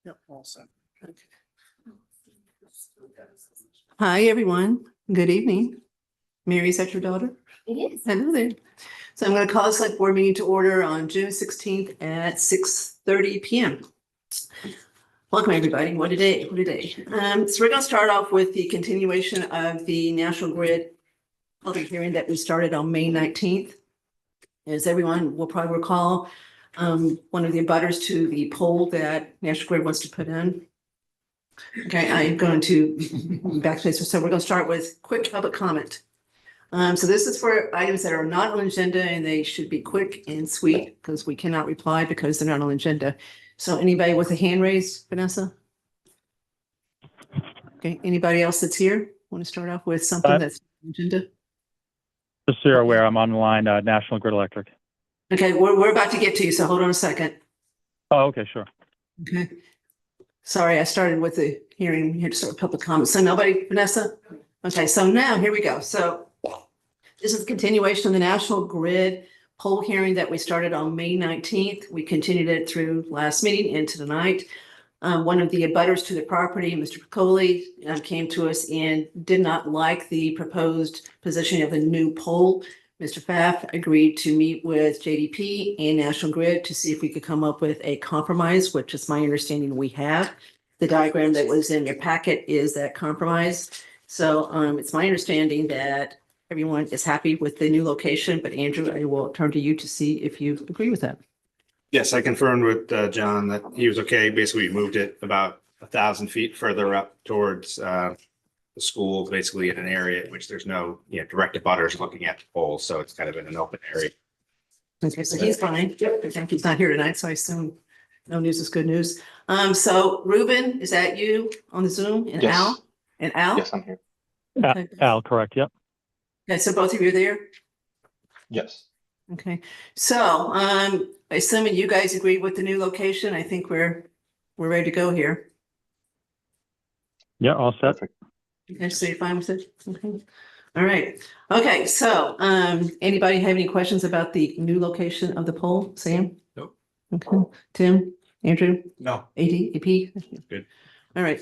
Yep, all set. Hi, everyone. Good evening. Mary, is that your daughter? It is. Hello there. So I'm going to call the select board meeting to order on June 16th at 6:30 PM. Welcome, everybody. What a day, what a day. So we're going to start off with the continuation of the National Grid public hearing that we started on May 19th. As everyone will probably recall, one of the abutters to the poll that National Grid wants to put in. Okay, I'm going to back to this. So we're going to start with quick public comment. So this is for items that are not on the agenda and they should be quick and sweet because we cannot reply because they're not on the agenda. So anybody with a hand raised, Vanessa? Okay, anybody else that's here? Want to start off with something that's on the agenda? Just so you're aware, I'm on the line, National Grid Electric. Okay, we're about to get to you, so hold on a second. Oh, okay, sure. Okay. Sorry, I started with the hearing. We had to start with public comments. So nobody, Vanessa? Okay, so now here we go. So this is a continuation of the National Grid poll hearing that we started on May 19th. We continued it through last meeting into tonight. One of the abutters to the property, Mr. Piccoli, came to us and did not like the proposed positioning of the new pole. Mr. Pfaff agreed to meet with JDP and National Grid to see if we could come up with a compromise, which is my understanding we have. The diagram that was in your packet is that compromise. So it's my understanding that everyone is happy with the new location, but Andrew, I will turn to you to see if you agree with that. Yes, I confirmed with John that he was okay. Basically, we moved it about 1,000 feet further up towards the school, basically in an area in which there's no, direct abutters looking at the pole. So it's kind of in an open area. Okay, so he's fine. Yep. I think he's not here tonight, so I assume no news is good news. So Ruben, is that you on the Zoom? And Yes. Al? And Al? Yes, I'm here. Okay. Al, correct, yep. Okay, so both of you are there? Yes. Okay, so assuming you guys agree with the new location, I think we're ready to go here. Yeah, all set. Perfect. Okay, so you're fine with it? Okay. All right. Okay, so anybody have any questions about the new location of the pole? Sam? Nope. Okay, Tim, Andrew, No. AD, AP? Good. All right,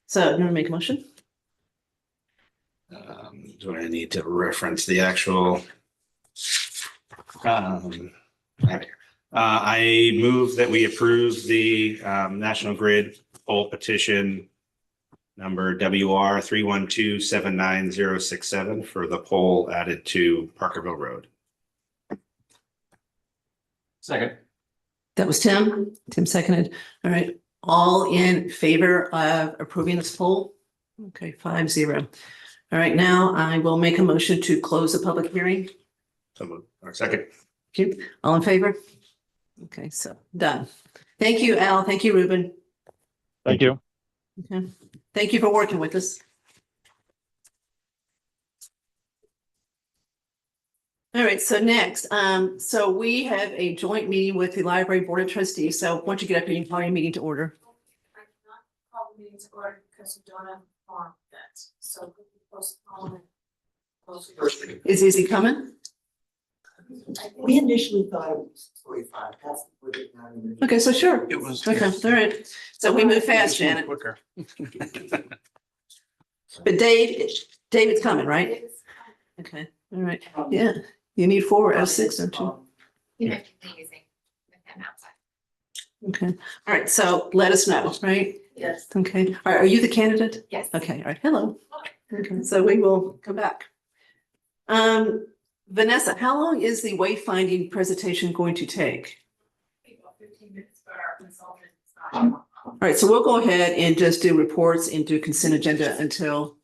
so you want to make a motion? Do I need to reference the actual? I move that we approve the National Grid poll petition number WR 3127967 for the pole added to Parkerville Road. Second. That was Tim. Tim seconded. All right, all in favor of approving this poll? Okay, 5-0. All right, now I will make a motion to close the public hearing. So moved. Or second. Okay, all in favor? Okay, so done. Thank you, Al. Thank you, Ruben. Thank you. Okay, thank you for working with us. All right, so next, so we have a joint meeting with the Library Board of Trustees. So once you get up here, you can call your meeting to order. I cannot call the meeting to order because we don't have a form yet, so we can postpone it. Is Izzy coming? We initially thought it was 45, that's. what it was. Okay, so sure. It was. Okay, all right. So we move fast, Janet. Quicker. But David's coming, right? Okay, all right. Yeah, you need 4 out of 6, don't you? You know, using with them outside. Okay, all right, so let us know, right? Yes. Okay, all right, are you the candidate? Yes. Okay, all right, hello. Okay, so we will come back. Vanessa, how long is the wayfinding presentation going to take? 15 minutes for our consultant. All right, so we'll go ahead and just do reports and do consent agenda until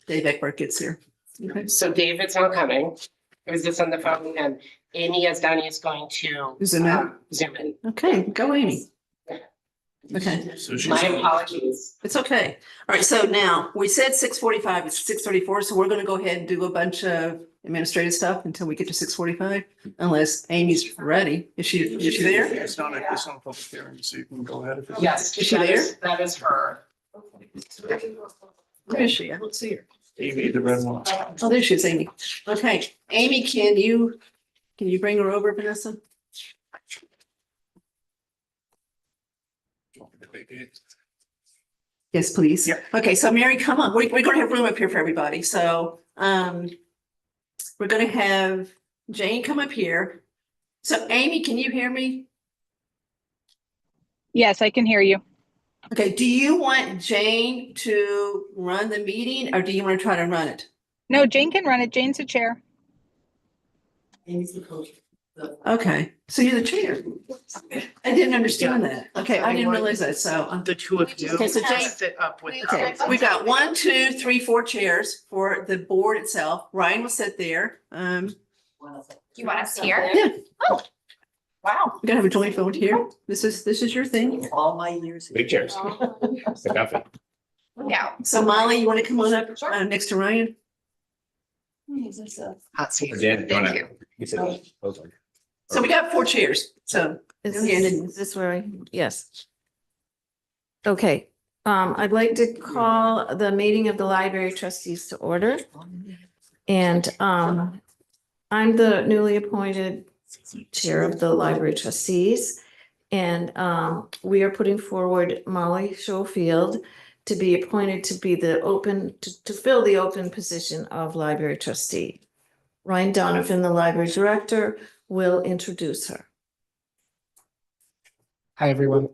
Dave Eckberg gets here. Okay, So David's not coming. It was just on the phone and Amy Asdani is going to Zoom in. Zoom in. Okay, go Amy. Okay, My apologies. it's okay. All right, so now we said 6:45, it's 6:34, so we're gonna go ahead and do a bunch of administrative stuff until we get to 6:45, unless Amy's ready. Is she there? It's not a public hearing, so you can go ahead. Yes, Is she that is her. Where is she? I don't see her. Amy, the red one. Oh, there she is, Amy. Okay, Amy, can you bring her over, Vanessa? Yes, please. Yeah. Okay, so Mary, come on. We're gonna have room up here for everybody. So, we're gonna have Jane come up here. So Amy, can you hear me? Yes, I can hear you. Okay, do you want Jane to run the meeting or do you want to try to run it? No, Jane can run it. Jane's the chair. Amy's the coach. Okay, so you're the chair. I didn't understand that. Okay, I didn't realize that, so. The two of you Okay, so Jane- sit up with. Okay, we got 1, 2, 3, 4 chairs for the board itself. Ryan will sit there. You want us here? Yeah, Wow. we're gonna have a joint vote here. This is your thing. All my years. Big chairs. The coffee. Yeah. So Molly, you want to come on up next to Ryan? Hot seat. Dan, you wanna- Thank you. you said- So we got 4 chairs, so. Is Yeah, and this, then- is this where I, yes. Okay, I'd like to call the meeting of the library trustees to order. And, I'm the newly appointed chair of the library trustees. And, we are putting forward Molly Schofield to be appointed to be the to fill the open position of library trustee. Ryan Donovan, the library director, will introduce her. Hi, everyone.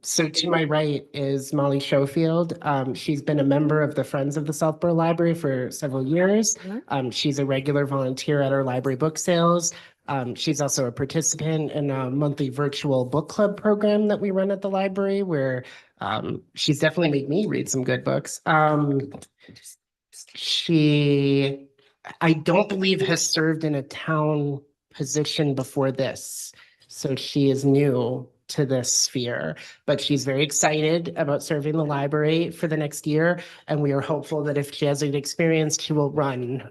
So to my right is Molly Schofield. She's been a member of the Friends of the Southborough Library for several years. She's a regular volunteer at our library book sales. She's also a participant in a monthly virtual book club program that we run at the library where she's definitely made me read some good books. She, I don't believe, has served in a town position before this. So she is new to this sphere, but she's very excited about serving the library for the next year. And we are hopeful that if she has an experience, she will run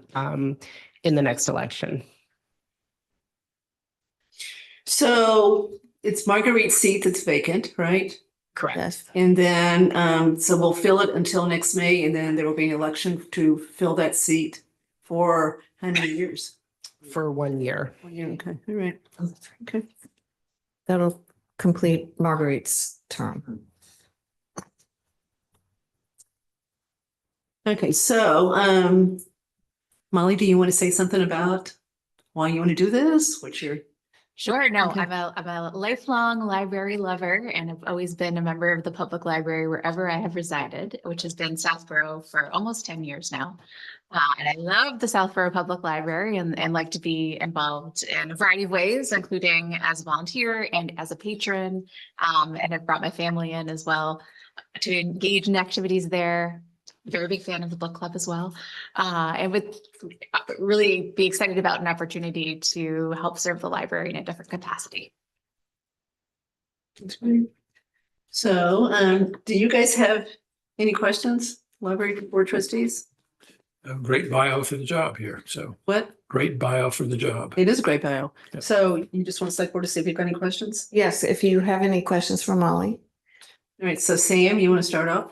in the next election. So it's Marguerite's seat that's vacant, right? Correct. Yes. And then, so we'll fill it until next May, and then there will be an election to fill that seat for how many years? For 1 year. 1 year, okay, all right. Okay. That'll complete Marguerite's term. Okay, so, Molly, do you want to say something about why you want to do this? What's your? Sure. No, Okay. I'm a lifelong library lover and I've always been a member of the public library wherever I have resided, which has been Southborough for almost 10 years now. And I love the Southborough Public Library and like to be involved in a variety of ways, including as a volunteer and as a patron. And I've brought my family in as well to engage in activities there. Very big fan of the book club as well. And would really be excited about an opportunity to help serve the library in a different capacity. So, do you guys have any questions, library board trustees? A great bio for the job here. So What? great bio for the job. It is a great bio. Yep. So you just want to select board to see if you've got any questions? Yes, if you have any questions for Molly. All right, so Sam, you want to start off?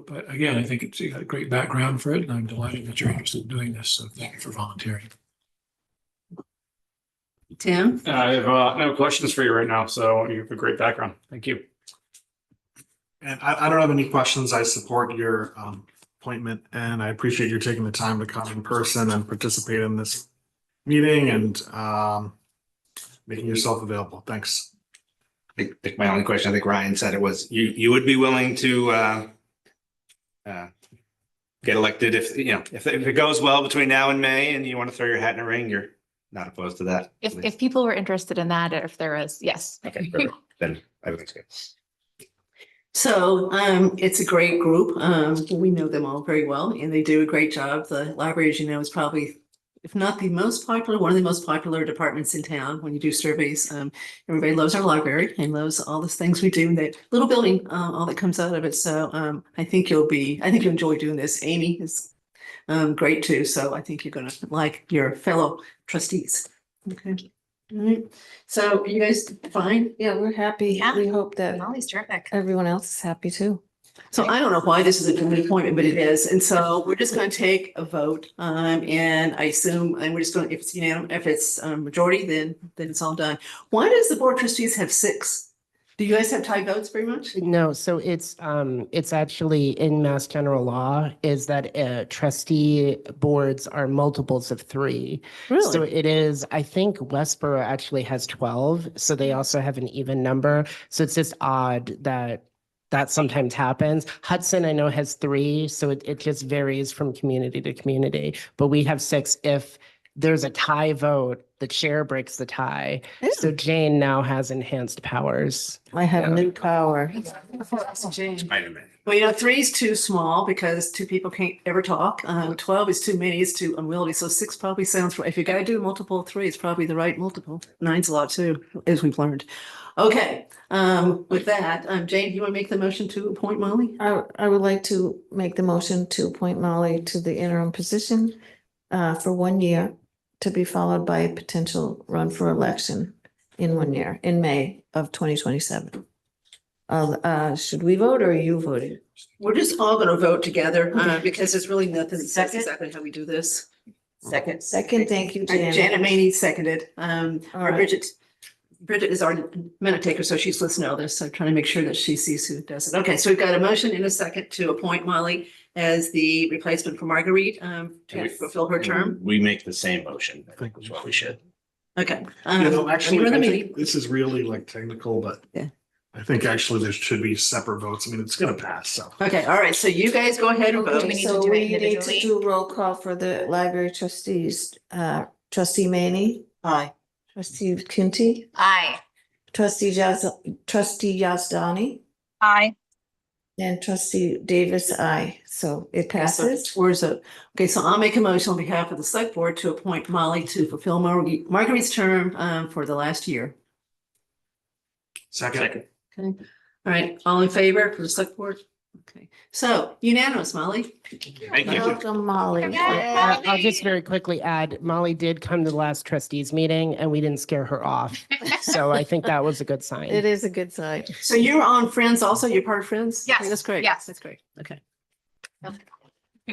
But again, I think you got a great background for it and I'm delighted that you're interested in doing this. So thank you for volunteering. Tim? I have no questions for you right now, so you have a great background. Thank you. And I don't have any questions. I support your appointment and I appreciate you taking the time to come in person and participate in this meeting and making yourself available. Thanks. I think my only question, I think Ryan said it was, you would be willing to get elected if, you know, if it goes well between now and May and you want to throw your hat in a ring, you're not opposed to that? If people were interested in that, or if there was, yes. Okay, perfect. Then everything's good. So, it's a great group. We know them all very well and they do a great job. The library, as you know, is probably, if not the most popular, one of the most popular departments in town when you do surveys. Everybody loves our library and loves all the things we do in that little building, all that comes out of it. So, I think you'll enjoy doing this. Amy is great too. So I think you're gonna like your fellow trustees. Okay. All right. So you guys fine? Yeah, we're happy. Yeah. We hope that Molly's terrific. everyone else is happy too. So I don't know why this is a joint appointment, but it is. And so we're just going to take a vote. And I assume, and we're just going, if it's majority, then it's all done. Why does the board of trustees have 6 Do you guys have tie votes very much? No, so it's actually in Mass General Law is that trustee boards are multiples of 3. So Really? it is, I think Westboro actually has 12, so they also have an even number. So it's just odd that that sometimes happens. Hudson, I know, has 3, so it just varies from community to community. But we have 6 if there's a tie vote, the chair breaks the tie. So Jane now has enhanced powers. I have new power. Spider-Man. Well, 3 is too small because 2 people can't ever talk. 12 is too many, it's too unwieldy. So 6 probably sounds right. If you gotta do multiple of 3, it's probably the right multiple. 9's a lot too, as we've learned. Okay, with that, Jane, do you want to make the motion to appoint Molly? I would like to make the motion to appoint Molly to the interim position for 1 year, to be followed by a potential run for election in 1 year, in May of 2027. Should we vote or are you voting? We're just all gonna vote together, because there's really nothing that says exactly how we do this. Second. Second, thank you, Janet. Janet Maney seconded, All or right. Bridget is our minute taker, so she's listening to all this, so trying to make sure that she sees who does it. Okay, so we've got a motion and a second to appoint Molly as the replacement for Marguerite, to fulfill her term. We make the same motion. I think is what we should. Okay. Actually, you're in the I meeting. think this is really like technical, but Yeah. I think actually there should be separate votes. I mean, it's gonna pass, so. Okay, all right, so you guys go ahead and vote. we need to So do it we need to individually? do roll call for the library trustees. Trustee Maney, Aye. trustee Kinty, Aye. trustee Yazdani, Aye. and trustee Davis, aye. So it passes. Where's it? Okay, so I'll make a motion on behalf of the select board to appoint Molly to fulfill Marguerite's term, for the last year. Second. Okay, all right, all in favor for the select board? Okay, so unanimous, Molly. Thank you. Welcome, Molly. I'll just very quickly add, Molly did come to the last trustees meeting and we didn't scare her off. So I think that was a good sign. It is a good sign. So you're on Friends also, you're part of Friends? Yes, Okay, that's great. yes. That's great, okay.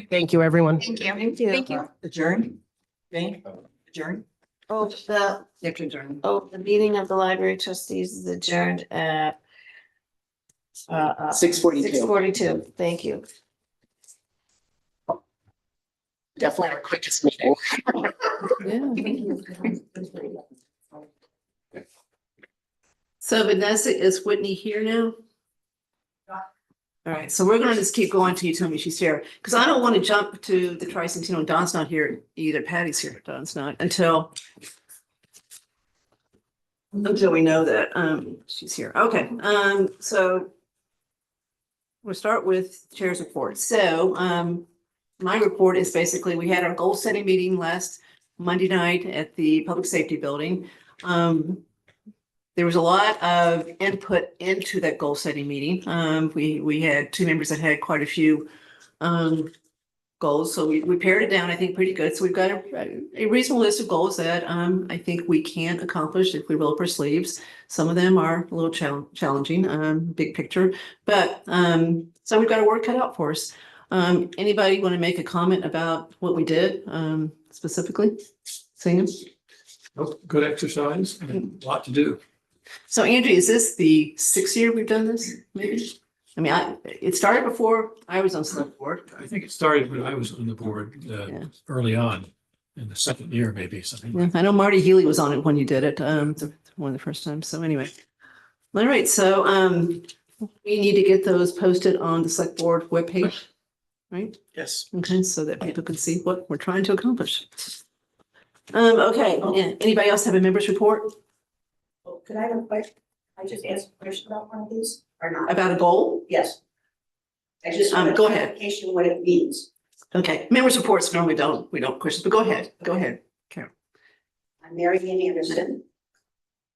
Thank you, everyone. Thank you. Thank you. Thank you. Adjourn? Jane? Adjourn? Oh, the You have to adjourn. the meeting of the library trustees is adjourned at 6:42. 6:42. Thank you. Definitely our quickest meeting. So Vanessa, is Whitney here now? All right, so we're gonna just keep going till you tell me she's here, because I don't want to jump to the tricentennial. Don's not here either. Patty's here, Don's not, until we know that she's here. Okay, so we'll start with chair's report. So my report is basically, we had our goal setting meeting last Monday night at the Public Safety Building. There was a lot of input into that goal setting meeting. We had 2 members that had quite a few goals, so we pared it down, I think, pretty good. So we've got a reasonable list of goals that I think we can accomplish if we roll up our sleeves. Some of them are a little challenging, big picture, but so we've got our work cut out for us. Anybody want to make a comment about what we did specifically? Sam? Nope, good exercise and a lot to do. So Andrea, is this the 6th year we've done this, maybe? I mean, it started before I was on select board. I think it started when I was on the board Yeah. early on, in the second year, maybe something. Yeah, I know Marty Healy was on it when you did it, one of the first times. So anyway. All right, so we need to get those posted on the select board webpage, right? Yes. Okay, so that people can see what we're trying to accomplish. Okay, yeah, anybody else have a member's report Could I have a question? I just asked a question about one of these or not? about a goal? Yes. I just go want ahead. clarification what it means. Okay, members' reports normally we don't question, but go ahead, Carol. I'm Mary Ann Anderson.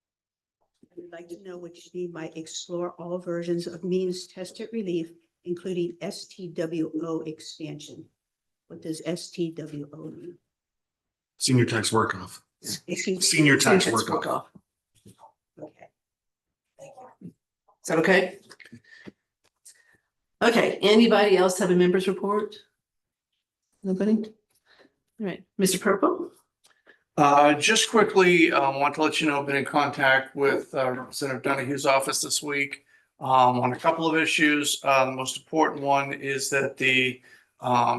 I would like to know what you mean by explore all versions of means tested relief, including STWO expansion. What does STWO mean? Senior tax work off. Excuse me. Senior tax Let's work off. Okay. Thank you. Is that okay? Okay, anybody else have a member's report? Nobody? All right, Mr. Purple? Just quickly, want to let you know, I've been in contact with Representative Donahue's office this week on a couple of issues. The most important one is that the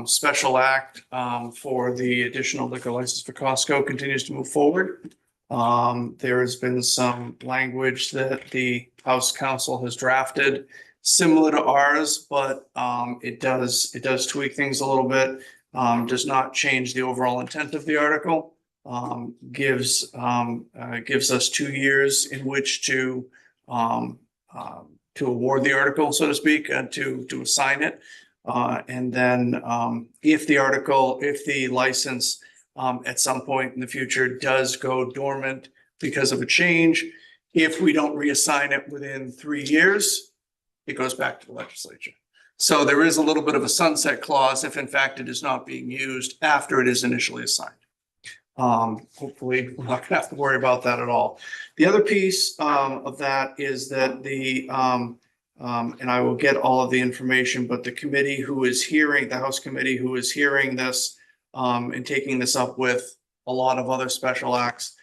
special act for the additional liquor license for Costco continues to move forward. There has been some language that the House Council has drafted similar to ours, but it does tweak things a little bit. Does not change the overall intent of the article. Gives us 2 years in which to award the article, so to speak, and to assign it. And then if the license at some point in the future does go dormant because of a change, if we don't reassign it within 3 years, it goes back to the legislature. So there is a little bit of a sunset clause if in fact it is not being used after it is initially assigned. Hopefully we're not gonna have to worry about that at all. The other piece of that is that and I will get all of the information, but the committee who is hearing, the House committee who is hearing this and taking this up with a lot of other special acts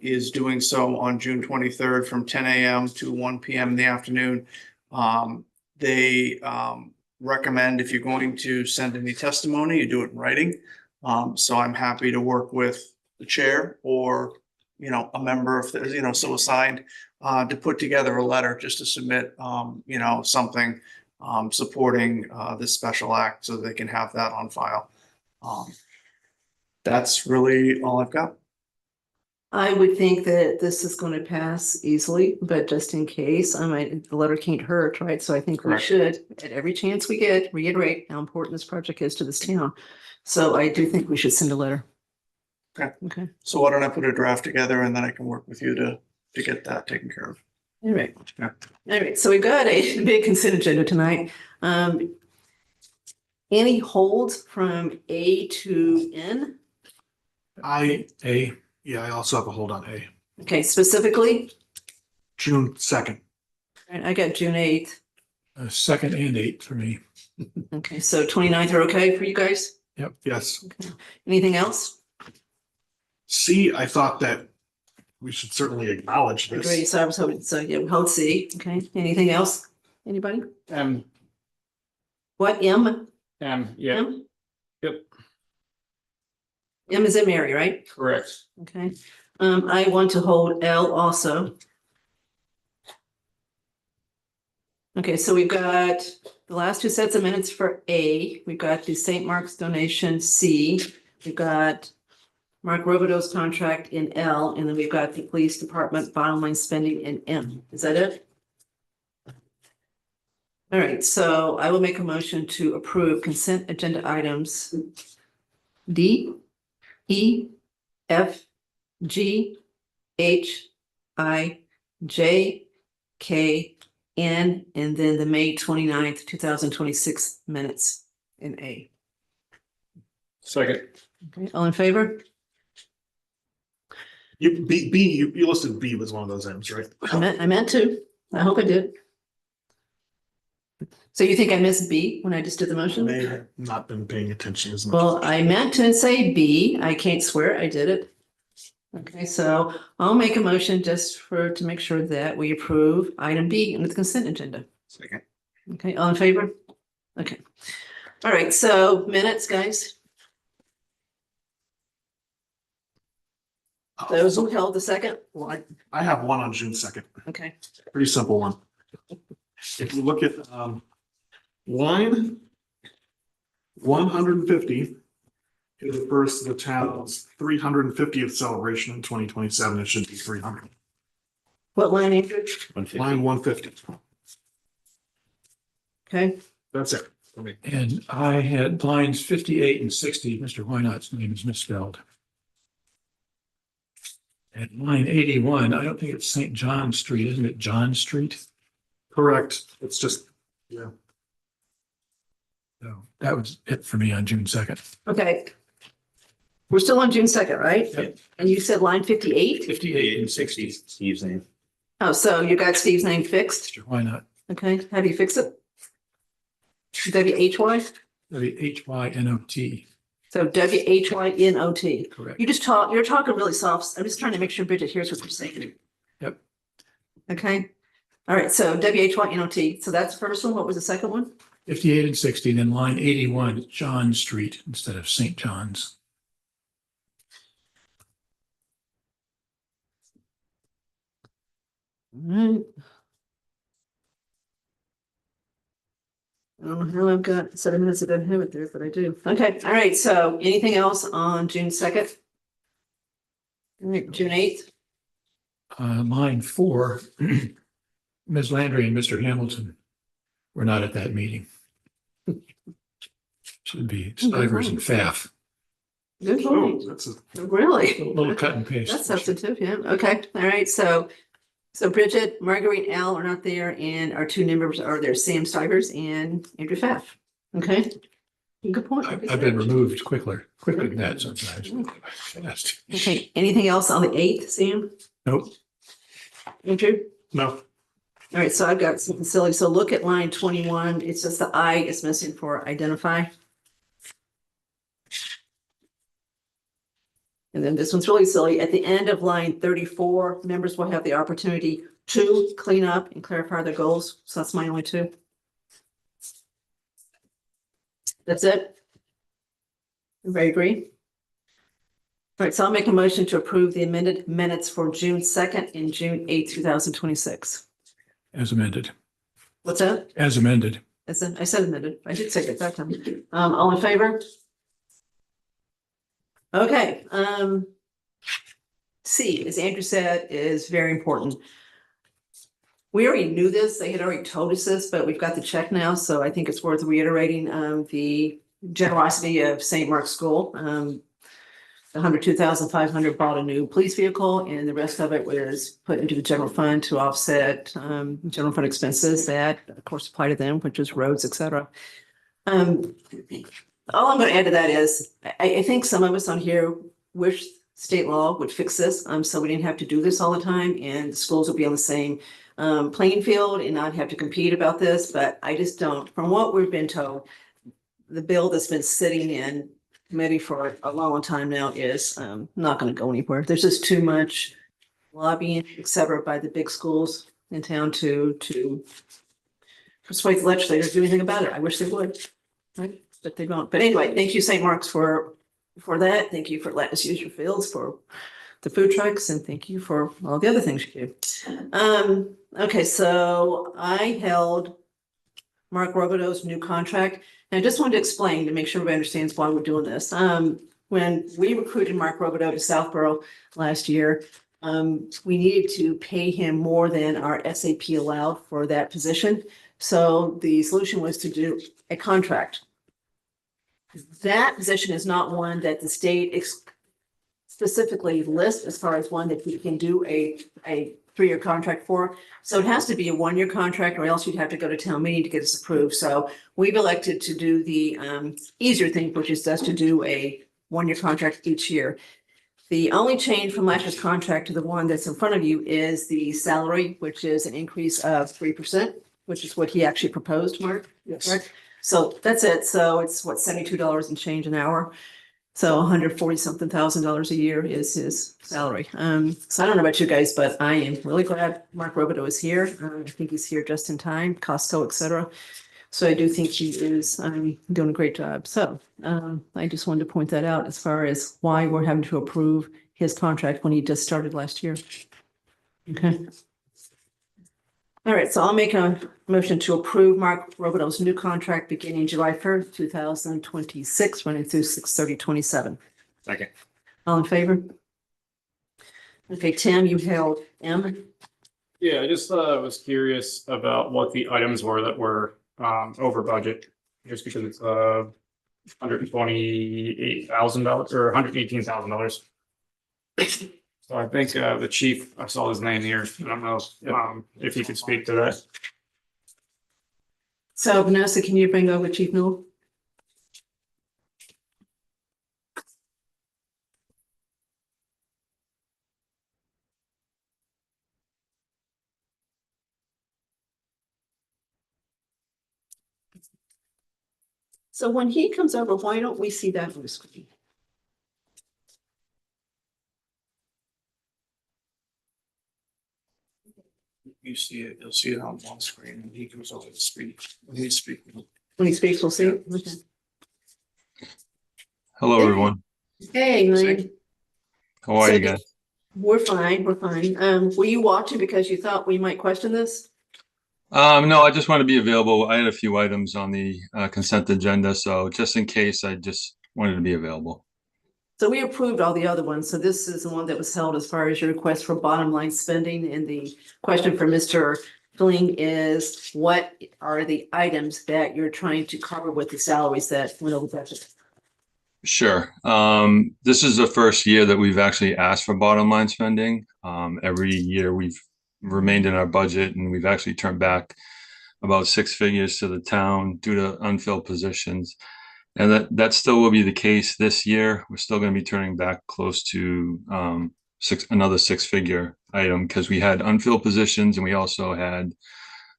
is doing so on June 23rd from 10 a.m. to 1 p.m. in the afternoon. They recommend if you're going to send any testimony, you do it in writing. So I'm happy to work with the chair or, a member if there's, so assigned to put together a letter just to submit, something supporting this special act so they can have that on file. That's really all I've got. I would think that this is going to pass easily, but just in case, the letter can't hurt, right? So I think we Correct. should, at every chance we get, reiterate how important this project is to this town. So I do think we should send a letter. Okay. Okay. So why don't I put a draft together and then I can work with you to get that taken care of. All right. Yeah. All right. So we've got a big consent agenda tonight. Any holds from A to N? Yeah, I also have a hold on A. Okay, specifically, June 2nd. and I got June 8th. 2nd and 8th for me. Okay, so 29th are okay for you guys? Yes. Anything else? C, I thought that we should certainly acknowledge Agree. this. So I was hoping, so yeah, hold C. Okay, anything else? Anybody? What, M? yeah, M? Yep. M is in Mary, right? correct. Okay. I want to hold L also. Okay, so we've got the last 2 sets of minutes for A. We've got the St. Mark's donation C. We've got Mark Robideau's contract in L, and then we've got the police department bottom line spending in M. Is that it? All right, so I will make a motion to approve consent agenda items D, E, F, G, H, I, J, K, N, and then the May 29th, 2026 minutes in A. Second. Okay, all in favor? You listed B was one of those M's, right? I meant to. I hope I did. So you think I missed B when I just did the I motion? may have not been paying attention as much. Well, I meant to say B. I can't swear I did it. Okay, so I'll make a motion just to make sure that we approve item B in the consent agenda. Second. Okay, all in favor? Okay. All right, so minutes, guys. Those who held the second. Well, I have one on June 2nd. Okay. Pretty simple one. If you look at line 150, it refers to the town's 350th celebration in 2027. It should be 300. What line, Andrew? Line 150. Okay, That's it for me. And I had lines 58 and 60. Mr. Wynot's name is misspelled. And line 81, I don't think it's St. John Street, isn't it John Street? Correct. It's just, yeah. So that was it for me on June 2nd. okay. We're still on June 2nd, right? Yep. And you said line 58? 58 and 60. Steve's name. Oh, so you got Steve's name fixed? Mr. Wynot, Okay, how do you fix it? W-H-Y? that'd be HYNOT. So WHYNOT. Correct. You're talking really soft. I'm just trying to make sure Bridget hears what you're saying. Yep. Okay. All right. So WHYNOT. So that's the first one. What was the second one? 58 and 60, then line 81, John Street instead of St. John's. All right. I don't know how I've got 7 minutes ago, have it there, but I do. Okay, all right, so anything else on June 2nd? All right, June 8th? Line 4, Ms. Landry and Mr. Hamilton were not at that meeting. Should be Stivers and Pfaff. Good Oh, point. that's a. Really? A little cut and paste. That's substantive, yeah. Okay, all right, so Bridget, Marguerite, Al are not there, and our 2 new members are there, Sam Stivers and Andrew Pfaff. Okay? Good point. I've been removed quicker than that sometimes. Fast. Okay, anything else on the 8th, Sam? Nope. Andrew? No. All right, so I've got something silly. So look at line 21. It's just the I is missing for identify. And then this one's really silly. At the end of line 34, members will have the opportunity to clean up and clarify their goals. So that's my only 2. That's it. Everybody agree? All right, so I'll make a motion to approve the amended minutes for June 2nd and June 8th, 2026. As amended. What's that? As amended. I said amended. I did say it that time. All in favor? Okay, C, as Andrew said, is very important. We already knew this, they had already told us this, but we've got the check now, so I think it's worth reiterating, the generosity of St. Mark's School. The $102,500 bought a new police vehicle, and the rest of it was put into the general fund to offset, general fund expenses that, of course, apply to them, which is roads, et cetera. All I'm going to add to that is, I think some of us on here wish state law would fix this, so we didn't have to do this all the time, and the schools would be on the same playing field and not have to compete about this, but I just don't. From what we've been told, the bill that's been sitting in committee for a long time now is not going to go anywhere. There's just too much lobbying, et cetera, by the big schools in town to persuade the legislators to do anything about it. I wish they would, right? But they don't. But anyway, thank you, St. Mark's, for that. Thank you for letting us use your fields for the food trucks, and thank you for all the other things you do. Okay, so I held Mark Robideau's new contract. And I just wanted to explain to make sure everybody understands why we're doing this. When we recruited Mark Robideau to Southborough last year, we needed to pay him more than our SAP allowed for that position. So the solution was to do a contract. That position is not one that the state specifically lists as far as one that we can do a 3-year contract for. So it has to be a 1-year contract, or else you'd have to go to town meeting to get this approved. So we've elected to do the easier thing, which is just to do a 1-year contract each year. The only change from last year's contract to the one that's in front of you is the salary, which is an increase of 3%, which is what he actually proposed, Mark. Yes. Correct? So that's it. So it's what, $72 and change an hour. So $140-something thousand a year is his salary. So I don't know about you guys, but I am really glad Mark Robideau is here. I think he's here just in time, Costco, et cetera. So I do think he is doing a great job. So I just wanted to point that out as far as why we're having to approve his contract when he just started last year. Okay. All right, so I'll make a motion to approve Mark Robideau's new contract beginning July 1st, 2026, running through 6/30/27. Second. All in favor? Okay, Tim, you held M. Yeah, I just was curious about what the items were that were over budget, just because it's $128,000 or $118,000. So I think the chief, I saw his name here. I don't know if he could speak to that. So Vanessa, can you bring over Chief Newell? So when he comes over, why don't we see that on the screen? You see it, you'll see it on one screen and he comes over to speak. When he's speaking. When he speaks, we'll see. it? Okay. Hello, everyone. Hey, Lynn. How are you guys? We're fine, we're fine. Were you watching because you thought we might question this? No, I just want to be available. I had a few items on the consent agenda, so just in case, I just wanted to be available. So we approved all the other ones. So this is the one that was held as far as your request for bottom line spending. And the question for Mr. Fling is, what are the items that you're trying to cover with the salaries that went over budget? Sure. This is the first year that we've actually asked for bottom line spending. Every year we've remained in our budget, and we've actually turned back about 6 figures to the town due to unfilled positions. And that still will be the case this year. We're still going to be turning back close to another 6-figure item because we had unfilled positions, and we also had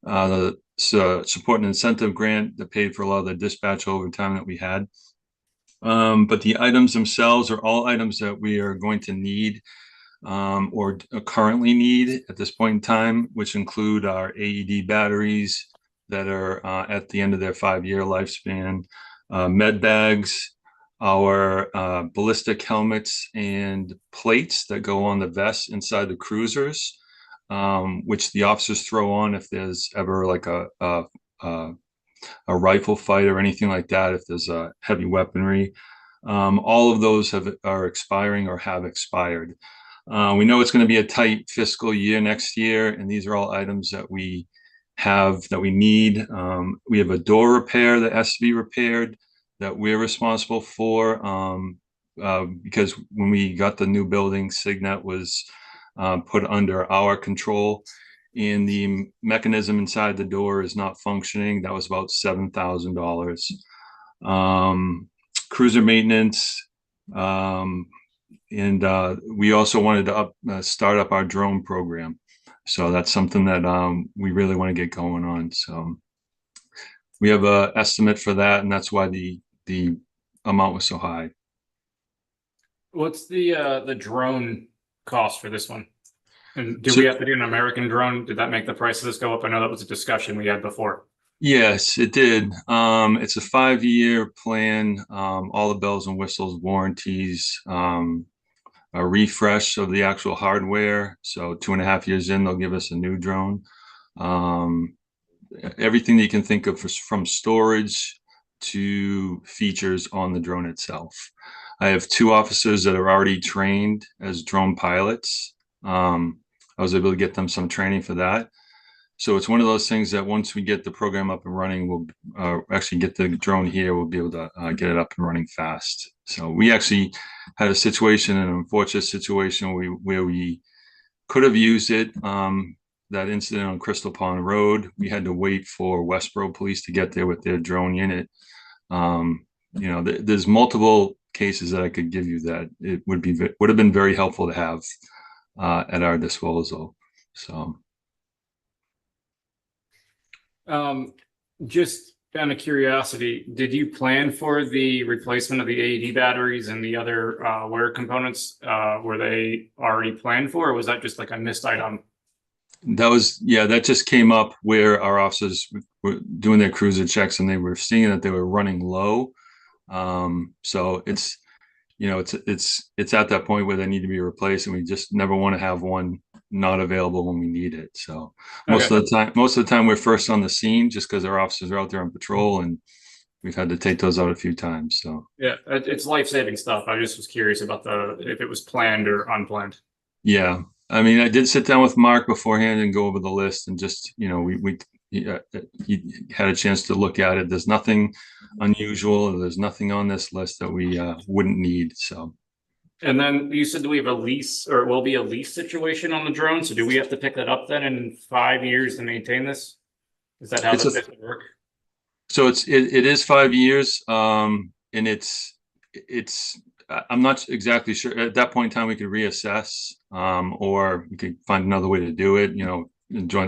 the support and incentive grant that paid for a lot of the dispatch overtime that we had. But the items themselves are all items that we are going to need or currently need at this point in time, which include our AED batteries that are at the end of their 5-year lifespan, med bags, our ballistic helmets and plates that go on the vests inside the cruisers, which the officers throw on if there's ever like a rifle fight or anything like that, if there's a heavy weaponry. All of those are expiring or have expired. We know it's going to be a tight fiscal year next year, and these are all items that we have that we need. We have a door repair that has to be repaired that we're responsible for because when we got the new building, Signet was put under our control, and the mechanism inside the door is not functioning. That was about $7,000. Cruiser maintenance, and we also wanted to start up our drone program. So that's something that we really want to get going on. So we have an estimate for that, and that's why the amount was so high. What's the drone cost for this one? And do we have to do an American drone? Did that make the price of this go up? I know that was a discussion we had before. Yes, it did. It's a 5-year plan, all the bells and whistles, warranties, a refresh of the actual hardware. So 2.5 years in, they'll give us a new drone. Everything that you can think of from storage to features on the drone itself. I have 2 officers that are already trained as drone pilots. I was able to get them some training for that. So it's one of those things that once we get the program up and running, we'll actually get the drone here. We'll be able to get it up and running fast. So we actually had a situation, an unfortunate situation where we could have used it. That incident on Crystal Pond Road, we had to wait for Westboro Police to get there with their drone unit. There's multiple cases that I could give you that it would have been very helpful to have at our disposal. So. Just out of curiosity, did you plan for the replacement of the AED batteries and the other wear components? Were they already planned for, or was that just like a missed item? That just came up where our officers were doing their cruiser checks and they were seeing that they were running low. So it's at that point where they need to be replaced, and we just never want to have one not available when we need it. So most of the time we're first on the scene just because our officers are out there on patrol, and we've had to take those out a few times. So yeah, it's life-saving stuff. I just was curious about if it was planned or unplanned. Yeah. I mean, I did sit down with Mark beforehand and go over the list, and just, he had a chance to look at it. There's nothing unusual. There's nothing on this list that we wouldn't need. So. And then you said, do we have a lease, or it will be a lease situation on the drone? So do we have to pick that up then in 5 years to maintain this? Is that how this would work? So it is 5 years. And I'm not exactly sure. At that point in time, we could reassess, or we could find another way to do it,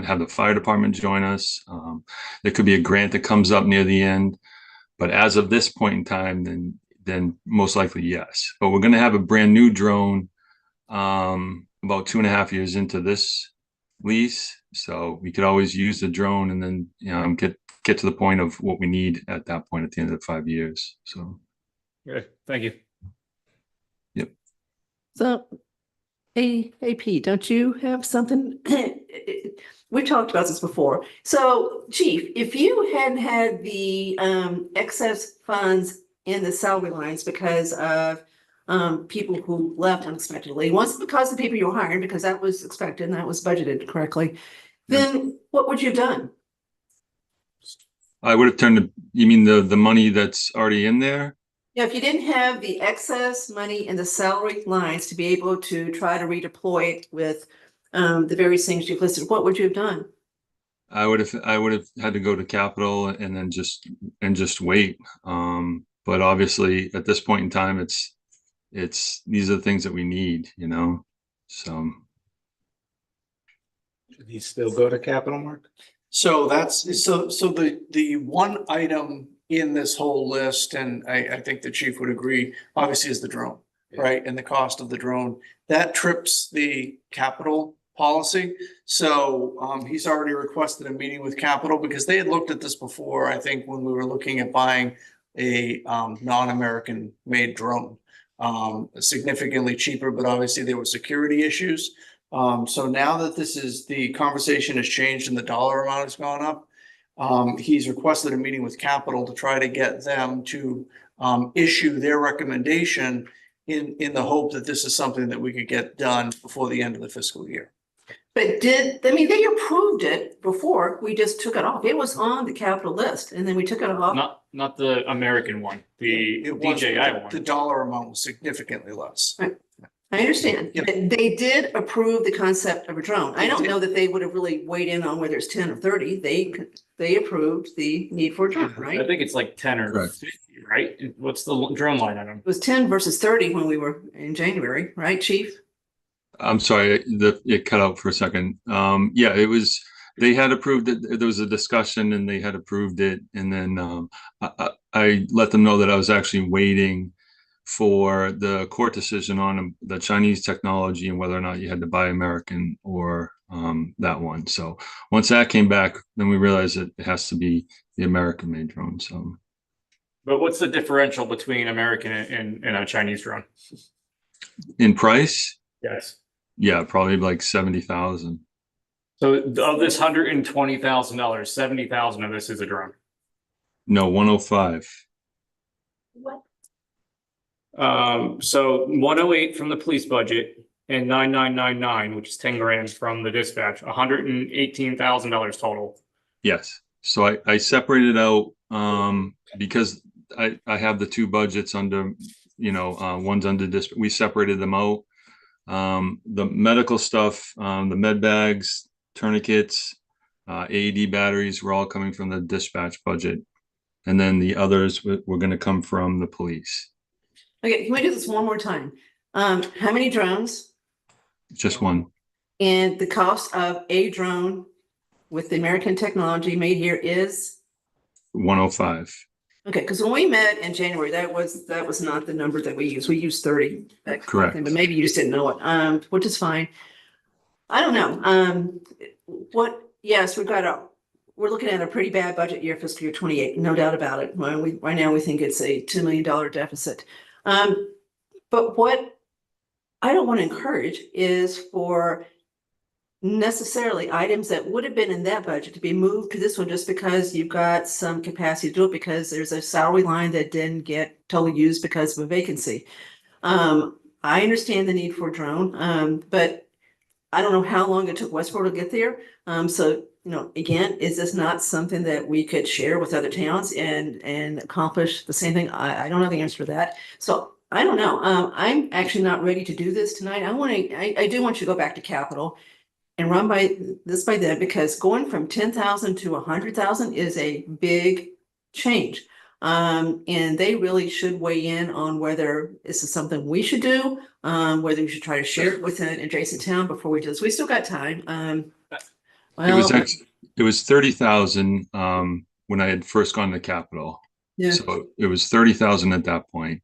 have the fire department join us. There could be a grant that comes up near the end, But as of this point in time, then most likely yes. But we're going to have a brand new drone about 2.5 years into this lease, so we could always use the drone and then get to the point of what we need at that point at the end of the 5 years. So Okay, thank you. Yep. So, hey, Pete, don't you have something? We talked about this before. So, Chief, if you hadn't had the excess funds in the salary lines because of people who left unexpectedly, once because of the people you were hiring, because that was expected and that was budgeted correctly, then what would you have done? I would have turned you mean the money that's already in there? Yeah, if you didn't have the excess money in the salary lines to be able to try to redeploy it with the various things you've listed, what would you have done? I would have had to go to capital and then just wait. But obviously at this point in time, it's these are the things that we need, so. Should he still go to capital, Mark? So the one item in this whole list, and I think the chief would agree, obviously is the drone, right? And the cost of the drone, that trips the capital policy. So he's already requested a meeting with capital because they had looked at this before, I think, when we were looking at buying a non-American made drone. Significantly cheaper, but obviously there were security issues. So now that the conversation has changed and the dollar amount has gone up, he's requested a meeting with capital to try to get them to issue their recommendation in the hope that this is something that we could get done before the end of the fiscal year. But they approved it before, we just took it off. It was on the capital list and then we took it off. Not the American one, the DJI one. The dollar amount was significantly less. Right. I understand. Yep. But they did approve the concept of a drone. I don't know that they would have really weighed in on whether it's 10 or 30. They approved the need for a drone, right? I think it's like 10 or 50, right? What's the drone line item? It was 10 versus 30 when we were in January, right, Chief? I'm sorry, it cut out for a second. Yeah, it was, they had approved it. There was a discussion and they had approved it. And then I let them know that I was actually waiting for the court decision on the Chinese technology and whether or not you had to buy American or that one. So once that came back, then we realized that it has to be the American made drone. So, but what's the differential between American and a Chinese drone? In price? Yes. Yeah, probably like 70,000. So of this $120,000, 70,000 of this is a drone. No, 105. What? So 108 from the police budget and 9999, which is 10 grand from the dispatch, $118,000 total. Yes. So I separated out because I have the two budgets under, one's under this. We separated them out. The medical stuff, the med bags, tourniquets, AED batteries were all coming from the dispatch budget. And then the others were going to come from the police. Okay, can we do this one more time? How many drones? Just one. And the cost of a drone with the American technology made here is? 105. Okay, because when we met in January, that was not the number that we used. We used 30. Correct. But maybe you just didn't know it, which is fine. I don't know. Yes, we're looking at a pretty bad budget year, fiscal year 28, no doubt about it. Right now we think it's a $2 million deficit. But what I don't want to encourage is for necessarily items that would have been in that budget to be moved to this one just because you've got some capacity to do it because there's a salary line that didn't get totally used because of a vacancy. I understand the need for a drone, but I don't know how long it took Westport to get there. So, again, is this not something that we could share with other towns and accomplish the same thing? I don't know the answer to that. So I don't know. I'm actually not ready to do this tonight. I do want you to go back to capital and run by them because going from 10,000 to 100,000 is a big change. And they really should weigh in on whether this is something we should do, whether we should try to share it with an adjacent town before we do this. We still got time. It was 30,000 when I had first gone to capital. Yeah. So it was 30,000 at that point.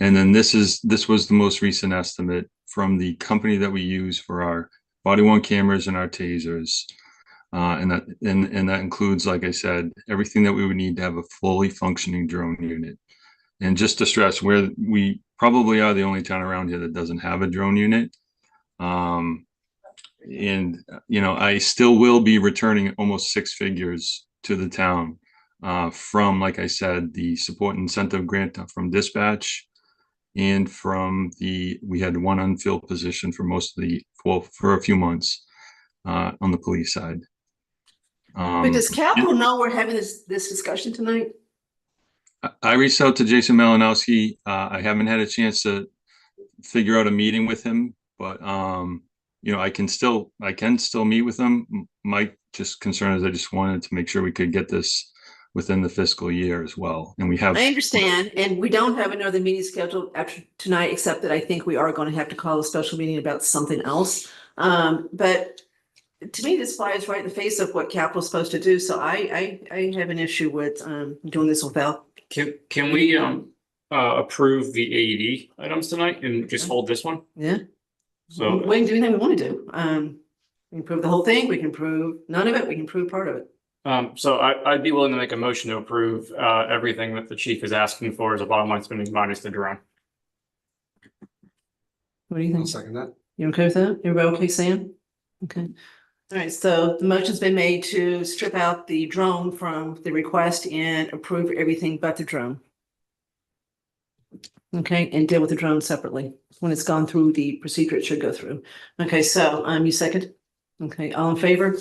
And then this was the most recent estimate from the company that we use for our body worn cameras and our tasers. And that includes, like I said, everything that we would need to have a fully functioning drone unit. And just to stress, we probably are the only town around here that doesn't have a drone unit. And I still will be returning almost 6 figures to the town from, like I said, the support incentive grant from dispatch, and from we had one unfilled position for for a few months on the police side. But does Capital know we're having this discussion tonight? I reached out to Jason Malinowski. I haven't had a chance to figure out a meeting with him, but I can still meet with him. My just concern is I just wanted to make sure we could get this within the fiscal year as well. And we have. I understand, and we don't have another meeting scheduled after tonight, except that I think we are going to have to call a special meeting about something else. But to me, this flies right in the face of what Capital's supposed to do. So I have an issue with doing this without. Can we approve the AED items tonight and just hold this one? Yeah. So we can do anything we want to do. We can prove the whole thing. We can prove none of it. We can prove part of it. So I'd be willing to make a motion to approve everything that the chief is asking for as a bottom line spending minus the drone. What do you think? I'll second that. You okay with that? Everybody okay, Sam? Okay. All right, so the motion's been made to strip out the drone from the request and approve everything but the drone. Okay, and deal with the drone separately. When it's gone through the procedure it should go through. Okay, so you second? Okay, all in favor?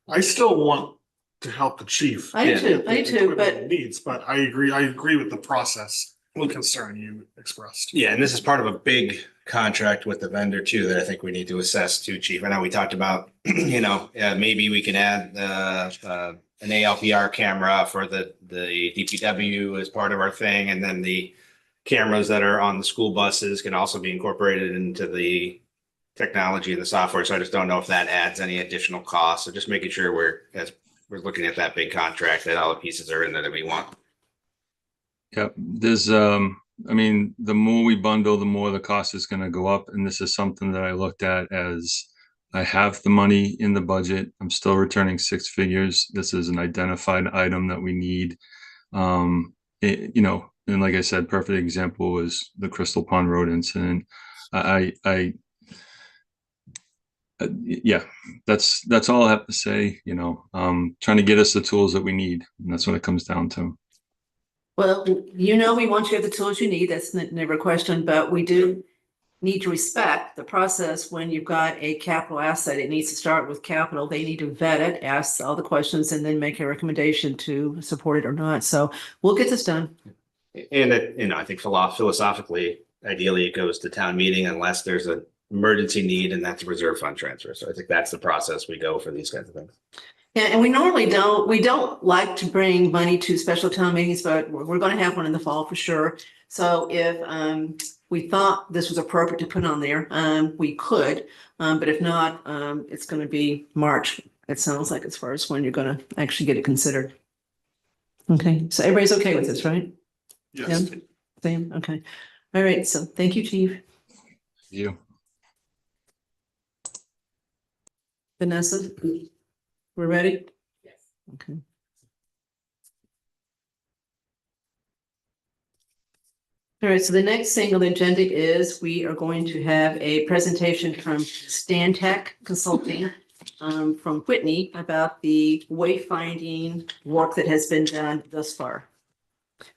I still want to help the chief. I do too, I do too, Equipment but he needs, but I agree with the process, concern you expressed. Yeah, and this is part of a big contract with the vendor too, that I think we need to assess too, chief. I know we talked about, maybe we can add an ALPR camera for the DPW as part of our thing. And then the cameras that are on the school buses can also be incorporated into the technology and the software. So I just don't know if that adds any additional costs. So just making sure as we're looking at that big contract, that all the pieces are in there that we want. Yep. There's, the more we bundle, the more the cost is going to go up. And this is something that I looked at as I have the money in the budget. I'm still returning 6 figures. This is an identified item that we need. And like I said, perfect example was the Crystal Pond Road incident. Yeah, that's all I have to say. Trying to get us the tools that we need, and that's what it comes down to. well, we want you to have the tools you need. That's never a question, but we do need to respect the process. When you've got a capital asset, it needs to start with capital. They need to vet it, ask all the questions, and then make a recommendation to support it or not. So we'll get this done. And I think philosophically, ideally it goes to town meeting unless there's an emergency need, and that's a reserve fund transfer. So I think that's the process we go for these kinds of things. Yeah, and we normally don't like to bring money to special town meetings, but we're going to have one in the fall for sure. So if we thought this was appropriate to put on there, we could, but if not, it's going to be March. It sounds like, as far as when you're going to actually get it considered. Okay, so everybody's okay with this, right? Yes. Yeah? Same, okay. All right, so thank you, Chief. You. Vanessa, we're ready? Yes. Okay. All right, so the next thing on the agenda is we are going to have a presentation from Stantec Consulting from Whitney about the wayfinding work that has been done thus far.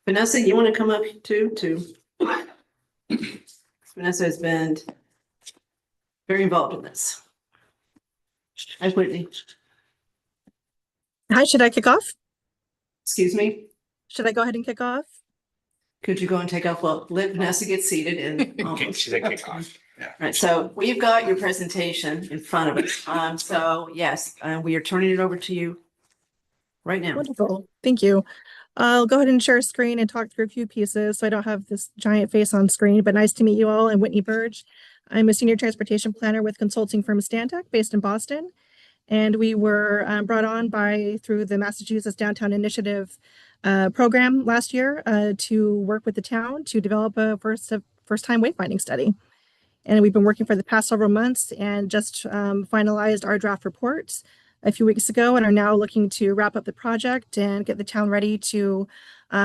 Vanessa, you want to come up too? Vanessa has been very involved in this. Hi, Whitney. Hi, should I kick off? Excuse me? Should I go ahead and kick off? Could you go and take off? Well, let Vanessa get seated and. Okay, she's a kickoff. Yeah. All right, so we've got your presentation in front of us. So yes, we are turning it over to you right now. Wonderful, thank you. I'll go ahead and share a screen and talk through a few pieces so I don't have this giant face on screen, but nice to meet you all. I'm Whitney Burge. I'm a senior transportation planner with consulting firm Stantec based in Boston. And we were brought on through the Massachusetts Downtown Initiative program last year to work with the town to develop a first-time wayfinding study. And we've been working for the past several months and just finalized our draft reports a few weeks ago and are now looking to wrap up the project and get the town ready to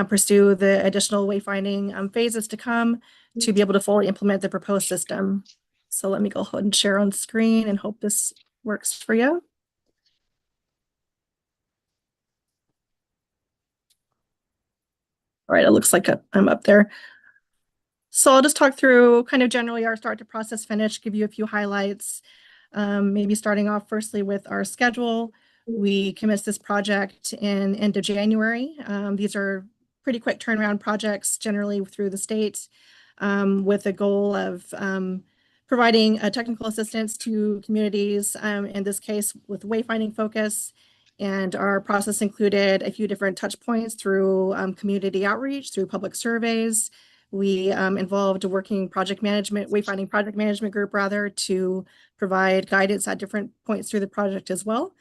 pursue the additional wayfinding phases to come to be able to fully implement the proposed system. So let me go ahead and share on screen and hope this works for you. All right, it looks like I'm up there. So I'll just talk through kind of generally our start to process finish, give you a few highlights. Maybe starting off firstly with our schedule. We commenced this project in end of January. These are pretty quick turnaround projects generally through the state with a goal of providing technical assistance to communities, in this case with wayfinding focus. And our process included a few different touch points through community outreach, through public surveys. We involved a working wayfinding project management group to provide guidance at different points through the project as well.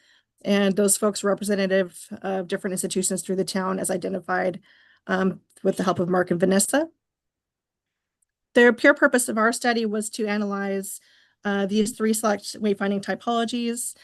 And those folks were representative of different institutions through the town as identified with the help of Mark and Vanessa. The pure purpose of our study was to analyze these 3 select wayfinding typologies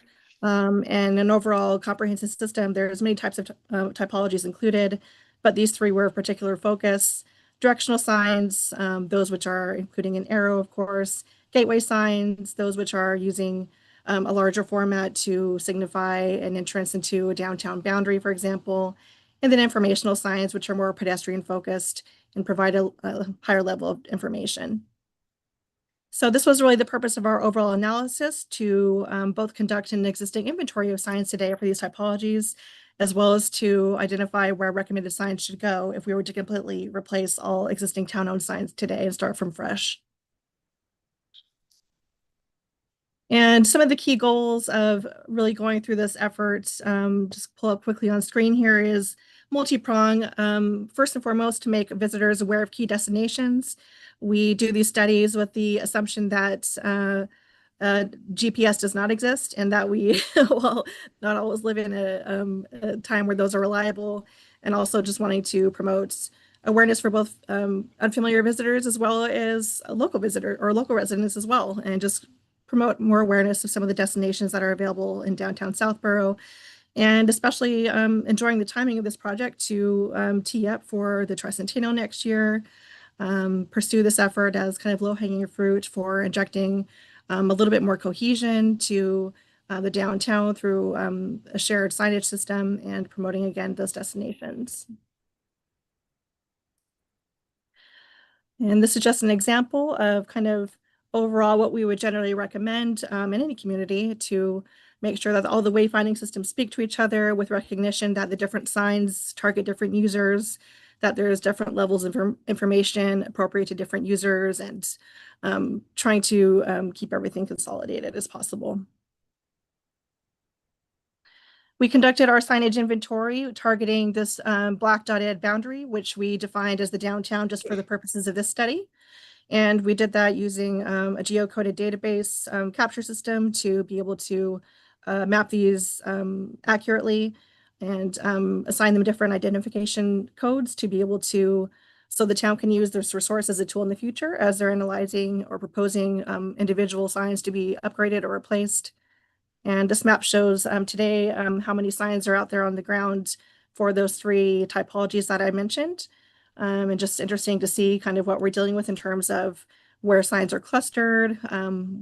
and an overall comprehensive system. There's many types of typologies included, but these 3 were of particular focus. Directional signs, those which are including an arrow, of course, gateway signs, those which are using a larger format to signify an entrance into a downtown boundary, for example, and then informational signs, which are more pedestrian focused and provide a higher level of information. So this was really the purpose of our overall analysis to both conduct an existing inventory of signs today for these typologies, as well as to identify where recommended signs should go if we were to completely replace all existing town-owned signs today and start from fresh. And some of the key goals of really going through this effort, just pull up quickly on screen here, is multi-prong. First and foremost, to make visitors aware of key destinations. We do these studies with the assumption that GPS does not exist and that we will not always live in a time where those are reliable, and also just wanting to promote awareness for both unfamiliar visitors as well as local visitors or local residents as well, and just promote more awareness of some of the destinations that are available in downtown Southborough, and especially enjoying the timing of this project to tee up for the Tricentennial next year, pursue this effort as kind of low-hanging fruit for injecting a little bit more cohesion to the downtown through a shared signage system and promoting again those destinations. And this is just an example of kind of overall what we would generally recommend in any community to make sure that all the wayfinding systems speak to each other with recognition that the different signs target different users, that there's different levels of information appropriate to different users, and trying to keep everything consolidated as possible. We conducted our signage inventory targeting this black dotted boundary, which we defined as the downtown just for the purposes of this study. And we did that using a geocoded database capture system to be able to map these accurately and assign them different identification codes to be able to, so the town can use this resource as a tool in the future as they're analyzing or proposing individual signs to be upgraded or replaced. And this map shows today how many signs are out there on the ground for those 3 typologies that I mentioned. And just interesting to see kind of what we're dealing with in terms of where signs are clustered,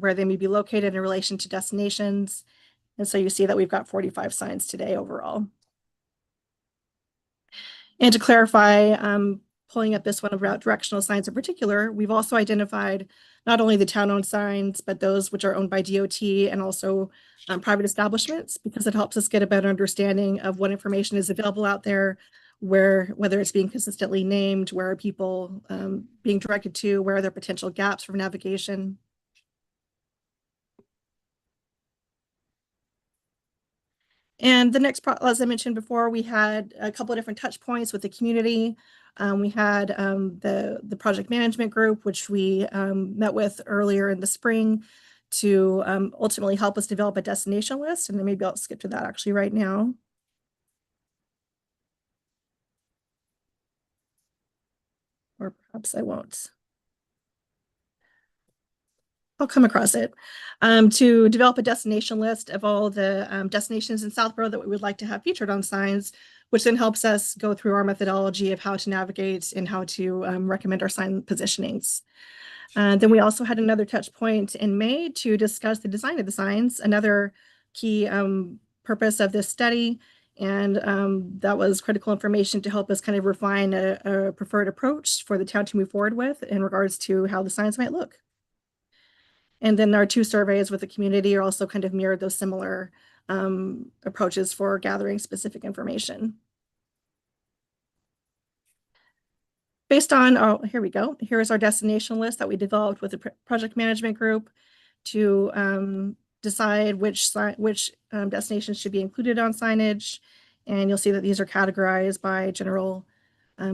where they may be located in relation to destinations. And so you see that we've got 45 signs today overall. And to clarify, pulling up this one about directional signs in particular, we've also identified not only the town-owned signs, but those which are owned by DOT and also private establishments, because it helps us get a better understanding of what information is available out there, whether it's being consistently named, where are people being directed to, where are there potential gaps for navigation. And the next, as I mentioned before, we had a couple of different touch points with the community. We had the project management group, which we met with earlier in the spring to ultimately help us develop a destination list. And then maybe I'll skip to that actually right now. Or perhaps I won't. I'll come across it, to develop a destination list of all the destinations in Southborough that we would like to have featured on signs, which then helps us go through our methodology of how to navigate and how to recommend our sign positionings. Then we also had another touch point in May to discuss the design of the signs, another key purpose of this study. And that was critical information to help us kind of refine a preferred approach for the town to move forward with in regards to how the signs might look. And then our 2 surveys with the community are also kind of mirrored those similar approaches for gathering specific information. Based on, oh, here we go. Here's our destination list that we developed with the project management group to decide which destinations should be included on signage. And you'll see that these are categorized by general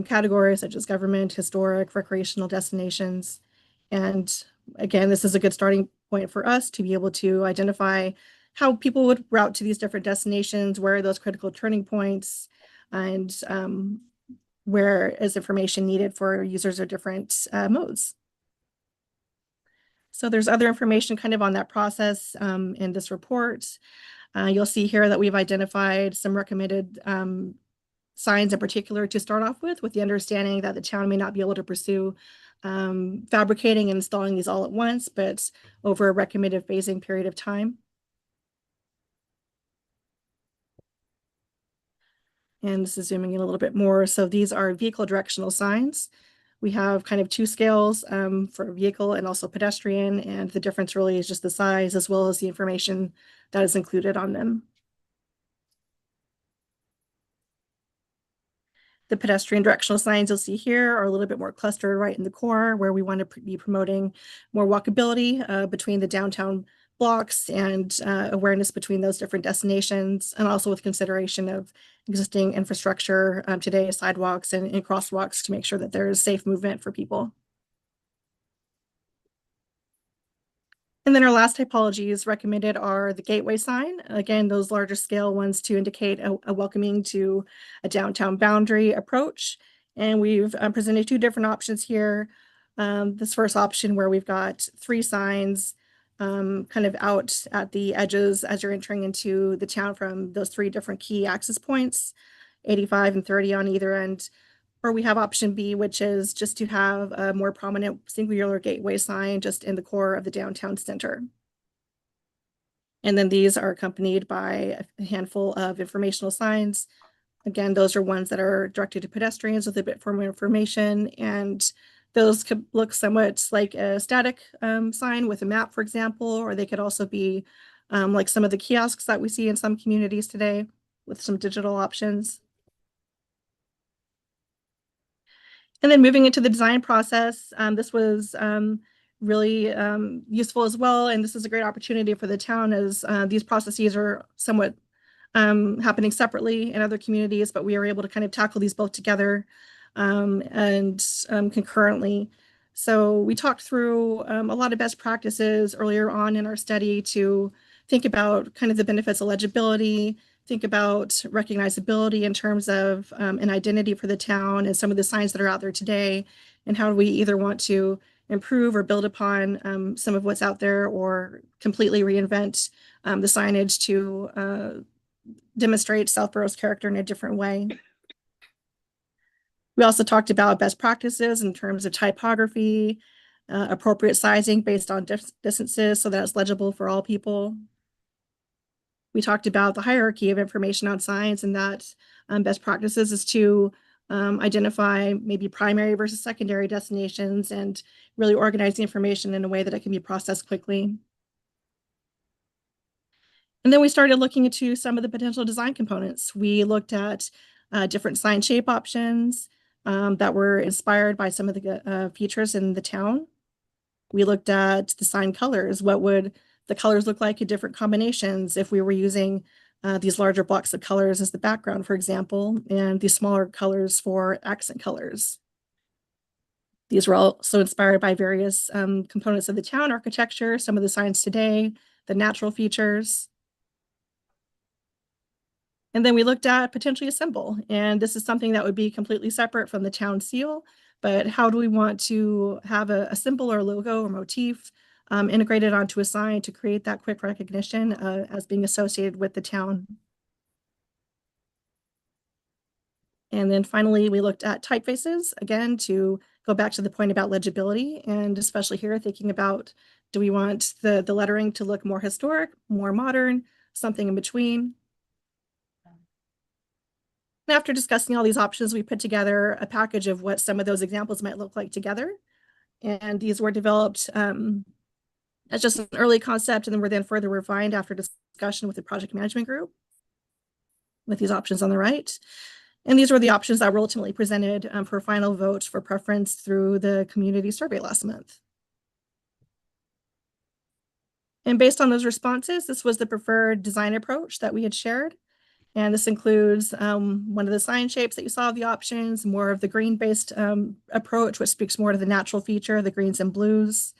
categories such as government, historic, recreational destinations. And again, this is a good starting point for us to be able to identify how people would route to these different destinations, where are those critical turning points, and where is information needed for users of different modes. So there's other information kind of on that process in this report. You'll see here that we've identified some recommended signs in particular to start off with the understanding that the town may not be able to pursue fabricating and installing these all at once, but over a recommended phasing period of time. And this is zooming in a little bit more. So these are vehicle directional signs. We have kind of 2 scales for vehicle and also pedestrian, and the difference really is just the size as well as the information that is included on them. The pedestrian directional signs you'll see here are a little bit more clustered right in the core, where we want to be promoting more walkability between the downtown blocks and awareness between those different destinations, and also with consideration of existing infrastructure today, sidewalks and crosswalks, to make sure that there is safe movement for people. And then our last typologies recommended are the gateway sign. Again, those larger scale ones to indicate a welcoming to a downtown boundary approach. And we've presented 2 different options here. This first option where we've got 3 signs kind of out at the edges as you're entering into the town from those 3 different key access points, 85 and 30 on either end. Or we have option B, which is just to have a more prominent singular gateway sign just in the core of the downtown center. And then these are accompanied by a handful of informational signs. Again, those are ones that are directed to pedestrians with a bit more information, and those could look somewhat like a static sign with a map, for example, or they could also be like some of the kiosks that we see in some communities today with some digital options. And then moving into the design process, this was really useful as well. And this is a great opportunity for the town, as these processes are somewhat happening separately in other communities, but we are able to kind of tackle these both together and concurrently. So we talked through a lot of best practices earlier on in our study to think about kind of the benefits of legibility, think about recognizability in terms of an identity for the town and some of the signs that are out there today, and how do we either want to improve or build upon some of what's out there, or completely reinvent the signage to demonstrate Southborough's character in a different way. We also talked about best practices in terms of typography, appropriate sizing based on distances so that it's legible for all people. We talked about the hierarchy of information on signs, and that best practices is to identify maybe primary versus secondary destinations and really organize the information in a way that it can be processed quickly. And then we started looking into some of the potential design components. We looked at different sign shape options that were inspired by some of the features in the town. We looked at the sign colors. What would the colors look like in different combinations if we were using these larger blocks of colors as the background, for example, and these smaller colors for accent colors? These were also inspired by various components of the town architecture, some of the signs today, the natural features. And then we looked at potentially a symbol, and this is something that would be completely separate from the town seal, but how do we want to have a symbol or logo or motif integrated onto a sign to create that quick recognition as being associated with the town. And then finally, we looked at typefaces, again, to go back to the point about legibility, and especially here thinking about, do we want the lettering to look more historic, more modern, something in between? And after discussing all these options, we put together a package of what some of those examples might look like together. And these were developed as just an early concept, and then were then further refined after discussion with the project management group with these options on the right. And these were the options that were ultimately presented for final vote for preference through the community survey last month. And based on those responses, this was the preferred design approach that we had shared. And this includes one of the sign shapes that you saw of the options, more of the green-based approach, which speaks more to the natural feature, the greens and blues.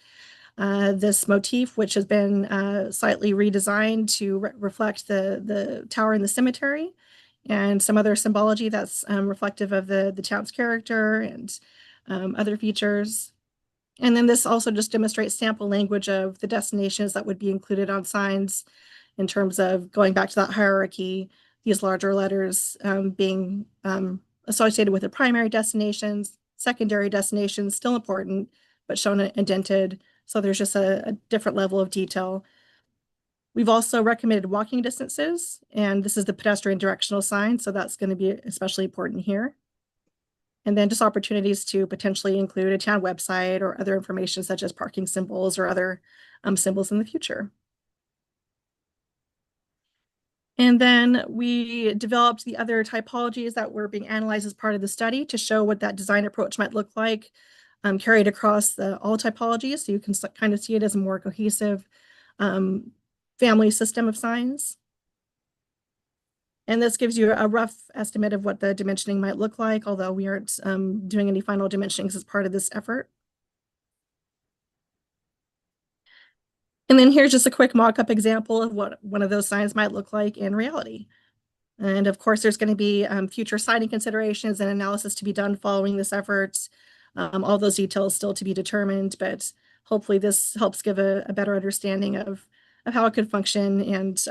This motif, which has been slightly redesigned to reflect the tower in the cemetery, and some other symbology that's reflective of the town's character and other features. And then this also just demonstrates sample language of the destinations that would be included on signs in terms of going back to that hierarchy, these larger letters being associated with the primary destinations, secondary destinations, still important, but shown indented. So there's just a different level of detail. We've also recommended walking distances, and this is the pedestrian directional sign, so that's going to be especially important here. And then just opportunities to potentially include a town website or other information such as parking symbols or other symbols in the future. And then we developed the other typologies that were being analyzed as part of the study to show what that design approach might look like, carried across all typologies, so you can kind of see it as a more cohesive family system of signs. And this gives you a rough estimate of what the dimensioning might look like, although we aren't doing any final dimensionings as part of this effort. And then here's just a quick mock-up example of what one of those signs might look like in reality. And of course, there's going to be future siting considerations and analysis to be done following this effort. All those details still to be determined, but hopefully this helps give a better understanding of how it could function and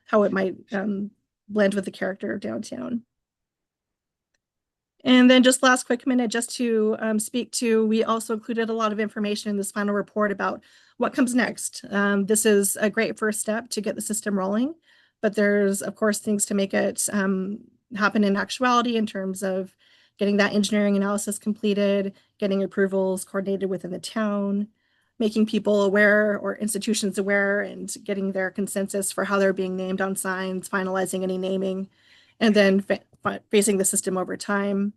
how it might blend with the character of downtown. And then just last quick minute, just to speak to, we also included a lot of information in this final report about what comes next. This is a great first step to get the system rolling, but there's of course things to make it happen in actuality in terms of getting that engineering analysis completed, getting approvals coordinated within the town, making people aware or institutions aware and getting their consensus for how they're being named on signs, finalizing any naming, and then phasing the system over time.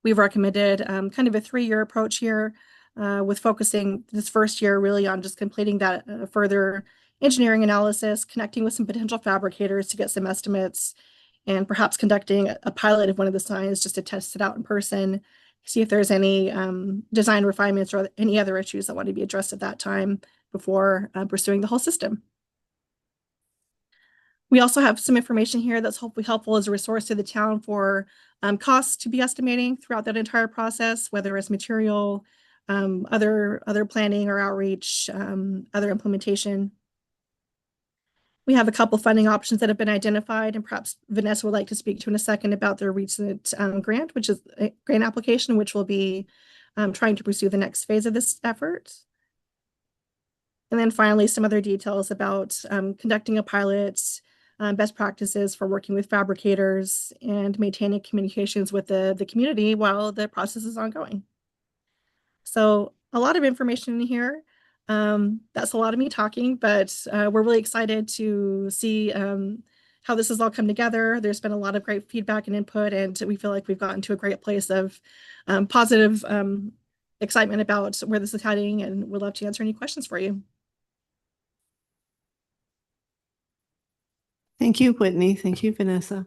We've recommended kind of a 3-year approach here with focusing this first year really on just completing that further engineering analysis, connecting with some potential fabricators to get some estimates, and perhaps conducting a pilot of one of the signs just to test it out in person, see if there's any design refinements or any other issues that want to be addressed at that time before pursuing the whole system. We also have some information here that's hopefully helpful as a resource to the town for costs to be estimating throughout that entire process, whether it's material, other planning or outreach, other implementation. We have a couple funding options that have been identified, and perhaps Vanessa would like to speak to in a second about their recent grant, which is a grant application, which will be trying to pursue the next phase of this effort. And then finally, some other details about conducting a pilot, best practices for working with fabricators, and maintaining communications with the community while the process is ongoing. So a lot of information in here. That's a lot of me talking, but we're really excited to see how this has all come together. There's been a lot of great feedback and input, and we feel like we've gotten to a great place of positive excitement about where this is heading, and we'd love to answer any questions for you. Thank you, Whitney. Thank you, Vanessa.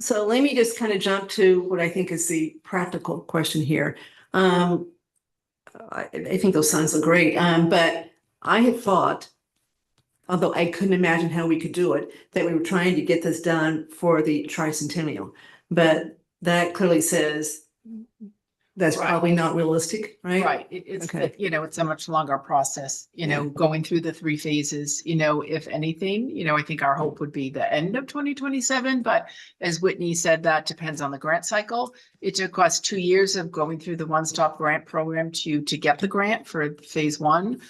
So let me just kind of jump to what I think is the practical question here. I think those signs look great, but I had thought, although I couldn't imagine how we could do it, that we were trying to get this done for the tricentennial. But that clearly says that's Right. probably not realistic, right? Right, it's, Okay. you know, it's a much longer process, you know, going through the 3 phases, you know, if anything, you know, I think our hope would be the end of 2027, but as Whitney said, that depends on the grant cycle. It took us 2 years of going through the one-stop grant program to get the grant for phase 1.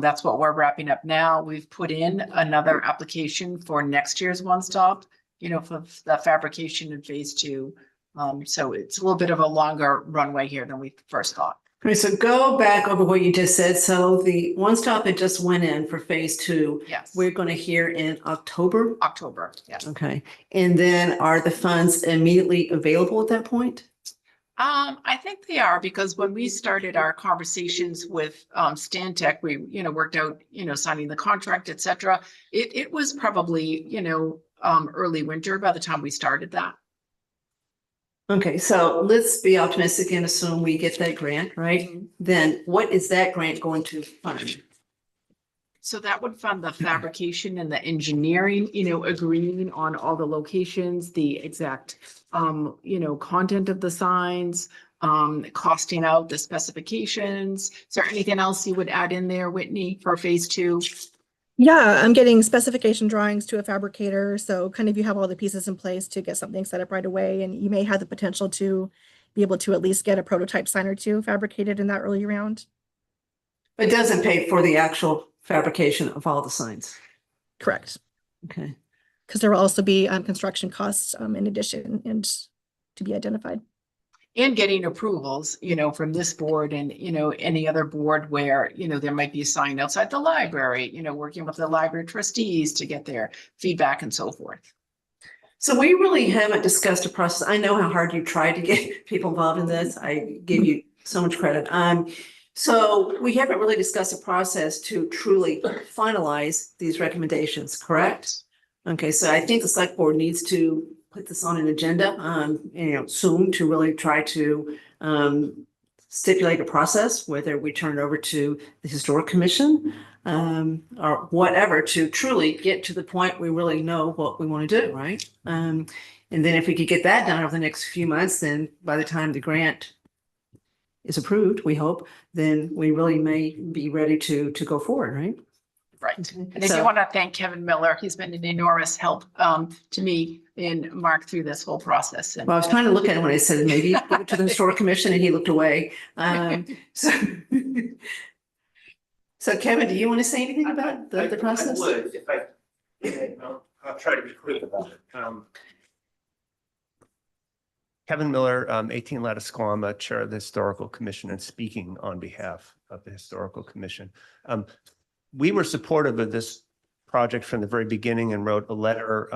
That's what we're wrapping up now. We've put in another application for next year's one-stop, you know, for the fabrication in phase 2. So it's a little bit of a longer runway here than we first thought. All right, so go back over what you just said. So the one stop that just went in for phase 2. Yes. We're going to hear in October. October, yeah. Okay. And then are the funds immediately available at that point? I think they are, because when we started our conversations with Stantec, we, you know, worked out, you know, signing the contract, et cetera. It was probably, you know, early winter by the time we started that. Okay, so let's be optimistic and assume we get that grant, right? Then what is that grant going to fund? So that would fund the fabrication and the engineering, you know, agreeing on all the locations, the exact, you know, content of the signs, costing out the specifications. Is there anything else you would add in there, Whitney, for phase 2? Yeah, I'm getting specification drawings to a fabricator. So kind of you have all the pieces in place to get something set up right away. And you may have the potential to be able to at least get a prototype sign or 2 fabricated in that early round. It doesn't pay for the actual fabrication of all the signs. Correct. Okay. Because there will also be construction costs in addition and to be identified. And getting approvals, you know, from this board and, you know, any other board where, you know, there might be a sign outside the library, you know, working with the library trustees to get their feedback and so forth. So we really haven't discussed a process. I know how hard you tried to get people involved in this. I give you so much credit. So we haven't really discussed a process to truly finalize these recommendations, correct? Okay, so I think the select board needs to put this on an agenda, you know, soon, to really try to stipulate a process, whether we turn it over to the Historic Commission or whatever, to truly get to the point we really know what we want to do, right? And then if we could get that done over the next few months, then by the time the grant is approved, we hope, then we really may be ready to go forward, right? Right. And I So- do want to thank Kevin Miller. He's been an enormous help to me and Mark through this whole process. And Well, I was trying to look at him when I said maybe give it to the Historic Commission, and he looked away. So so Kevin, do you want to say anything about the process? I would, if I'll try to be quick about it. Kevin Miller, 18 Lattisquama, Chair of the Historical Commission, and speaking on behalf of the Historical Commission. We were supportive of this project from the very beginning and wrote a letter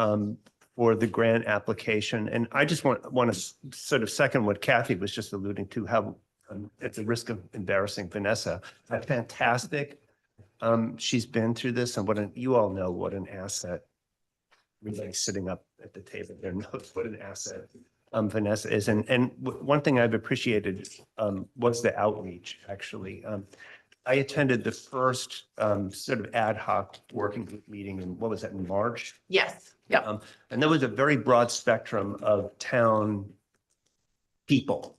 for the grant application. And I just want to sort of second what Kathy was just alluding to, how at the risk of embarrassing Vanessa, how fantastic she's been through this, and you all know what an asset, really sitting up at the table there knows what an asset Vanessa is. And one thing I've appreciated was the outreach, actually. I attended the first sort of ad hoc working group meeting in, what was that, in March? yes, yeah. And there was a very broad spectrum of town people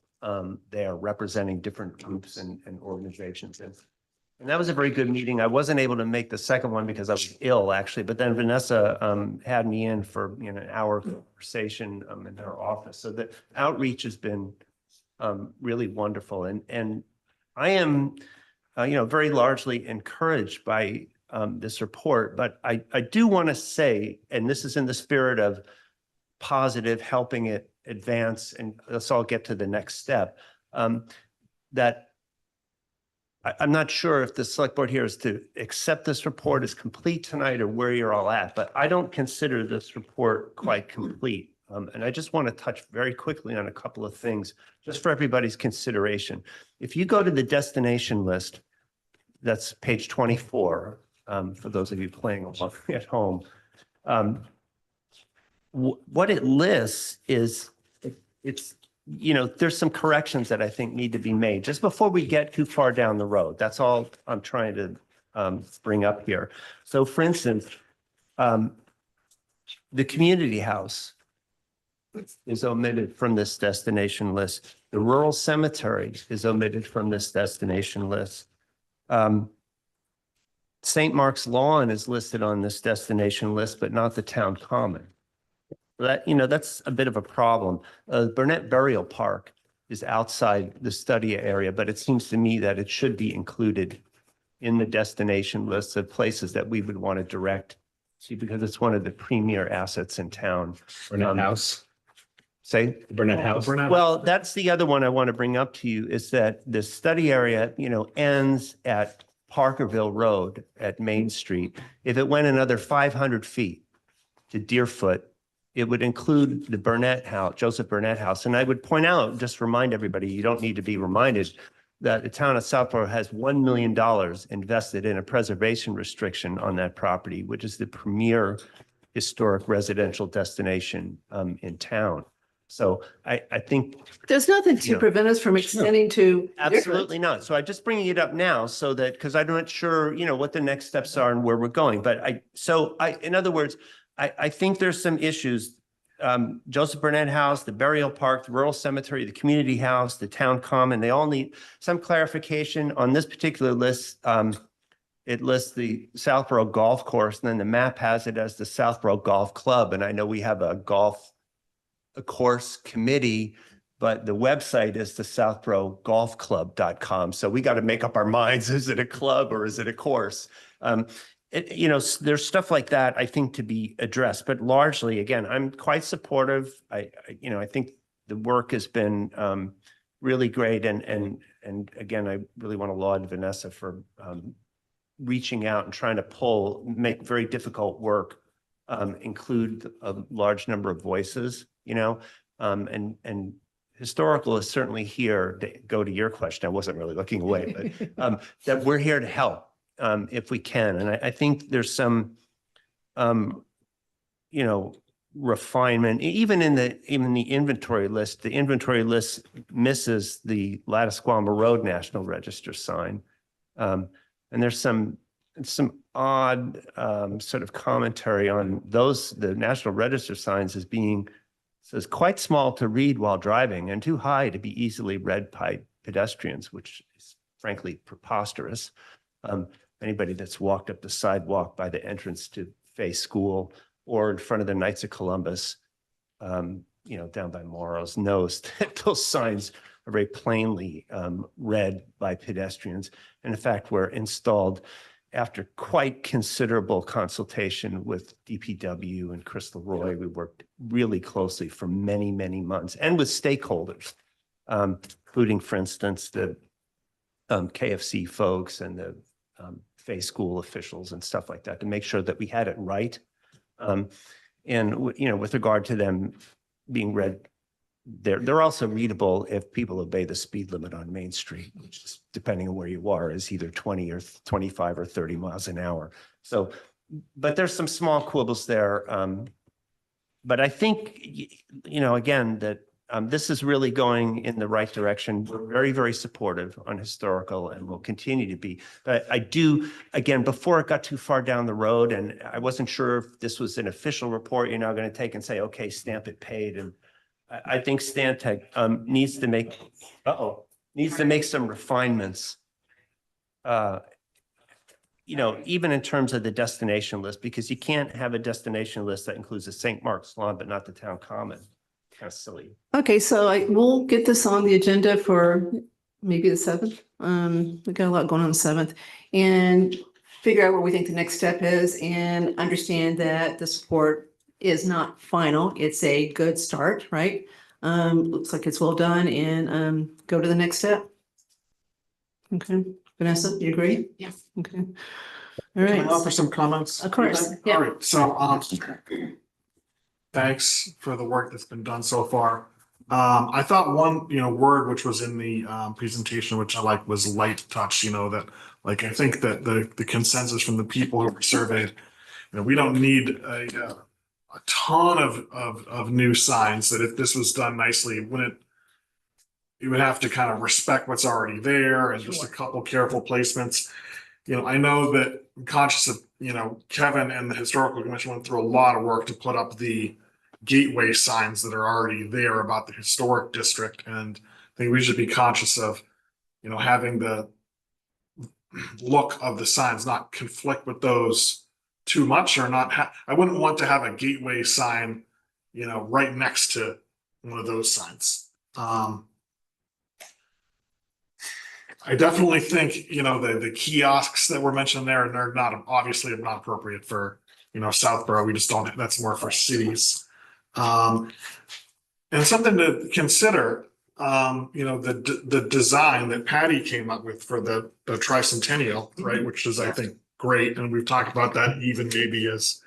there representing different groups and organizations. And that was a very good meeting. I wasn't able to make the second one because I was ill, actually, but then Vanessa had me in for an hour conversation in her office. So the outreach has been really wonderful. And I am very largely encouraged by this report, but I do want to say, and this is in the spirit of positive, helping it advance, and let's all get to the next step, that I'm not sure if the select board here is to accept this report as complete tonight or where you're all at, but I don't consider this report quite complete. And I just want to touch very quickly on a couple of things, just for everybody's consideration. If you go to the destination list, that's page 24, for those of you playing along at home. what it lists is, it's, you know, there's some corrections that I think need to be made just before we get too far down the road. That's all I'm trying to bring up here. So for instance, the community house is omitted from this destination list. The rural cemetery is omitted from this destination list. St. Mark's Lawn is listed on this destination list, but not the town common. That, you know, that's a bit of a problem. Burnett Burial Park is outside the study area, but it seems to me that it should be included in the destination list of places that we would want to direct to, because it's one of the premier assets in town. Burnett House. Say? Burnett House. Well, that's the other one I want to bring up to you, is that the study area, you know, ends at Parkerville Road at Main Street. If it went another 500 feet to Deerfoot, it would include the Burnett House, Joseph Burnett House. And I would point out, just remind everybody, you don't need to be reminded, that the town of Southborough has $1 million invested in a preservation restriction on that property, which is the premier historic residential destination in town. So I think There's nothing you to know, prevent us from extending to. absolutely not. So I'm just bringing it up now so that, because I'm not sure, you know, what the next steps are and where we're going. But in other words, I think there's some issues. Joseph Burnett House, the burial park, the rural cemetery, the community house, the town common, they all need some clarification on this particular list. It lists the Southborough Golf Course, and then the map has it as the Southborough Golf Club. And I know we have a course committee, but the website is the southboroughgolfclub.com. So we got to make up our minds. Is it a club or is it a course? You know, there's stuff like that, I think, to be addressed, but largely, again, I'm quite supportive. I think the work has been really great. And again, I really want to laud Vanessa for reaching out and trying to make very difficult work, include a large number of voices, you know, and historical is certainly here to go to your question. I wasn't really looking away, but that we're here to help. If we can. And I think there's some, you know, refinement, even in the inventory list. The inventory list misses the Lattisquama Road National Register sign. And there's some odd sort of commentary on the National Register signs as being, says, quite small to read while driving and too high to be easily read by pedestrians, which is frankly preposterous. Anybody that's walked up the sidewalk by the entrance to Fay School or in front of the Knights of Columbus, you know, down by Morrow's, knows that those signs are very plainly read by pedestrians. And in fact, were installed after quite considerable consultation with DPW and Crystal Roy. We worked really closely for many, many months, and with stakeholders, including, for instance, the KFC folks and the Fay School officials and stuff like that, to make sure that we had it right. And you know, with regard to them being read, they're also readable if people obey the speed limit on Main Street, which is, depending on where you are, is either 20 or 25 or 30 miles an hour. So, but there's some small quibbles there. But I think, you know, again, that this is really going in the right direction. We're very, very supportive on historical and will continue to be. But I do, again, before it got too far down the road, and I wasn't sure if this was an official report you're now going to take and say, okay, stamp it paid. And I think Stantec needs to make some refinements, you know, even in terms of the destination list, because you can't have a destination list that includes the St. Mark's Lawn, but not the town common. Kind of silly. Okay, so we'll get this on the agenda for maybe the 7th. We got a lot going on the 7th, and figure out what we think the next step is, and understand that the support is not final. It's a good start, right? Looks like it's well done, and go to the next step. Okay, Vanessa, you agree? Yes. Okay. All right. Can I offer some comments? Of course. Yeah. All right, so thanks for the work that's been done so far. I thought one, you know, word which was in the presentation, which I like, was light touch. You know, that, like, I think that the consensus from the people who were surveyed, you know, we don't need a a ton of new signs that if this was done nicely, it would have to kind of respect what's already there and just a couple careful placements. You know, I know that I'm conscious of, you know, Kevin and the historical commission went through a lot of work to put up the gateway signs that are already there about the historic district. And I think we should be conscious of, you know, having the look of the signs not conflict with those too much, or not I wouldn't want to have a gateway sign, you know, right next to one of those signs. I definitely think, you know, the kiosks that were mentioned there, and they're not obviously not appropriate for, you know, Southborough. We just don't, that's more for cities. And something to consider, you know, the design that Patty came up with for the tricentennial, right, which is, I think, great. And we've talked about that even maybe as,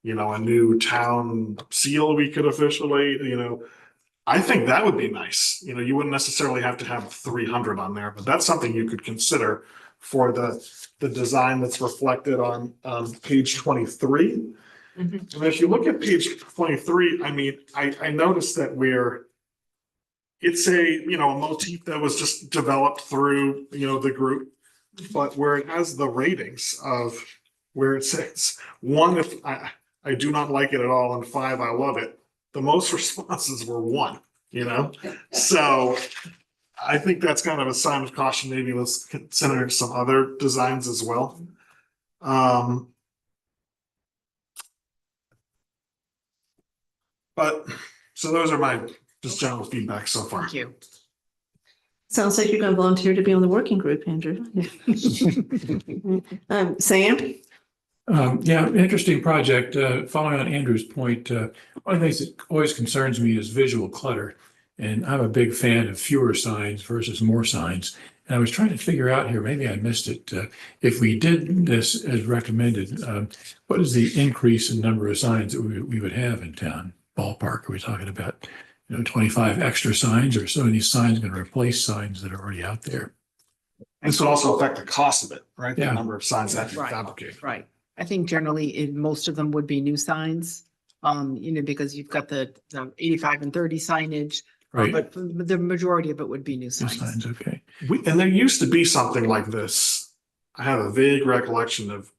you know, a new town seal we could officially, you know, I think that would be nice. You know, you wouldn't necessarily have to have 300 on there, but that's something you could consider for the design that's reflected on page 23. And if you look at page 23, I mean, I noticed that it's a, you know, a motif that was just developed through, you know, the group, but where it has the ratings of where it says 1, if I do not like it at all, and 5, I love it. The most responses were 1, you know? So I think that's kind of a sign of caution. Maybe let's consider some other designs as well. But so those are my just general feedback so far. Thank you. Sounds like you're gonna volunteer to be on the working group, Andrew. Sam? Yeah, interesting project. Following on Andrew's point, one of the things that always concerns me is visual clutter. And I'm a big fan of fewer signs versus more signs. And I was trying to figure out here, maybe I missed it. If we did this as recommended, what is the increase in number of signs that we would have in town? Ballpark, are we talking about, you know, 25 extra signs, or so many signs going to replace signs that are already out there? And this would also affect the cost of it, right? The Yeah. number of signs that you Right. fabricate. Right. I think generally most of them would be new signs, you know, because you've got the 85 and 30 signage. Right. But the majority of it would be new New signs. signs, okay. And there used to be something like this. I have a vague recollection of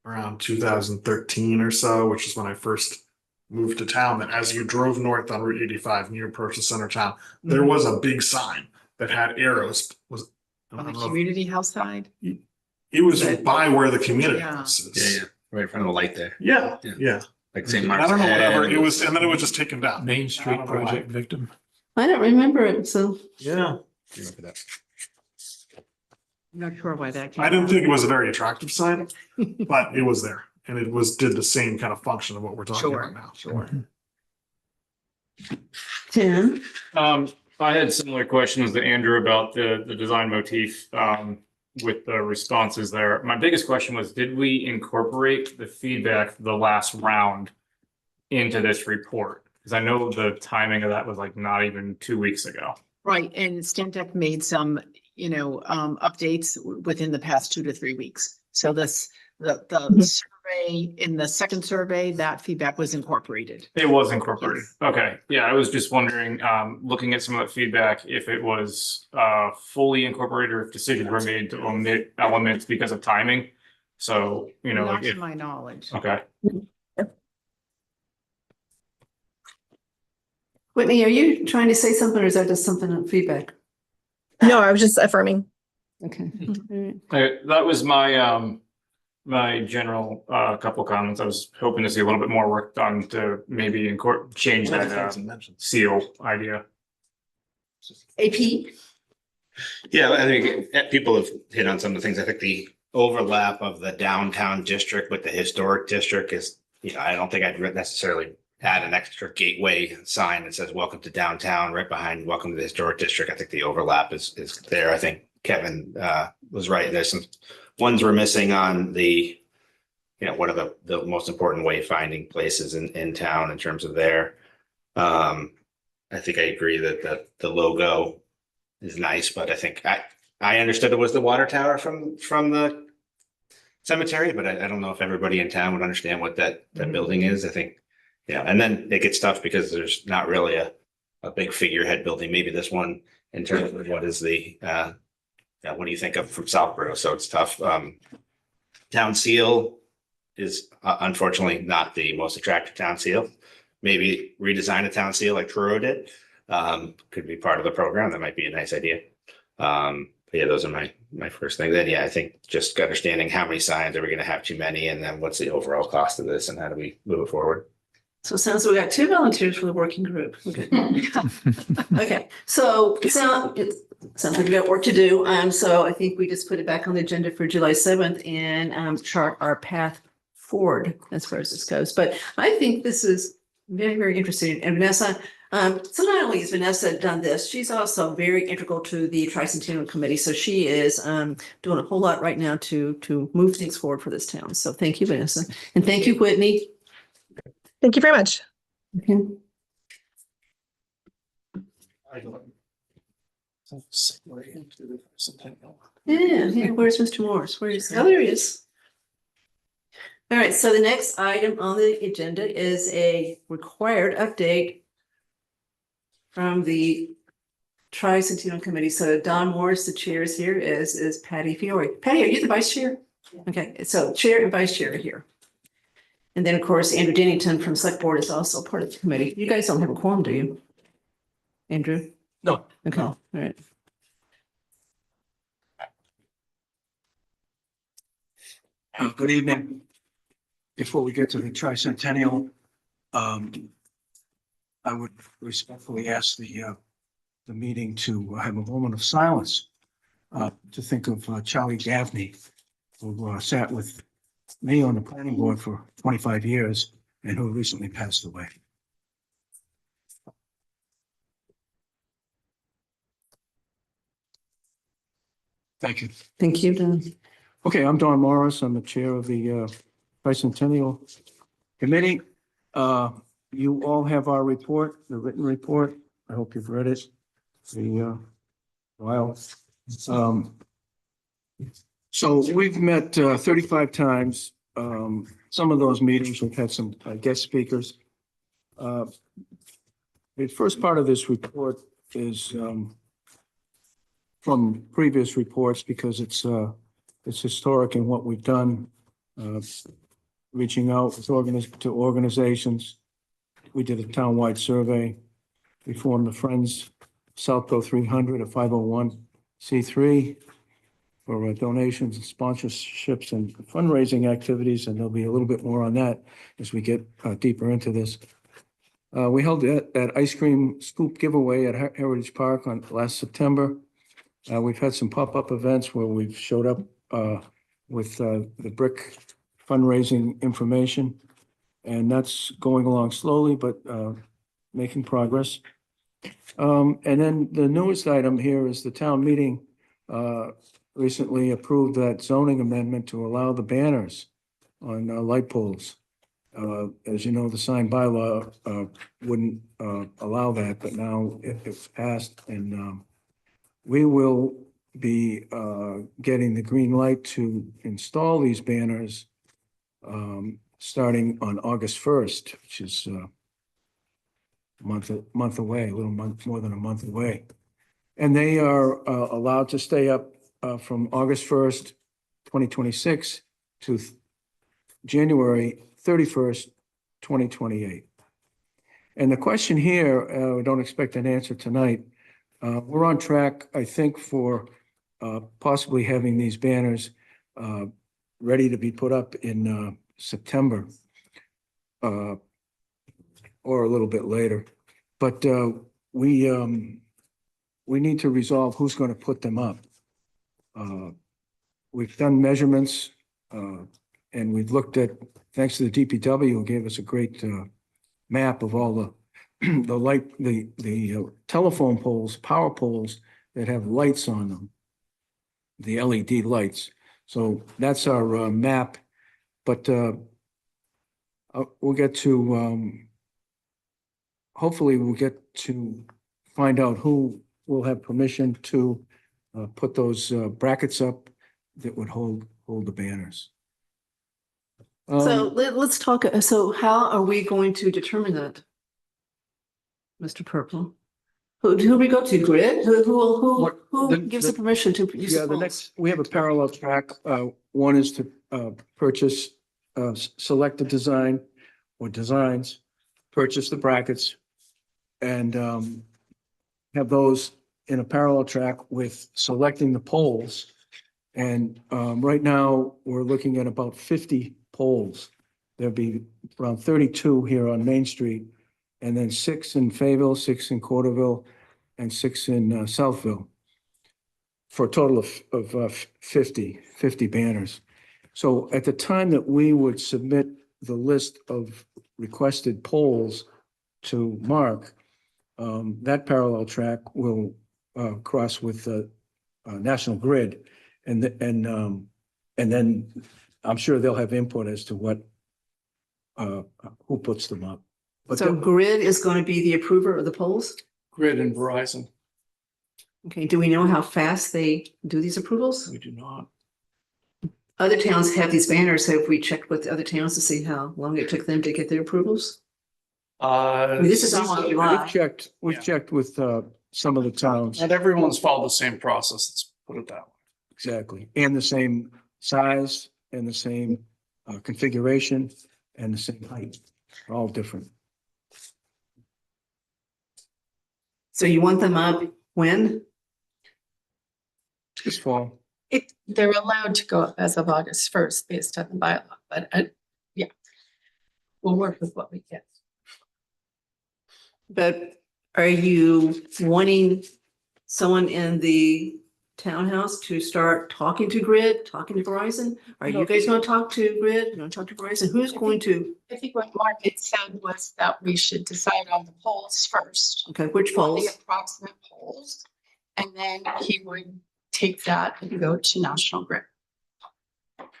around 2013 or so, which is when I first moved to town, that as you drove north on Route 85 and you approached the center of town, there was a big sign that had arrows. On the community house side? It was by where the community Yeah. house is. Yeah, right in front of the light there. Yeah, Yeah. yeah. Like St. I Mark's. don't know whatever Head. it was, and then it was just taken down. Main I Street don't know why. project victim. I don't remember it, so. Yeah, I'm not sure why that came. I didn't think it was a very attractive sign, but it was there, and it did the same kind of function of what we're talking about now. Sure. Tim? I had similar questions to Andrew about the design motif, with the responses there. My biggest question was, did we incorporate the feedback the last round into this report? Because I know the timing of that was like not even 2 weeks ago. Right, and Stantec made some, you know, updates within the past 2 to 3 weeks. So the survey, in the second survey, that feedback was incorporated. It was incorporated. Okay, yeah, I was just wondering, looking at some of that feedback, if it was fully incorporated or if decisions were made to omit elements because of timing. So, you know, Not like to if, my knowledge. okay. Whitney, are you trying to say something, or is that just something on feedback? No, I was just affirming. Okay. That was my my general couple comments. I was hoping to see a little bit more work done to maybe change that seal idea. AP? Yeah, I think people have hit on some of the things. I think the overlap of the downtown district with the historic district is, you know, I don't think I'd necessarily add an extra gateway sign that says welcome to downtown right behind welcome to the historic district. I think the overlap is there. I think Kevin was right. There's some ones we're missing on the, you know, what are the most important wayfinding places in town in terms of there. I think I agree that the logo is nice, but I think I understood it was the water tower from the cemetery, but I don't know if everybody in town would understand what that building is. I think Yeah, and then it gets tough because there's not really a big figurehead building, maybe this one in terms of what is the, what do you think of from Southborough? So it's tough. Town seal is unfortunately not the most attractive town seal. Maybe redesign a town seal like Truro did. Could be part of the program. That might be a nice idea. But yeah, those are my first thing. Then, yeah, I think just understanding how many signs are we going to have too many, and then what's the overall cost of this, and how do we move it forward? So it sounds like we got 2 volunteers for the working group. Okay. Okay, so it sounds like we got work to do. So I think we just put it back on the agenda for July 7th and chart our path forward as far as this goes. But I think this is very, very interesting. And Vanessa, so not only has Vanessa done this, she's also very integral to the Tricentennial Committee. So she is doing a whole lot right now to move things forward for this town. So thank you, Vanessa. And thank you, Whitney. Thank you very much. Okay. Yeah, where's Mr. Morris? Where is, oh, there he is. All right, so the next item on the agenda is a required update from the Tricentennial Committee. So Don Morris, the chair, is here, is Patty Fiore. Patty, are you the vice chair? Okay, so chair and vice chair are here. And then, of course, Andrew Dennington from Select Board is also part of the committee. You guys don't have a quorum, do you? Andrew? No. Okay, all right. Good evening. Before we get to the tricentennial, I would respectfully ask the meeting to have a moment of silence to think of Charlie Gaffney, who sat with me on the planning board for 25 years and who recently passed away. Thank you. Thank you, Don. Okay, I'm Don Morris. I'm the chair of the Tricentennial Committee. You all have our report, the written report. I hope you've read it. So we've met 35 times. Some of those meetings, we've had some guest speakers. The first part of this report is from previous reports because it's historic in what we've done, reaching out to organizations. We did a townwide survey. We formed the Friends Southborough 300, a 501c3 for donations and sponsorships and fundraising activities, and there'll be a little bit more on that as we get deeper into this. We held that ice cream scoop giveaway at Heritage Park on last September. We've had some pop-up events where we've showed up with the BRIC fundraising information, and that's going along slowly, but making progress. And then the newest item here is the town meeting recently approved that zoning amendment to allow the banners on light poles. As you know, the sign bylaw wouldn't allow that, but now it's passed, and we will be getting the green light to install these banners starting on August 1st, which is a month away, a little more than a month away. And they are allowed to stay up from August 1st, 2026 to January 31st, 2028. And the question here, we don't expect an answer tonight. We're on track, I think, for possibly having these banners ready to be put up in September or a little bit later. But we need to resolve who's going to put them up. We've done measurements and we've looked at, thanks to the DPW, who gave us a great map of all the the telephone poles, power poles that have lights on them, the LED lights. So that's our map, but we'll get to, hopefully we'll get to find out who will have permission to put those brackets up that would hold the banners. So let's talk, so how are we going to determine that? Mr. Purple? Who do we go to, Grid? Who gives the permission to use the Yeah, the poles? next, we have a parallel track. One is to purchase, select a design or designs, purchase the brackets, and have those in a parallel track with selecting the poles. And right now, we're looking at about 50 poles. There'll be around 32 here on Main Street, and then 6 in Fayetteville, 6 in Corderville, and 6 in Southville, for a total of 50 banners. So at the time that we would submit the list of requested poles to Mark, that parallel track will cross with the National Grid, and then I'm sure they'll have input as to what who puts them up. But So Grid is going to be the approver of the poles? Grid and Verizon. Okay, do we know how fast they do these approvals? We do not. Other towns have these banners. Have we checked with other towns to see how long it took them to get their approvals? I mean, this is almost July. We've checked with some of the towns. Not everyone's followed the same process, let's put it that way. Exactly, and the same size and the same configuration and the same height, all different. So you want them up when? This fall. They're allowed to go up as of August 1st based on the bylaw, but yeah, we'll work with what we get. But are you wanting someone in the townhouse to start talking to Grid, talking to Verizon? Are you guys going to talk to Grid? You want to talk to Verizon? Who's going to? I think what Mark had said was that we should decide on the polls first. Okay, which The polls? approximate polls, and then he would take that and go to National Grid.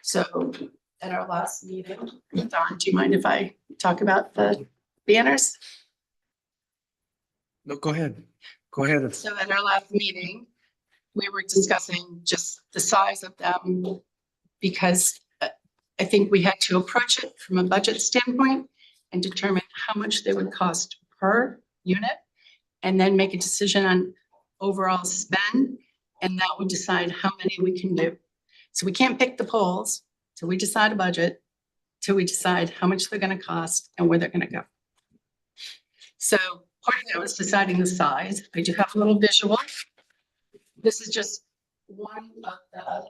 So at our last meeting, Don, do you mind if I talk about the banners? No, go ahead. Go ahead. So at our last meeting, we were discussing just the size of them because I think we had to approach it from a budget standpoint and determine how much they would cost per unit, and then make a decision on overall spend, and that would decide how many we can do. So we can't pick the poles till we decide a budget, till we decide how much they're gonna cost and where they're gonna go. So part of that was deciding the size. I do have a little visual. This is just one of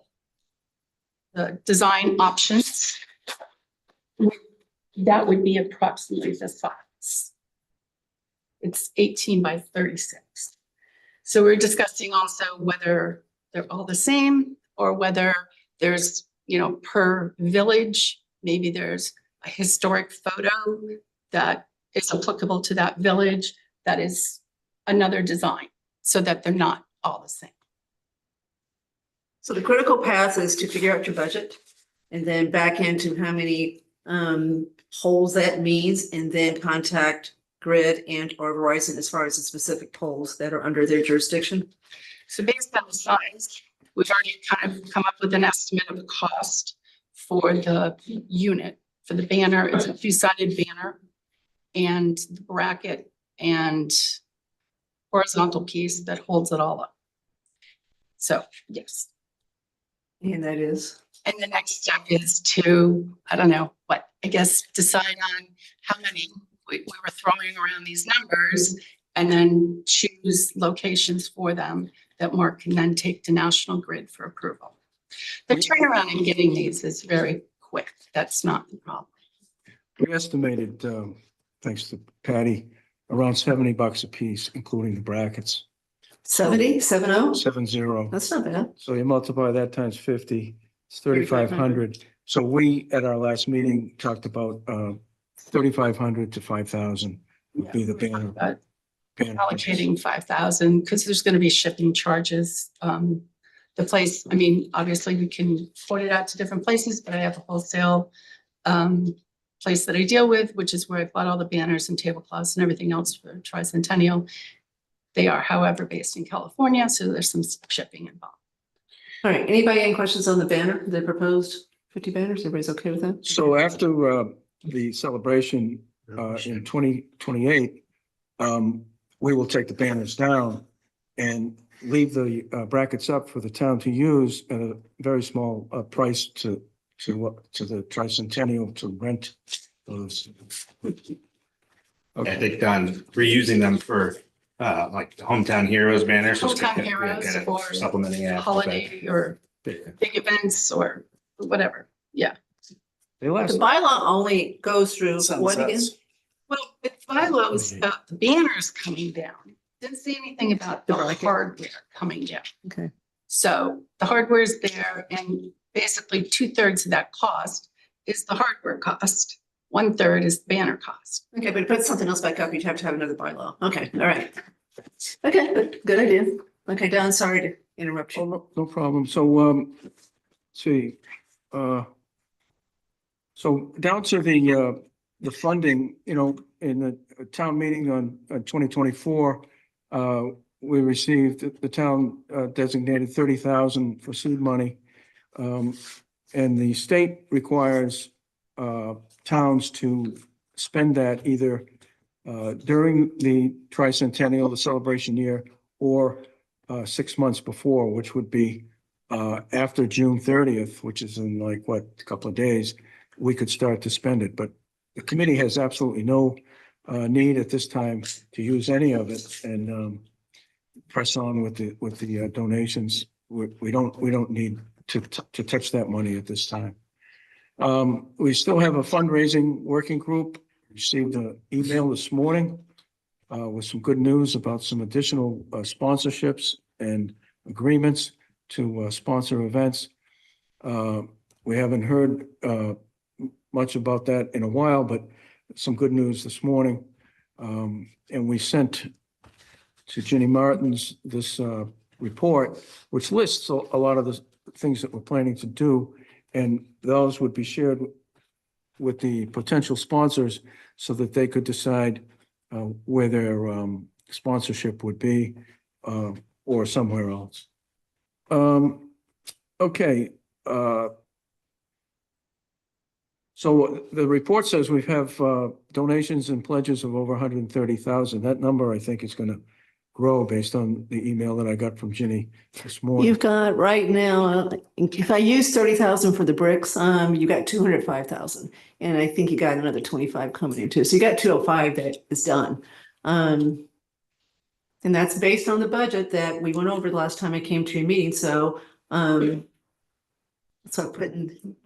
the design options. That would be approximately the size. It's 18 by 36. So we're discussing also whether they're all the same or whether there's, you know, per village, maybe there's a historic photo that is applicable to that village that is another design, so that they're not all the same. So the critical path is to figure out your budget and then back into how many poles that means, and then contact Grid and or Verizon as far as the specific poles that are under their jurisdiction. So based on the size, we've already kind of come up with an estimate of the cost for the unit. For the banner, it's a two-sided banner and the bracket and horizontal piece that holds it all up. So, yes. And that is? And the next step is to, I don't know, what, I guess, decide on how many. We were throwing around these numbers and then choose locations for them that Mark can then take to National Grid for approval. The turnaround in getting these is very quick. That's not the problem. We estimated, thanks to Patty, around $70 a piece, including the brackets. 70, 70? 70. That's not bad. So you multiply that times 50, it's 3,500. So we, at our last meeting, talked about 3,500 to 5,000 would be the banner. Allocating 5,000 because there's going to be shipping charges. The place, I mean, obviously we can put it out to different places, but I have a wholesale place that I deal with, which is where I bought all the banners and tablecloths and everything else for Tricentennial. They are, however, based in California, so there's some shipping involved. All right, anybody any questions on the banner, the proposed 50 banners? Everybody's okay with that? So after the celebration in 2028, we will take the banners down and leave the brackets up for the town to use at a very small price to the tricentennial to rent those. I think reusing them for like the Hometown Heroes banners. just Hometown kind Heroes of or supplementing it. holiday or big events or whatever. Yeah. They The last. bylaw only goes through what again? Sunsets. Well, with bylaws, the banners coming down, didn't say anything about the hardware coming down. Okay. So the hardware is there and basically 2/3 of that cost is the hardware cost. 1/3 is the banner cost. Okay, but to put something else back up, you'd have to have another bylaw. Okay, all right. Okay, good idea. Okay, Don, sorry to interrupt you. No problem. So, let's see, so down to the funding, in the town meeting on 2024, we received, the town designated 30,000 for seed money. And the state requires towns to spend that either during the tricentennial, the celebration year, or 6 months before, which would be after June 30th, which is in like, a couple of days, we could start to spend it. But the committee has absolutely no need at this time to use any of it and press on with the donations. We don't need to touch that money at this time. We still have a fundraising working group. Received an email this morning with some good news about some additional sponsorships and agreements to sponsor events. We haven't heard much about that in a while, but some good news this morning. And we sent to Ginny Martins this report, which lists a lot of the things that we're planning to do. And those would be shared with the potential sponsors so that they could decide where their sponsorship would be or somewhere else. Okay. So the report says we have donations and pledges of over 130,000. That number, I think, is going to grow based on the email that I got from Ginny this morning. You've got right now, if I use 30,000 for the bricks, you got 205,000. And I think you got another 25 coming in too. So you got 205 that is done. And that's based on the budget that we went over the last time I came to your meeting. So,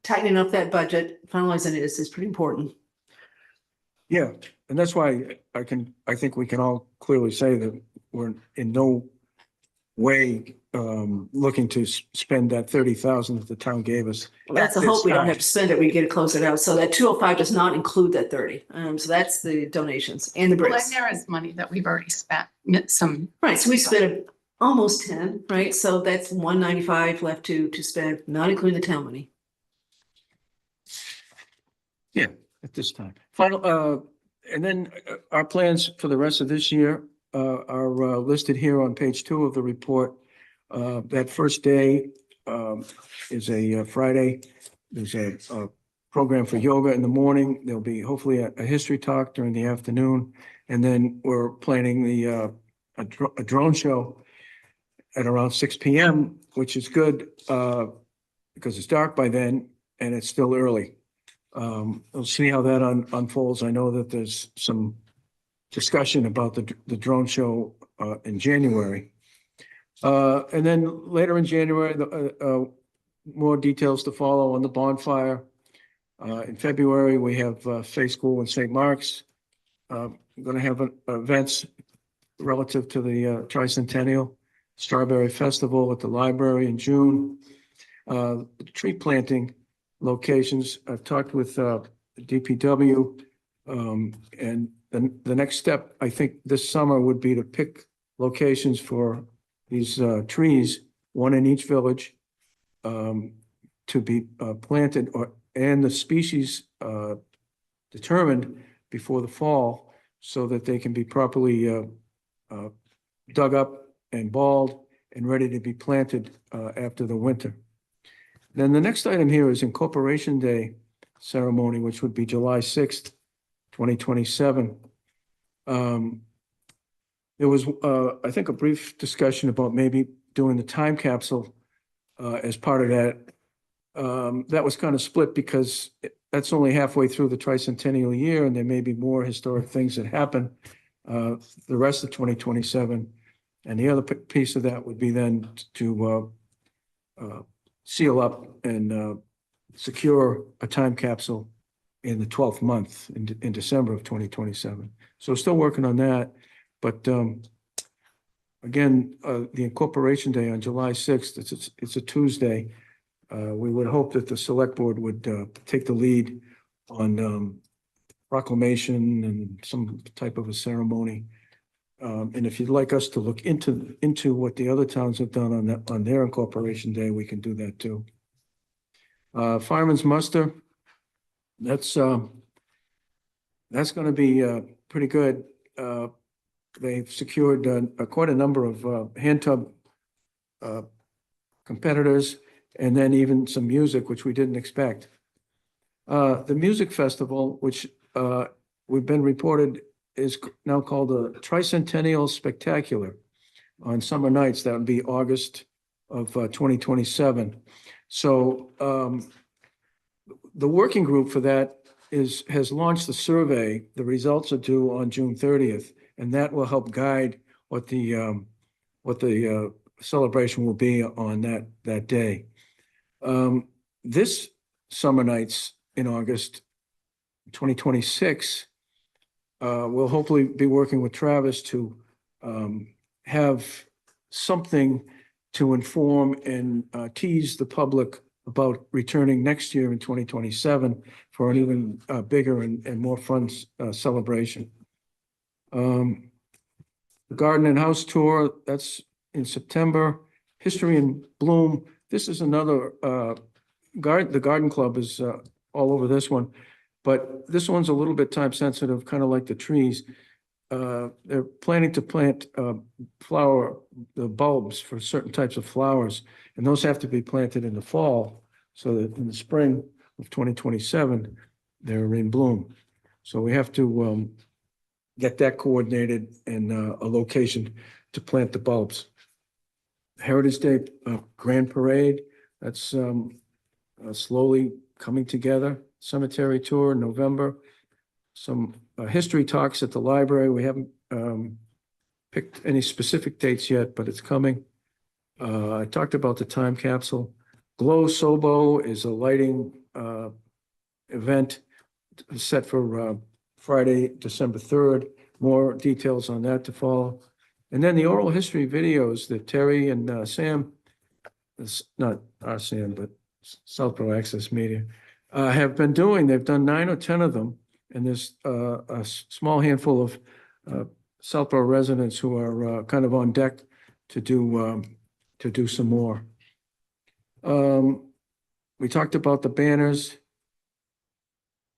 tightening up that budget, finalizing it is pretty important. Yeah, and that's why I think we can all clearly say that we're in no way looking to spend that 30,000 that the town gave us. Well, that's a hope we don't have to spend it. We get to close it out. So that 205 does not include that 30. So that's the donations and the Well, bricks. and there is money that we've already spent, some. Right, so we spent almost 10, right? So that's 195 left to spend, not including the town money. Yeah, at this time. Final, and then our plans for the rest of this year are listed here on page 2 of the report. That first day is a Friday. There's a program for yoga in the morning. There'll be hopefully a history talk during the afternoon. And then we're planning a drone show at around 6 p.m., which is good because it's dark by then and it's still early. We'll see how that unfolds. I know that there's some discussion about the drone show in January. And then later in January, more details to follow on the bonfire. In February, we have Fay School in St. Mark's. We're going to have events relative to the tricentennial. Strawberry Festival at the library in June. The tree planting locations, I've talked with DPW, and the next step, I think this summer would be to pick locations for these trees, one in each village, to be planted and the species determined before the fall so that they can be properly dug up and balled and ready to be planted after the winter. Then the next item here is Incorporation Day ceremony, which would be July 6th, 2027. There was, I think, a brief discussion about maybe doing the time capsule as part of that. That was kind of split because that's only halfway through the tricentennial year, and there may be more historic things that happen the rest of 2027. And the other piece of that would be then to seal up and secure a time capsule in the 12th month in December of 2027. So still working on that, but again, the Incorporation Day on July 6th, it's a Tuesday. We would hope that the select board would take the lead on proclamation and some type of a ceremony. And if you'd like us to look into what the other towns have done on their Incorporation Day, we can do that too. Fireman's muster, that's going to be pretty good. They've secured quite a number of hand tub competitors, and then even some music, which we didn't expect. The music festival, which we've been reported is now called the Tricentennial Spectacular on summer nights. That would be August of 2027. So the working group for that has launched the survey. The results are due on June 30th, and that will help guide what the celebration will be on that day. This summer nights in August 2026, we'll hopefully be working with Travis to have something to inform and tease the public about returning next year in 2027 for an even bigger and more fun celebration. The Garden and House Tour, that's in September. History in Bloom. This is another, the Garden Club is all over this one, but this one's a little bit time sensitive, kind of like the trees. They're planning to plant the bulbs for certain types of flowers, and those have to be planted in the fall, so that in the spring of 2027, they're in bloom. So we have to get that coordinated and a location to plant the bulbs. Heritage Day Grand Parade, that's slowly coming together. Cemetery Tour in November. Some history talks at the library. We haven't picked any specific dates yet, but it's coming. I talked about the time capsule. Glow Sobo is a lighting event set for Friday, December 3rd. More details on that to follow. And then the oral history videos that Terry and Sam, it's not our Sam, but Southborough Access Media, have been doing. They've done 9 or 10 of them. And there's a small handful of Southborough residents who are kind of on deck to do some more. We talked about the banners.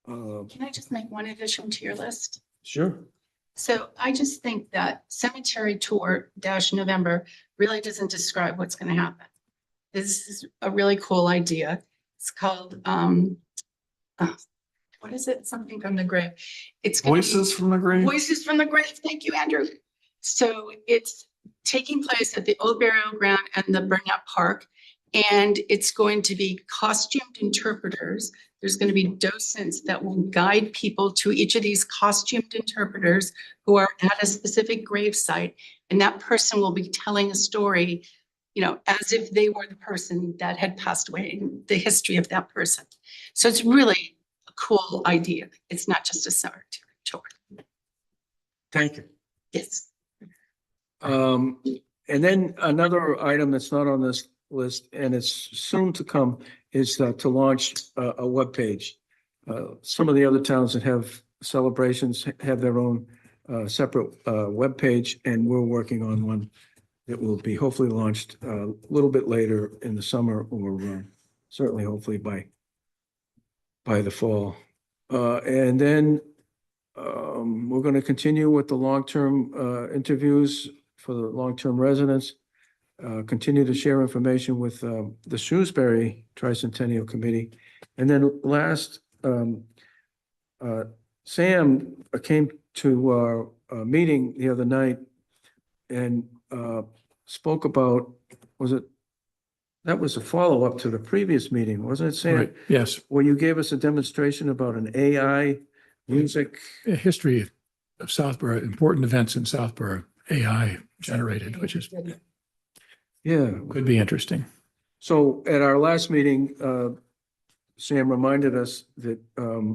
Can I just make one addition to your list? Sure. So I just think that Cemetery Tour - November really doesn't describe what's going to happen. This is a really cool idea. It's called, what is it? Something from the grave. It's gonna be Voices from the Grave? Voices from the Grave. Thank you, Andrew. So it's taking place at the Old Burial Ground and the Burnett Park. And it's going to be costumed interpreters. There's going to be docents that will guide people to each of these costumed interpreters who are at a specific grave site. And that person will be telling a story, as if they were the person that had passed away, in the history of that person. So it's really a cool idea. It's not just a cemetery tour. Thank you. Yes. And then another item that's not on this list, and it's soon to come, is to launch a webpage. Some of the other towns that have celebrations have their own separate webpage, and we're working on one that will be hopefully launched a little bit later in the summer, or certainly hopefully by the fall. And then we're going to continue with the long-term interviews for the long-term residents. continue to share information with the Shrewsbury Tricentennial Committee. And then last, Sam came to our meeting the other night and spoke about, that was a follow-up to the previous meeting, wasn't it, Sam? Right, yes. Where you gave us a demonstration about an AI music. A history of Southborough, important events in Southborough, AI generated, which is, Yeah. could be interesting. So at our last meeting, Sam reminded us that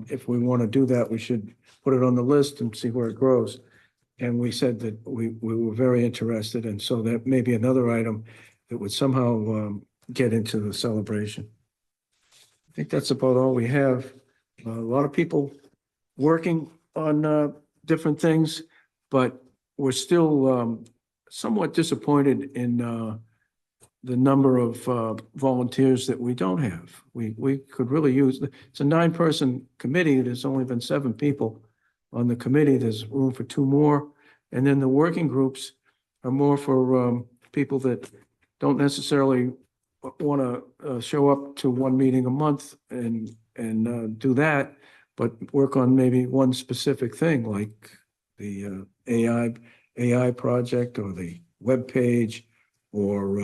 if we want to do that, we should put it on the list and see where it grows. And we said that we were very interested, and so that may be another item that would somehow get into the celebration. I think that's about all we have. A lot of people working on different things, but we're still somewhat disappointed in the number of volunteers that we don't have. We could really use, it's a 9-person committee. There's only been 7 people on the committee. There's room for 2 more. And then the working groups are more for people that don't necessarily want to show up to one meeting a month and do that, but work on maybe one specific thing like the AI project or the web page or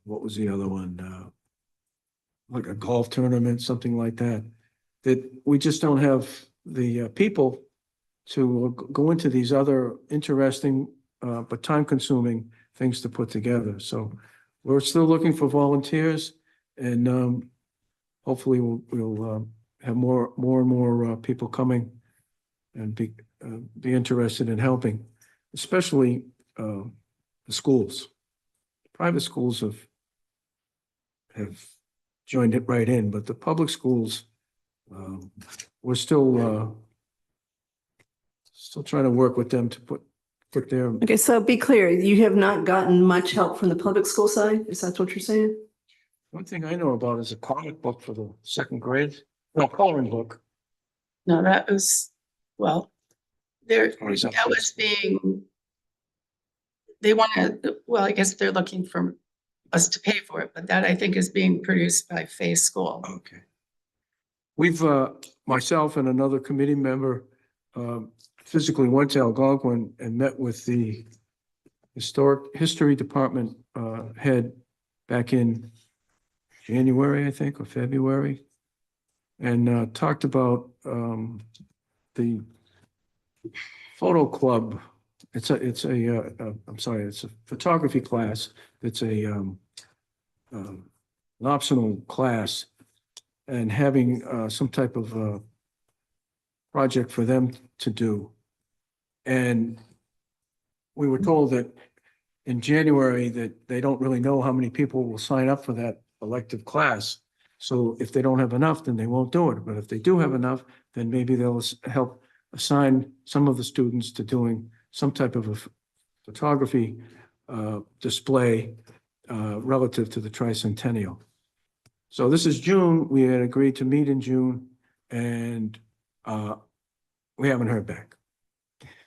what was the other one? Like a golf tournament, something like that. That we just don't have the people to go into these other interesting but time-consuming things to put together. So we're still looking for volunteers, and hopefully we'll have more and more people coming and be interested in helping, especially the schools. Private schools have joined it right in, but the public schools, we're still trying to work with them to put their. Okay, so be clear, you have not gotten much help from the public school side? Is that what you're saying? One thing I know about is a comic book for the 2nd grade, no, coloring book. No, that was, well, that was being, they want to, well, I guess they're looking for us to pay for it, but that I think is being produced by Fay School. Okay. We've, myself and another committee member, physically went to Algonquin and met with the history department head back in January, I think, or February, and talked about the photo club. It's a photography class. It's an optional class, and having some type of project for them to do. And we were told that in January that they don't really know how many people will sign up for that elective class. So if they don't have enough, then they won't do it. But if they do have enough, then maybe they'll help assign some of the students to doing some type of a photography display relative to the tricentennial. So this is June. We had agreed to meet in June, and we haven't heard back.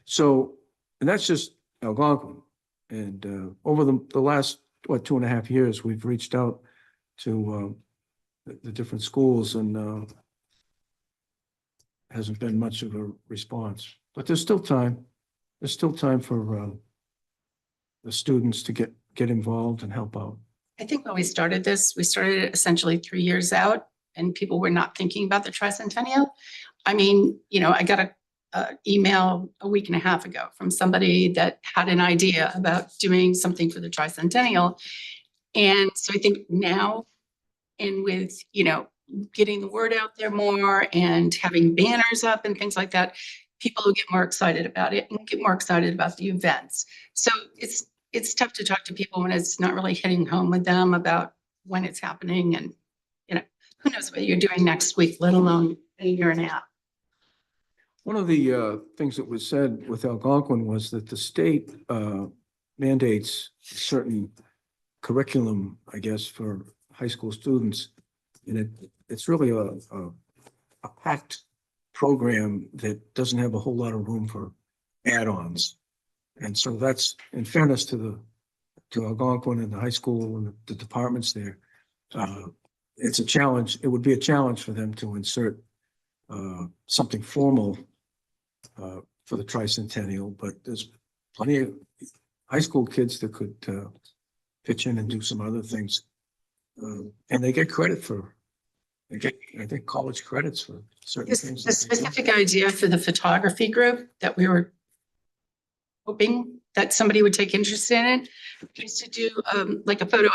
So, and that's just Algonquin. And over the last, 2.5 years, we've reached out to the different schools, and hasn't been much of a response. But there's still time. There's still time for the students to get involved and help out. I think when we started this, we started it essentially 3 years out, and people were not thinking about the tricentennial. I mean, I got a email a week and a half ago from somebody that had an idea about doing something for the tricentennial. And so I think now, and with, getting the word out there more and having banners up and things like that, people will get more excited about it and get more excited about the events. So it's tough to talk to people when it's not really hitting home with them about when it's happening, and, who knows what you're doing next week, let alone a year and a half. One of the things that was said with Algonquin was that the state mandates a certain curriculum, I guess, for high school students. And it's really a packed program that doesn't have a whole lot of room for add-ons. And so that's, in fairness to to Algonquin and the high school and the departments there. It's a challenge. It would be a challenge for them to insert something formal for the tricentennial, but there's plenty of high school kids that could pitch in and do some other things. And they get credit for, they get, I think, college credits for certain things. The specific idea for the photography group that we were hoping that somebody would take interest in it is to do like a photo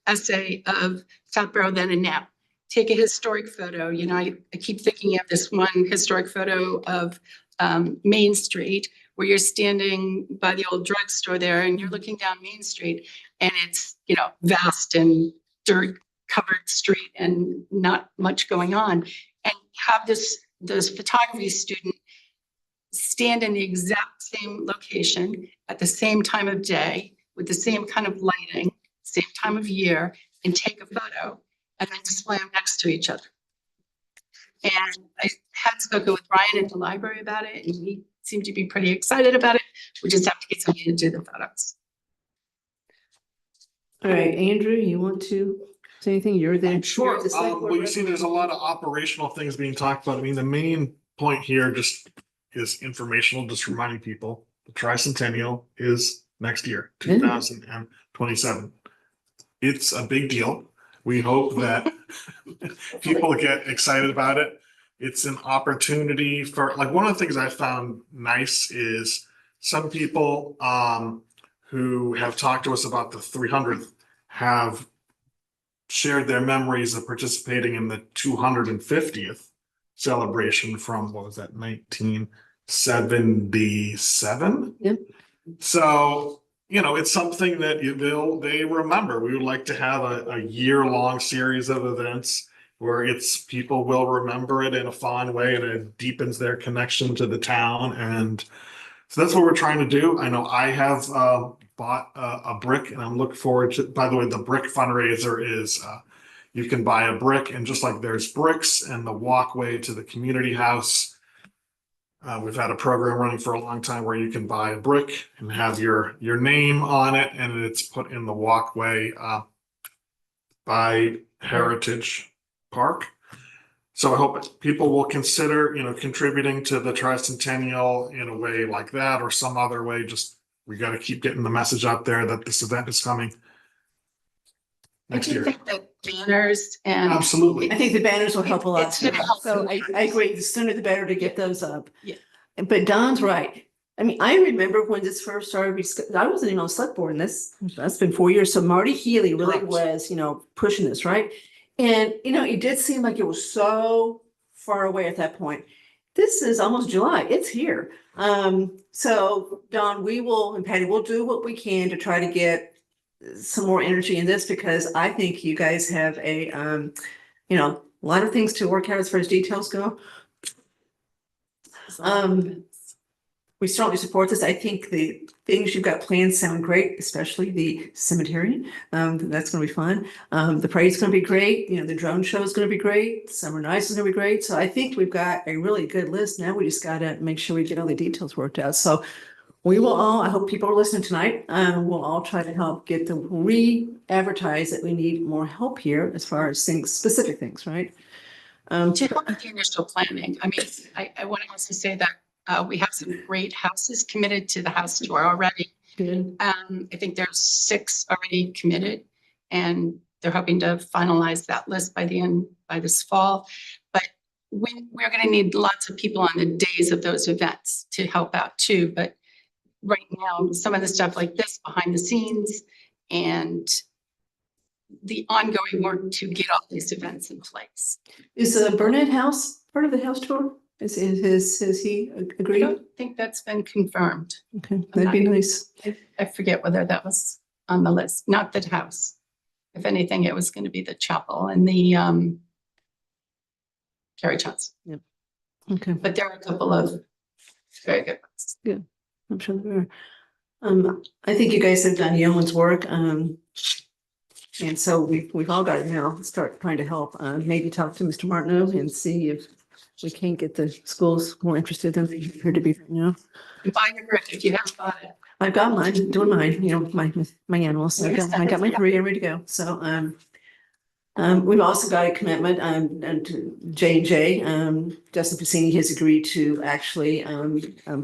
essay of Southborough then and now. Take a historic photo. You know, I keep thinking of this one historic photo of Main Street where you're standing by the old drugstore there and you're looking down Main Street and it's, you know, vast and dirt covered street and not much going on. And have this photography student stand in the exact same location at the same time of day with the same kind of lighting, same time of year, and take a photo and then display them next to each other. And I had spoken with Ryan at the library about it, and he seemed to be pretty excited about it. We just have to get somebody to do the photos. All right, Andrew, you want to say anything? You're there. Sure. Well, you see, there's a lot of operational things being talked about. I mean, the main point here just is informational, just reminding people the tricentennial is next year, 2027. It's a big deal. We hope that people get excited about it. It's an opportunity for, like, one of the things I found nice is some people who have talked to us about the 300th have shared their memories of participating in the 250th celebration from, what was that, 1977? Yep. So, you know, it's something that they remember. We would like to have a year-long series of events where people will remember it in a fond way and it deepens their connection to the town. And so that's what we're trying to do. I know I have bought a brick and I'm looking forward to, by the way, the brick fundraiser is you can buy a brick, and just like there's bricks and the walkway to the community house, we've had a program running for a long time where you can buy a brick and have your name on it, and it's put in the walkway by Heritage Park. So I hope people will consider, you know, contributing to the tricentennial in a way like that or some other way. Just, we got to keep getting the message out there that this event is coming next year. I think that banners and Absolutely. I think the banners will help a lot. It's gonna too. help. So I agree, the sooner the better to get those up. Yeah. But Don's right. I mean, I remember when this first started, I wasn't even on select board, and that's been 4 years. So Marty Healy really Correct. was, you know, pushing this, right? And, you know, it did seem like it was so far away at that point. This is almost July. It's here. So Don, we will, and Patty, we'll do what we can to try to get some more energy in this, because I think you guys have a, you know, a lot of things to work out as far as details go. We strongly support this. I think the things you've got planned sound great, especially the cemetery. That's gonna be fun. The parade's gonna be great. You know, the drone show is gonna be great. Summer Nights is gonna be great. So I think we've got a really good list. Now we just gotta make sure we get all the details worked out. So we will all, I hope people are listening tonight. We'll all try to help get the re-advertise that we need more help here as far as things, specific things, right? to help with the initial planning. I mean, I want to also say that we have some great houses committed to the house tour already. Good. I think there's 6 already committed, and they're hoping to finalize that list by this fall. But we're going to need lots of people on the days of those events to help out too. But right now, some of the stuff like this behind the scenes and the ongoing work to get all these events in place. Is the Burnett House part of the house tour? Has he I agreed? don't think that's been confirmed. Okay, that'd be nice. I forget whether that was on the list, not the house. If anything, it was going to be the chapel and the carriage house. Yep. Okay. But there are a couple of very good ones. Good. I'm sure there are. I think you guys have done yeoman's work. And so we've all got to now start trying to help, maybe talk to Mr. Martineau and see if we can't get the schools more interested than they appear to be right now. Buy the brick if you haven't bought it. I've got mine, doing mine, my animals. I got my 3, I'm ready to go. So, we've also got a commitment, and to J&J, Justin Piscini has agreed to actually,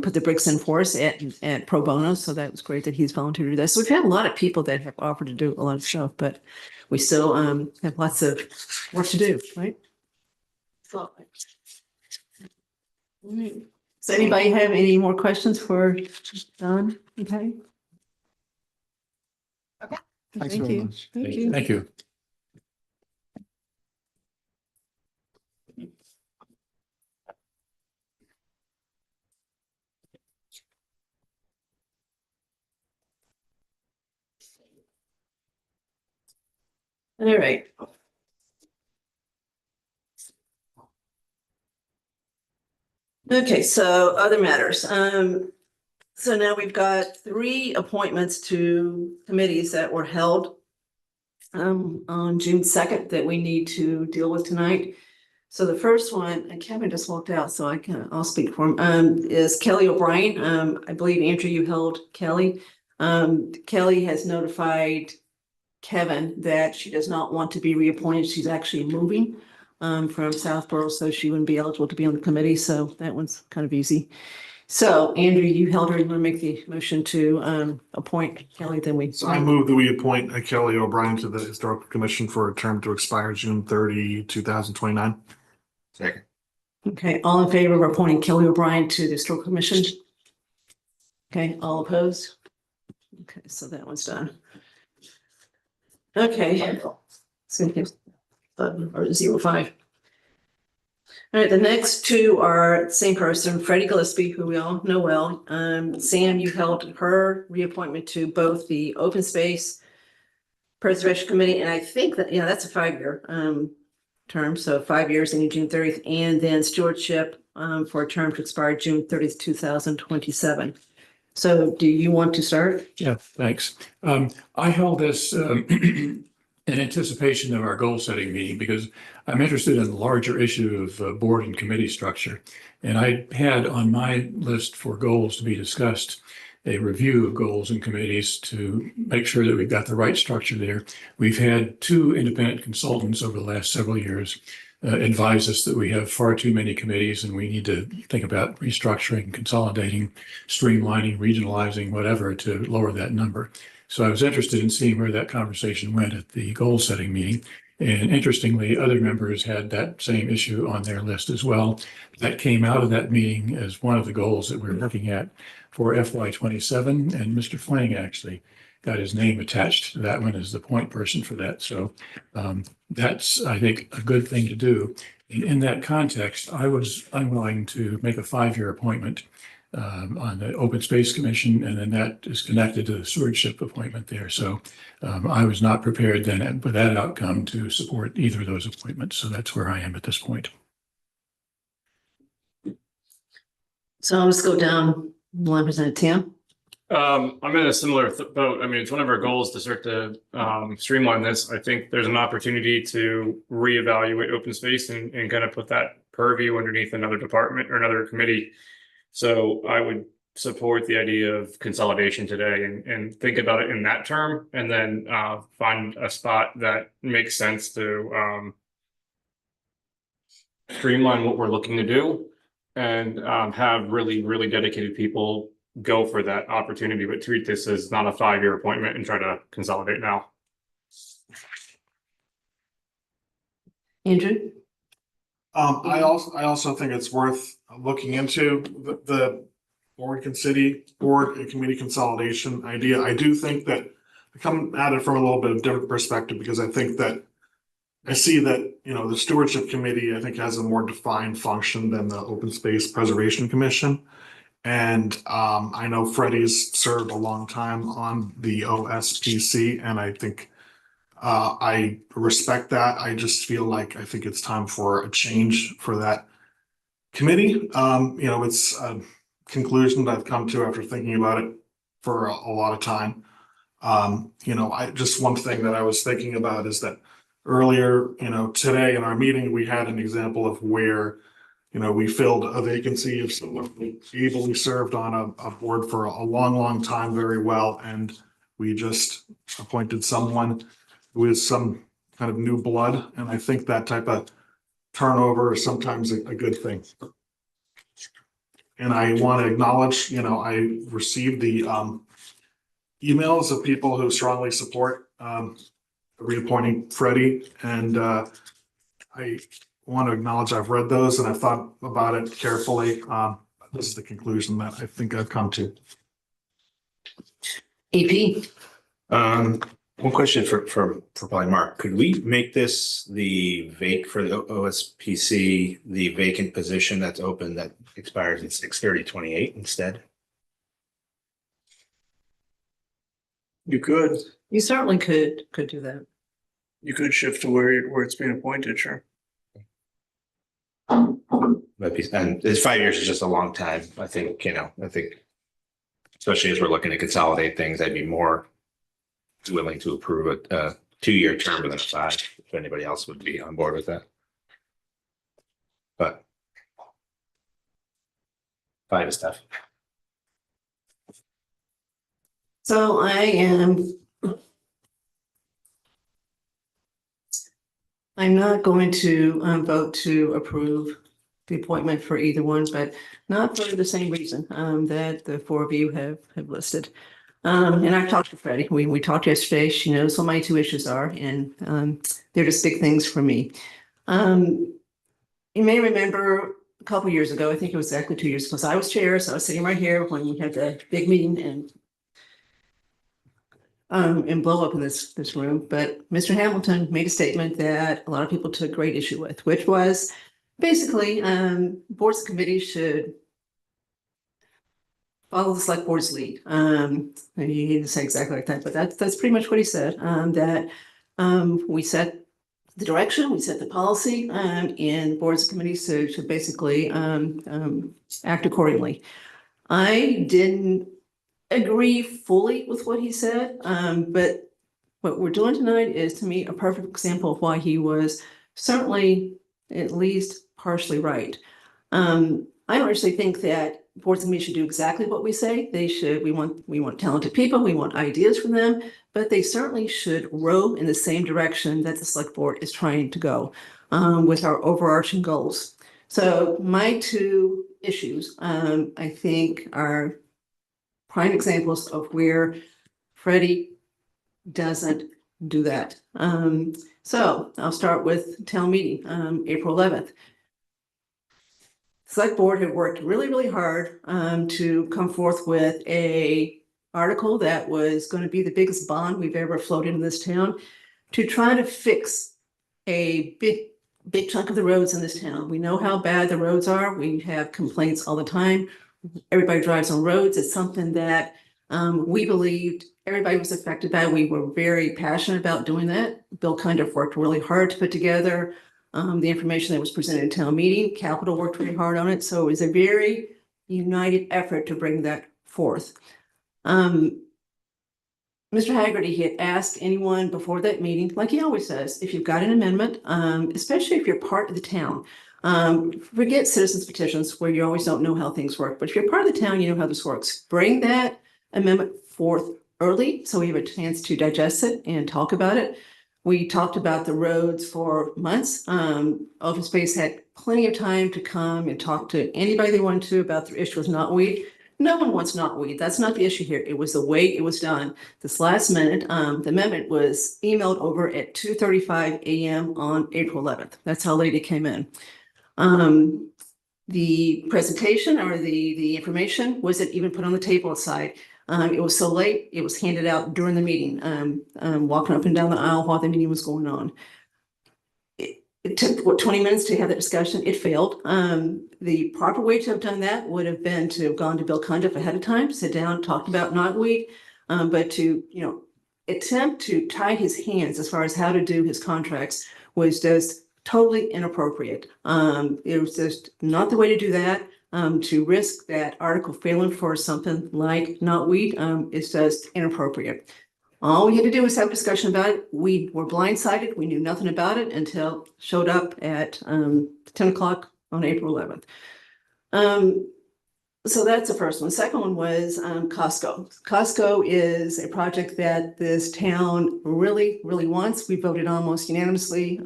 put the bricks in for us at pro bono. So that was great that he's volunteered to do this. So we've had a lot of people that have offered to do a lot of stuff, but we still, have lots of work to do, right? So. All right. Does anybody have any more questions for Don? Okay. Okay. Thanks Thank very you. much. Thank you. Thank you. All right. Okay, so other matters. So now we've got 3 appointments to committees that were held on June 2nd that we need to deal with tonight. So the first one, and Kevin just walked out, so I'll speak for him, is Kelly O'Brien. I believe, Andrew, you held Kelly. Kelly has notified Kevin that she does not want to be reappointed. She's actually moving from Southborough, so she wouldn't be eligible to be on the committee. So that one's kind of easy. So Andrew, you held her. You want to make the motion to appoint Kelly? Then we. So I move that we appoint Kelly O'Brien to the Historical Commission for a term to expire June 30, 2029. Second. Okay, all in favor of appointing Kelly O'Brien to the Historical Commission? Okay, all opposed? Okay, so that one's done. Okay. So here's or 05. All right, the next 2 are the same person, Freddie Gillespie, who we all know well. Sam, you held her reappointment to both the Open Space Preservation Committee, and I think that, that's a 5-year term, so 5 years ending June 30th, and then stewardship for a term to expire June 30th, 2027. So do you want to start? Yeah, thanks. I held this in anticipation of our goal setting meeting because I'm interested in the larger issue of board and committee structure. And I had on my list for goals to be discussed a review of goals and committees to make sure that we've got the right structure there. We've had 2 independent consultants over the last several years advise us that we have far too many committees and we need to think about restructuring, consolidating, streamlining, regionalizing, whatever, to lower that number. So I was interested in seeing where that conversation went at the goal setting meeting. And interestingly, other members had that same issue on their list as well. That came out of that meeting as one of the goals that we're looking at for FY27. And Mr. Flang actually got his name attached to that one as the point person for that. So that's, I think, a good thing to do. In that context, I'm willing to make a 5-year appointment on the Open Space Commission, and then that is connected to the stewardship appointment there. So I was not prepared then with that outcome to support either of those appointments. So that's where I am at this point. So I'll just go down the line, President Tim. I'm in a similar boat. I mean, it's one of our goals to start to streamline this. I think there's an opportunity to reevaluate open space and kind of put that purview underneath another department or another committee. So I would support the idea of consolidation today and think about it in that term, and then find a spot that makes sense to streamline what we're looking to do and have really, really dedicated people go for that opportunity, but treat this as not a 5-year appointment and try to consolidate now. Andrew? I also think it's worth looking into the board and committee consolidation idea. I do think that I come at it from a little bit of different perspective because I think that I see that, the stewardship committee, I think, has a more defined function than the Open Space Preservation Commission. And I know Freddie's served a long time on the OSPC, and I think I respect that. I just feel like I think it's time for a change for that committee. It's a conclusion that I've come to after thinking about it for a lot of time. One thing that I was thinking about is that earlier, today in our meeting, we had an example of where we filled a vacancy of someone who ably served on a board for a long, long time very well. And we just appointed someone with some kind of new blood. And I think that type of turnover is sometimes a good thing. And I want to acknowledge, I received the emails of people who strongly support reappointing Freddie. And I want to acknowledge I've read those and I've thought about it carefully. This is the conclusion that I think I've come to. EP. One question for probably Mark. Could we make this the for the OSPC, the vacant position that's open that expires in 6/30/28 instead? You could. You certainly could do that. You could shift to where it's being appointed, sure. And it's 5 years is just a long time. I think, especially as we're looking to consolidate things, I'd be more willing to approve a 2-year term than a 5, if anybody else would be on board with that. But 5 is tough. So I'm not going to vote to approve the appointment for either one, but not for the same reason that the 4 of you have listed. And I've talked to Freddie. We talked yesterday. She knows what my 2 issues are, and they're just big things for me. You may remember a couple years ago, I think it was exactly 2 years ago, I was chair, so I was sitting right here when we had the big meeting and blow up in this room. But Mr. Hamilton made a statement that a lot of people took great issue with, which was basically boards and committees should follow the select board's lead. He didn't say exactly like that, but that's pretty much what he said. That we set the direction, we set the policy, and boards and committees should basically act accordingly. I didn't agree fully with what he said, but what we're doing tonight is, to me, a perfect example of why he was certainly at least partially right. I don't actually think that boards and committees should do exactly what we say. They should. We want talented people. We want ideas from them, but they certainly should row in the same direction that the select board is trying to go with our overarching goals. So my 2 issues, I think, are prime examples of where Freddie doesn't do that. So I'll start with town meeting, April 11th. Select board had worked really, really hard to come forth with a article that was going to be the biggest bond we've ever floated in this town to try to fix a big chunk of the roads in this town. We know how bad the roads are. We have complaints all the time. Everybody drives on roads. It's something that we believed everybody was affected by. We were very passionate about doing that. Bill Cundiff worked really hard to put together the information that was presented at town meeting. Capital worked really hard on it. So it was a very united effort to bring that forth. Mr. Haggerty had asked anyone before that meeting, like he always says, if you've got an amendment, especially if you're part of the town, forget citizens petitions where you always don't know how things work, but if you're part of the town, you know how this works. Bring that amendment forth early so we have a chance to digest it and talk about it. We talked about the roads for months. Open Space had plenty of time to come and talk to anybody they wanted to about the issue with knotweed. No one wants knotweed. That's not the issue here. It was the way it was done. This last minute, the amendment was emailed over at 2:35 a.m. on April 11th. That's how late it came in. The presentation or the information wasn't even put on the table outside. It was so late, it was handed out during the meeting, walking up and down the aisle while the meeting was going on. It took 20 minutes to have that discussion. It failed. The proper way to have done that would have been to have gone to Bill Cundiff ahead of time, sit down, talked about knotweed, but to, attempt to tie his hands as far as how to do his contracts was just totally inappropriate. It was just not the way to do that. To risk that article failing for something like knotweed is just inappropriate. All we had to do was have a discussion about it. We were blindsided. We knew nothing about it until it showed up at 10 o'clock on April 11th. So that's the first one. Second one was Costco. Costco is a project that this town really, really wants. We voted almost unanimously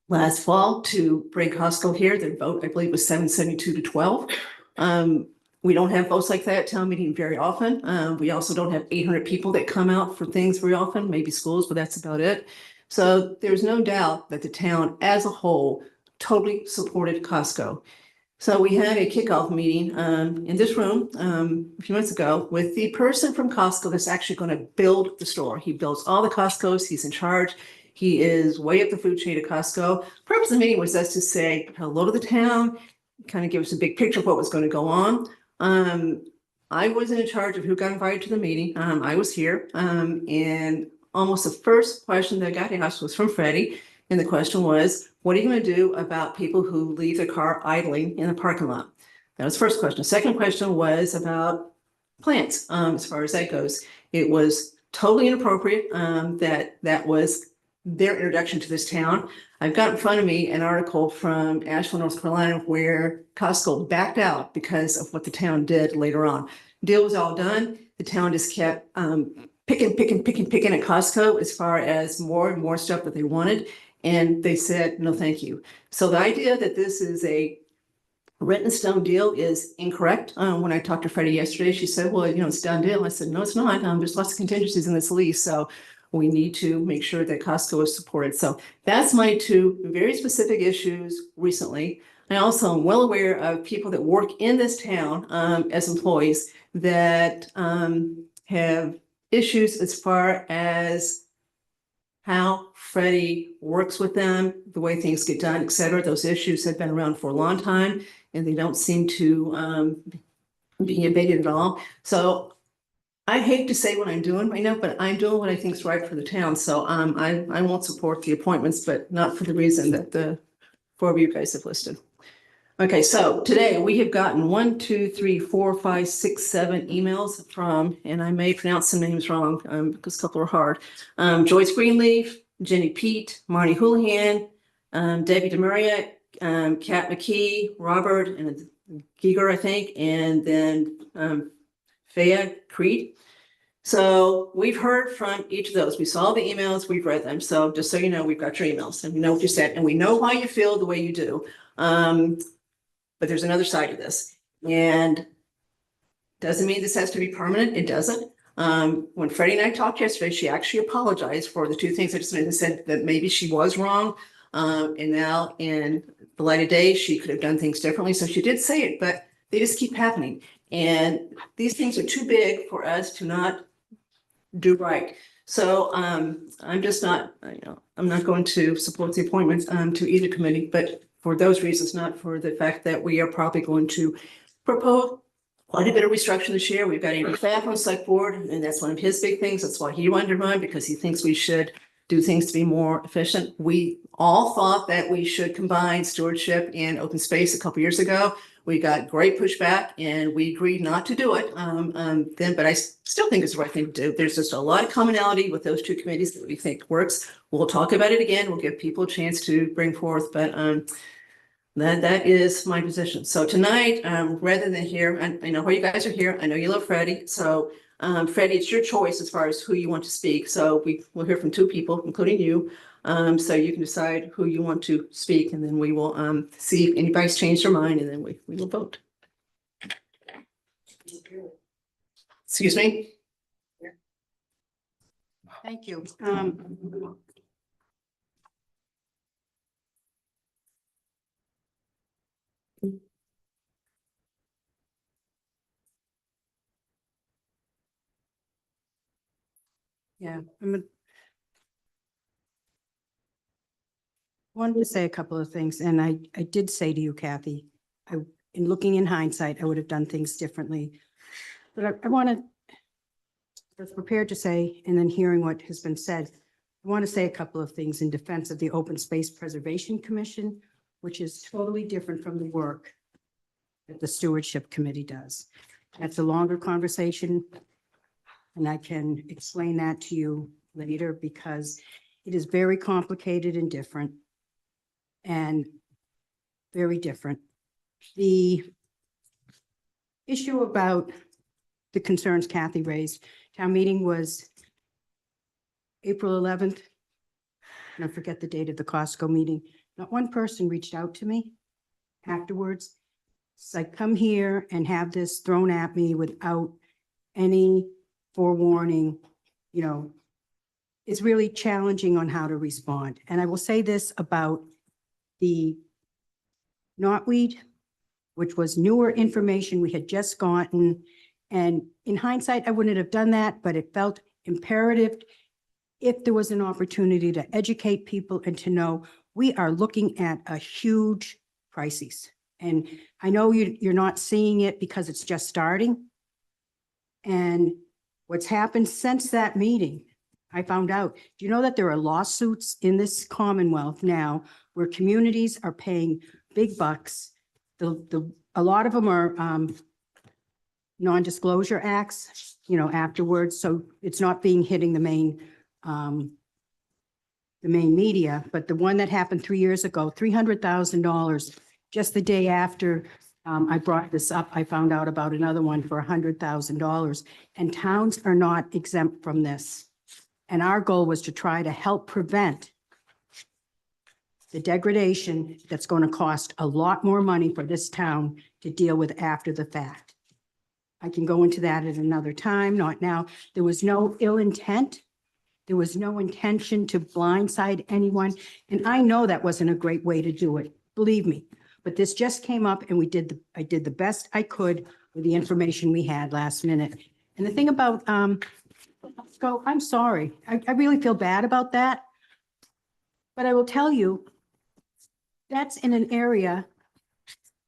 last fall to bring Costco here. The vote, I believe, was 772 to 12. We don't have votes like that at town meeting very often. We also don't have 800 people that come out for things very often, maybe schools, but that's about it. So there's no doubt that the town as a whole totally supported Costco. So we had a kickoff meeting in this room a few months ago with the person from Costco that's actually going to build the store. He builds all the Costcos. He's in charge. He is way up the food chain at Costco. Purpose of the meeting was just to say hello to the town, kind of give us a big picture of what was going to go on. I wasn't in charge of who got invited to the meeting. I was here, and almost the first question that got asked was from Freddie. And the question was, what are you going to do about people who leave their car idling in the parking lot? That was the first question. Second question was about plants. As far as that goes, it was totally inappropriate. That was their introduction to this town. I've got in front of me an article from Asheville, North Carolina, where Costco backed out because of what the town did later on. Deal was all done. The town just kept picking at Costco as far as more and more stuff that they wanted. And they said, no, thank you. So the idea that this is a written stone deal is incorrect. When I talked to Freddie yesterday, she said, well, it's a done deal. I said, no, it's not. There's lots of contingencies in this lease. So we need to make sure that Costco is supported. So that's my two very specific issues recently. I also am well aware of people that work in this town as employees that have issues as far as how Freddie works with them, the way things get done, et cetera. Those issues have been around for a long time and they don't seem to be abated at all. So I hate to say what I'm doing right now, but I'm doing what I think is right for the town. So I won't support the appointments, but not for the reason that the four of you guys have listed. Okay, so today we have gotten 1, 2, 3, 4, 5, 6, 7 emails from, and I may pronounce some names wrong because a couple are hard. Joyce Greenleaf, Jenny Pete, Marnie Houlihan, Debbie DeMaria, Kat McKee, Robert and Giger, I think, and then Faya Creed. So we've heard from each of those. We saw the emails, we've read them. So just so you know, we've got your emails and we know what you said and we know why you feel the way you do. But there's another side to this, and doesn't mean this has to be permanent. It doesn't. When Freddie and I talked yesterday, she actually apologized for the two things I just made and said that maybe she was wrong. And now in the light of day, she could have done things differently. So she did say it, but they just keep happening. And these things are too big for us to not do right. So I'm just not, I'm not going to support the appointments to either committee, but for those reasons, not for the fact that we are probably going to propose quite a bit of restructuring this year. We've got Andrew Pfaff on the select board, and that's one of his big things. That's why he wanted to run, because he thinks we should do things to be more efficient. We all thought that we should combine stewardship and open space a couple years ago. We got great pushback and we agreed not to do it then, but I still think it's the right thing to do. There's just a lot of commonality with those two committees that we think works. We'll talk about it again. We'll give people a chance to bring forth, but that is my position. So tonight, rather than here, I know why you guys are here. I know you love Freddie. So Freddie, it's your choice as far as who you want to speak. So we'll hear from two people, including you. So you can decide who you want to speak, and then we will see if anybody's changed their mind, and then we will vote. Excuse me? Thank you. Yeah, wanted to say a couple of things, and I did say to you, Kathy, in looking in hindsight, I would have done things differently. But I was prepared to say, and then hearing what has been said, I want to say a couple of things in defense of the Open Space Preservation Commission, which is totally different from the work that the Stewardship Committee does. That's a longer conversation, and I can explain that to you later because it is very complicated and different. And very different. The issue about the concerns Kathy raised, town meeting was April 11th. And I forget the date of the Costco meeting. Not one person reached out to me afterwards. It's like, come here and have this thrown at me without any forewarning, you know. It's really challenging on how to respond. And I will say this about the knotweed, which was newer information we had just gotten. And in hindsight, I wouldn't have done that, but it felt imperative if there was an opportunity to educate people and to know we are looking at a huge crisis. And I know you're not seeing it because it's just starting. And what's happened since that meeting, I found out, do you know that there are lawsuits in this Commonwealth now where communities are paying big bucks? A lot of them are non-disclosure acts, you know, afterwards. So it's not hitting the main media, but the one that happened 3 years ago, $300,000, just the day after I brought this up, I found out about another one for $100,000, and towns are not exempt from this. And our goal was to try to help prevent the degradation that's going to cost a lot more money for this town to deal with after the fact. I can go into that at another time, not now. There was no ill intent. There was no intention to blindside anyone. And I know that wasn't a great way to do it, believe me. But this just came up and I did the best I could with the information we had last minute. And the thing about, I'm sorry. I really feel bad about that. But I will tell you, that's in an area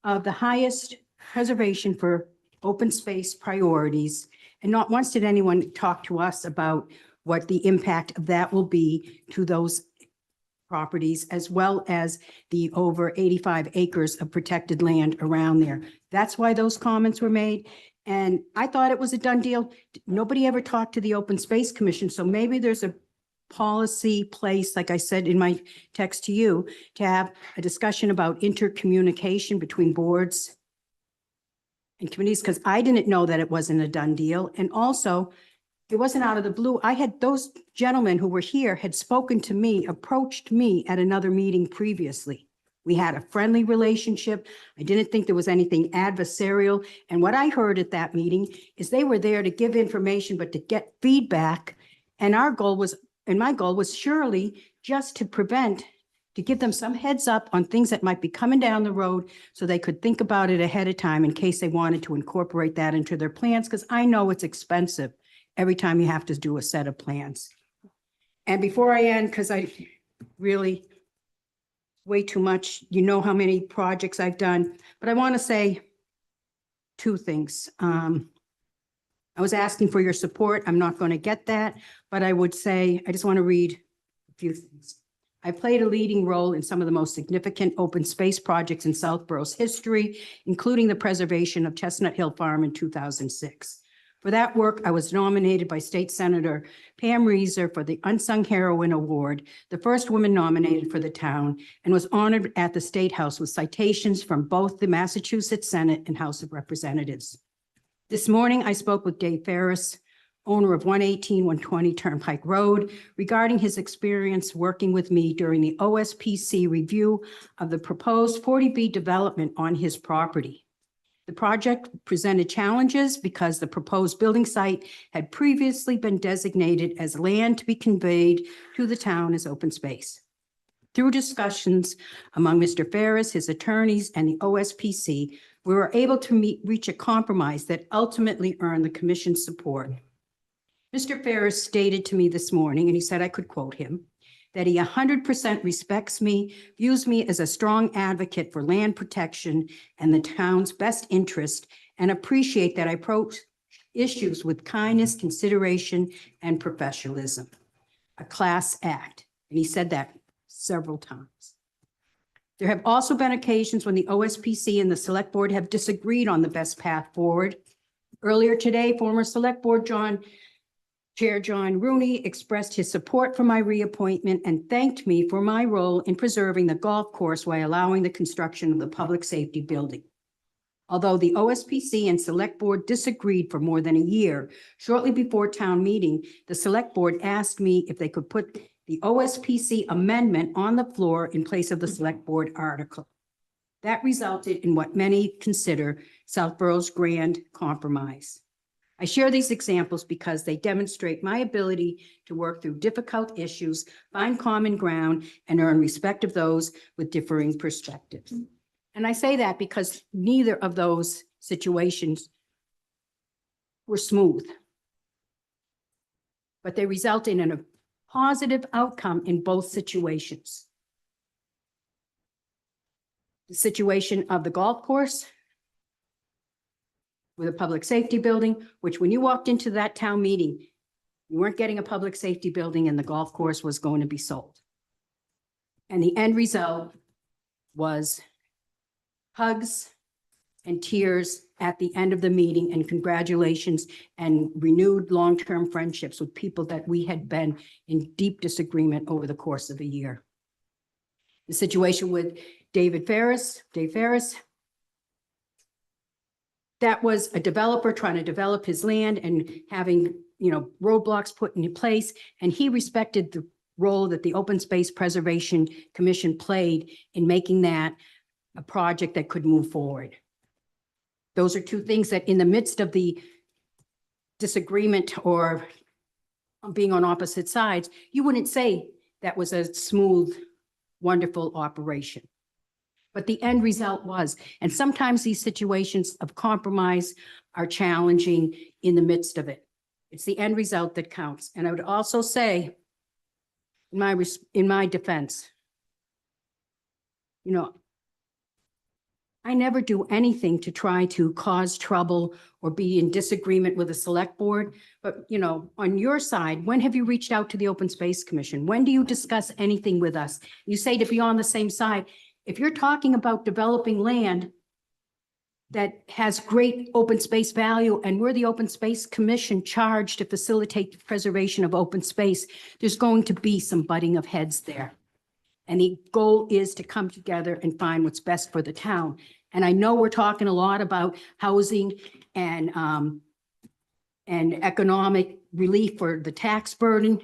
of the highest preservation for open space priorities. And not once did anyone talk to us about what the impact of that will be to those properties, as well as the over 85 acres of protected land around there. That's why those comments were made. And I thought it was a done deal. Nobody ever talked to the Open Space Commission. So maybe there's a policy place, like I said in my text to you, to have a discussion about intercommunication between boards and committees, because I didn't know that it wasn't a done deal. And also, it wasn't out of the blue. I had those gentlemen who were here had spoken to me, approached me at another meeting previously. We had a friendly relationship. I didn't think there was anything adversarial. And what I heard at that meeting is they were there to give information, but to get feedback. And our goal was, and my goal was surely just to prevent, to give them some heads up on things that might be coming down the road so they could think about it ahead of time in case they wanted to incorporate that into their plans, because I know it's expensive every time you have to do a set of plans. And before I end, because I really way too much, you know how many projects I've done, but I want to say two things. I was asking for your support. I'm not going to get that, but I would say, I just want to read a few things. I played a leading role in some of the most significant open space projects in Southborough's history, including the preservation of Chestnut Hill Farm in 2006. For that work, I was nominated by State Senator Pam Reeser for the Unsung Heroine Award, the first woman nominated for the town, and was honored at the State House with citations from both the Massachusetts Senate and House of Representatives. This morning, I spoke with Dave Ferris, owner of 118-120 Turnpike Road, regarding his experience working with me during the OSPC review of the proposed 40B development on his property. The project presented challenges because the proposed building site had previously been designated as land to be conveyed to the town as open space. Through discussions among Mr. Ferris, his attorneys, and the OSPC, we were able to reach a compromise that ultimately earned the commission's support. Mr. Ferris stated to me this morning, and he said I could quote him, that he 100% respects me, views me as a strong advocate for land protection and the town's best interest, and appreciate that I approach issues with kindness, consideration, and professionalism. A class act. And he said that several times. There have also been occasions when the OSPC and the Select Board have disagreed on the best path forward. Earlier today, former Select Board John Chair John Rooney expressed his support for my reappointment and thanked me for my role in preserving the golf course while allowing the construction of the public safety building. Although the OSPC and Select Board disagreed for more than a year, shortly before town meeting, the Select Board asked me if they could put the OSPC amendment on the floor in place of the Select Board article. That resulted in what many consider Southborough's grand compromise. I share these examples because they demonstrate my ability to work through difficult issues, find common ground, and earn respect of those with differing perspectives. And I say that because neither of those situations were smooth, but they resulted in a positive outcome in both situations. The situation of the golf course with a public safety building, which when you walked into that town meeting, you weren't getting a public safety building and the golf course was going to be sold. And the end result was hugs and tears at the end of the meeting and congratulations and renewed long-term friendships with people that we had been in deep disagreement over the course of a year. The situation with Dave Ferris, that was a developer trying to develop his land and having, roadblocks put into place. And he respected the role that the Open Space Preservation Commission played in making that a project that could move forward. Those are two things that in the midst of the disagreement or being on opposite sides, you wouldn't say that was a smooth, wonderful operation. But the end result was, and sometimes these situations of compromise are challenging in the midst of it. It's the end result that counts. And I would also say, in my defense, I never do anything to try to cause trouble or be in disagreement with the select board. But, on your side, when have you reached out to the Open Space Commission? When do you discuss anything with us? You say to be on the same side. If you're talking about developing land that has great open space value and we're the Open Space Commission charged to facilitate the preservation of open space, there's going to be some butting of heads there. And the goal is to come together and find what's best for the town. And I know we're talking a lot about housing and economic relief for the tax burden,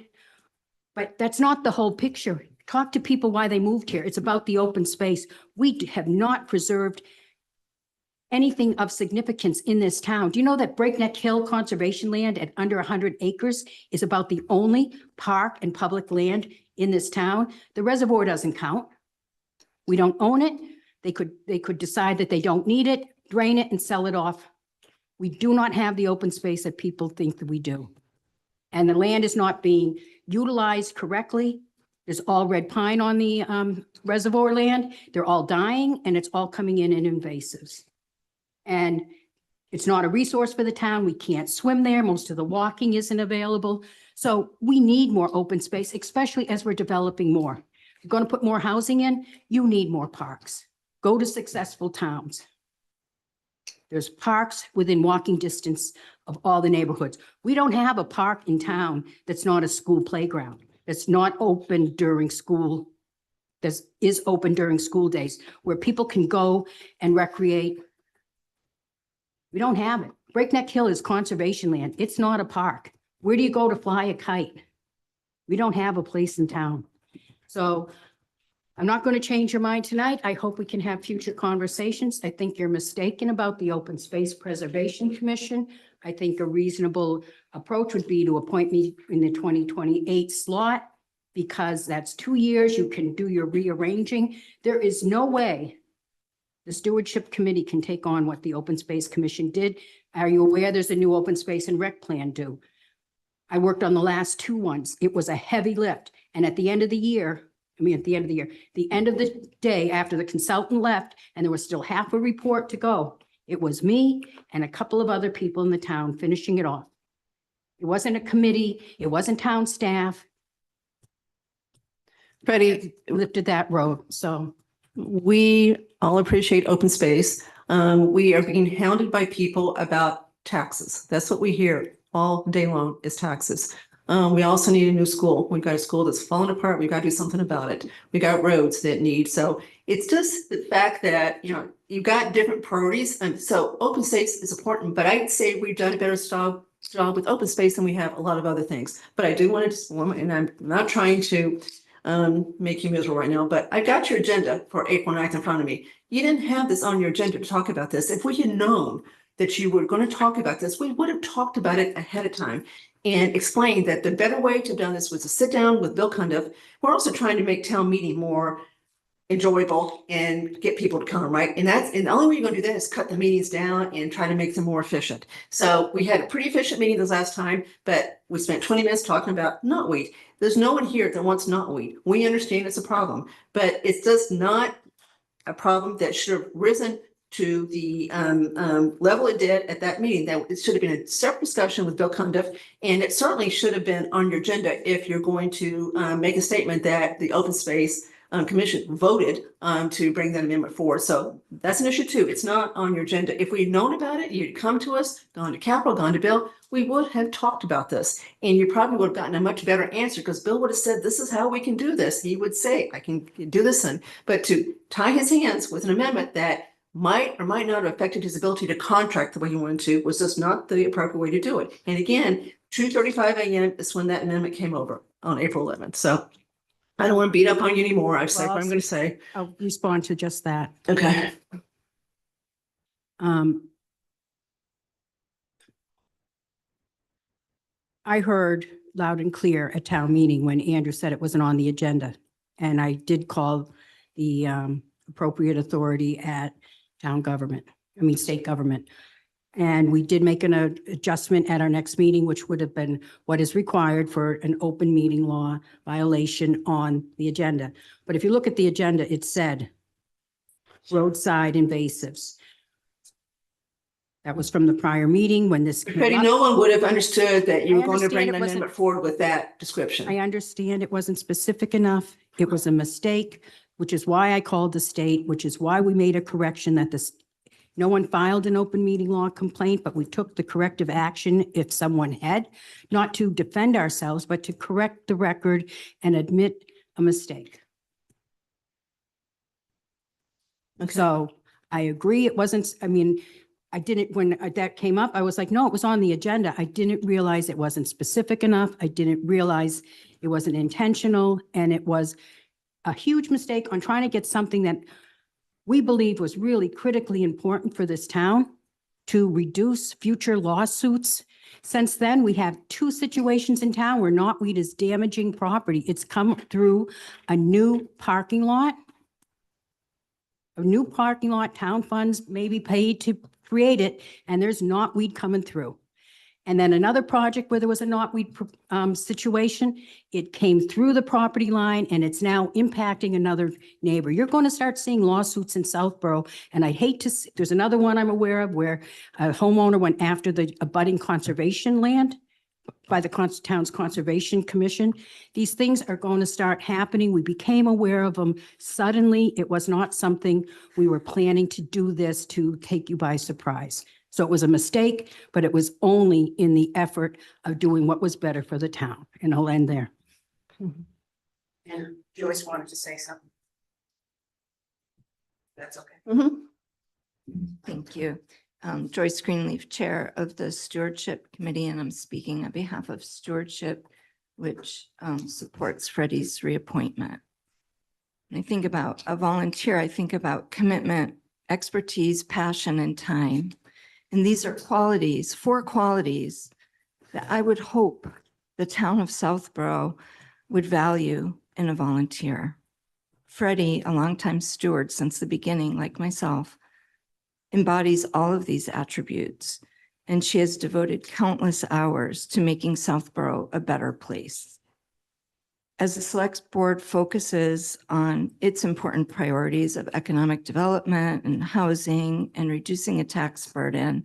but that's not the whole picture. Talk to people why they moved here. It's about the open space. We have not preserved anything of significance in this town. Do you know that Breakneck Hill Conservation Land at under 100 acres is about the only park and public land in this town? The reservoir doesn't count. We don't own it. They could decide that they don't need it, drain it and sell it off. We do not have the open space that people think that we do. And the land is not being utilized correctly. There's all red pine on the reservoir land. They're all dying and it's all coming in invasives. And it's not a resource for the town. We can't swim there. Most of the walking isn't available. So we need more open space, especially as we're developing more. You're going to put more housing in, you need more parks. Go to successful towns. There's parks within walking distance of all the neighborhoods. We don't have a park in town that's not a school playground. That's not open during school, that is open during school days, where people can go and recreate. We don't have it. Breakneck Hill is conservation land. It's not a park. Where do you go to fly a kite? We don't have a place in town. So I'm not going to change your mind tonight. I hope we can have future conversations. I think you're mistaken about the Open Space Preservation Commission. I think a reasonable approach would be to appoint me in the 2028 slot, because that's 2 years. You can do your rearranging. There is no way the Stewardship Committee can take on what the Open Space Commission did. Are you aware there's a new open space and rec plan due? I worked on the last 2 ones. It was a heavy lift. And at the end of the year, the end of the day after the consultant left and there was still half a report to go, it was me and a couple of other people in the town finishing it off. It wasn't a committee. It wasn't town staff. Freddie lifted that road. So we all appreciate open space. We are being hounded by people about taxes. That's what we hear all day long is taxes. We also need a new school. We've got a school that's falling apart. We've got to do something about it. We got roads that need, so it's just the fact that, you know, you've got different priorities. And so open space is important, but I'd say we've done a better job with open space than we have a lot of other things. But I do want to, and I'm not trying to make you miserable right now, but I got your agenda for April 9th in front of me. You didn't have this on your agenda to talk about this. If we had known that you were going to talk about this, we would have talked about it ahead of time and explained that the better way to have done this was to sit down with Bill Cundiff. We're also trying to make town meeting more enjoyable and get people to come, right? And the only way you're going to do that is cut the meetings down and try to make them more efficient. So we had a pretty efficient meeting this last time, but we spent 20 minutes talking about knotweed. There's no one here that wants knotweed. We understand it's a problem, but it's just not a problem that should have risen to the level it did at that meeting. That it should have been a separate discussion with Bill Cundiff, and it certainly should have been on your agenda if you're going to make a statement that the open space commission voted to bring that amendment forward. So that's an issue too. It's not on your agenda. If we'd known about it, you'd come to us, gone to Capitol, gone to Bill, we would have talked about this. And you probably would have gotten a much better answer because Bill would have said, this is how we can do this. He would say, I can do this. But to tie his hands with an amendment that might or might not have affected his ability to contract the way he wanted to was just not the appropriate way to do it. And again, 2:35 a.m. is when that amendment came over on April 11th. So I don't want to beat up on you anymore. I've said what I'm going to say. I'll respond to just that. Okay. I heard loud and clear at town meeting when Andrew said it wasn't on the agenda. And I did call the appropriate authority at state government. And we did make an adjustment at our next meeting, which would have been what is required for an open meeting law violation on the agenda. But if you look at the agenda, it said roadside invasives. That was from the prior meeting when this. Freddie, no one would have understood that you were going to bring an it wasn't- amendment forward with that description. I understand it wasn't specific enough. It was a mistake, which is why I called the state, which is why we made a correction that no one filed an open meeting law complaint, but we took the corrective action if someone had, not to defend ourselves, but to correct the record and admit a mistake. So I agree it wasn't, I didn't, when that came up, I was like, no, it was on the agenda. I didn't realize it wasn't specific enough. I didn't realize it wasn't intentional. And it was a huge mistake on trying to get something that we believed was really critically important for this town to reduce future lawsuits. Since then, we have two situations in town where knotweed is damaging property. It's come through a new parking lot. Town funds may be paid to create it, and there's knotweed coming through. And then another project where there was a knotweed situation, it came through the property line and it's now impacting another neighbor. You're going to start seeing lawsuits in Southborough. And I hate to see, there's another one I'm aware of where a homeowner went after the abutting conservation land by the town's conservation commission. These things are going to start happening. We became aware of them suddenly. It was not something we were planning to do this to take you by surprise. So it was a mistake, but it was only in the effort of doing what was better for the town. And I'll end there. And Joyce wanted to say something. That's okay. Thank you. Joyce Greenleaf, Chair of the Stewardship Committee, and I'm speaking on behalf of Stewardship, which supports Freddie's reappointment. When I think about a volunteer, I think about commitment, expertise, passion, and time. And these are qualities, 4 qualities that I would hope the town of Southborough would value in a volunteer. Freddie, a longtime steward since the beginning, like myself, embodies all of these attributes, and she has devoted countless hours to making Southborough a better place. As the Select Board focuses on its important priorities of economic development and housing and reducing a tax burden,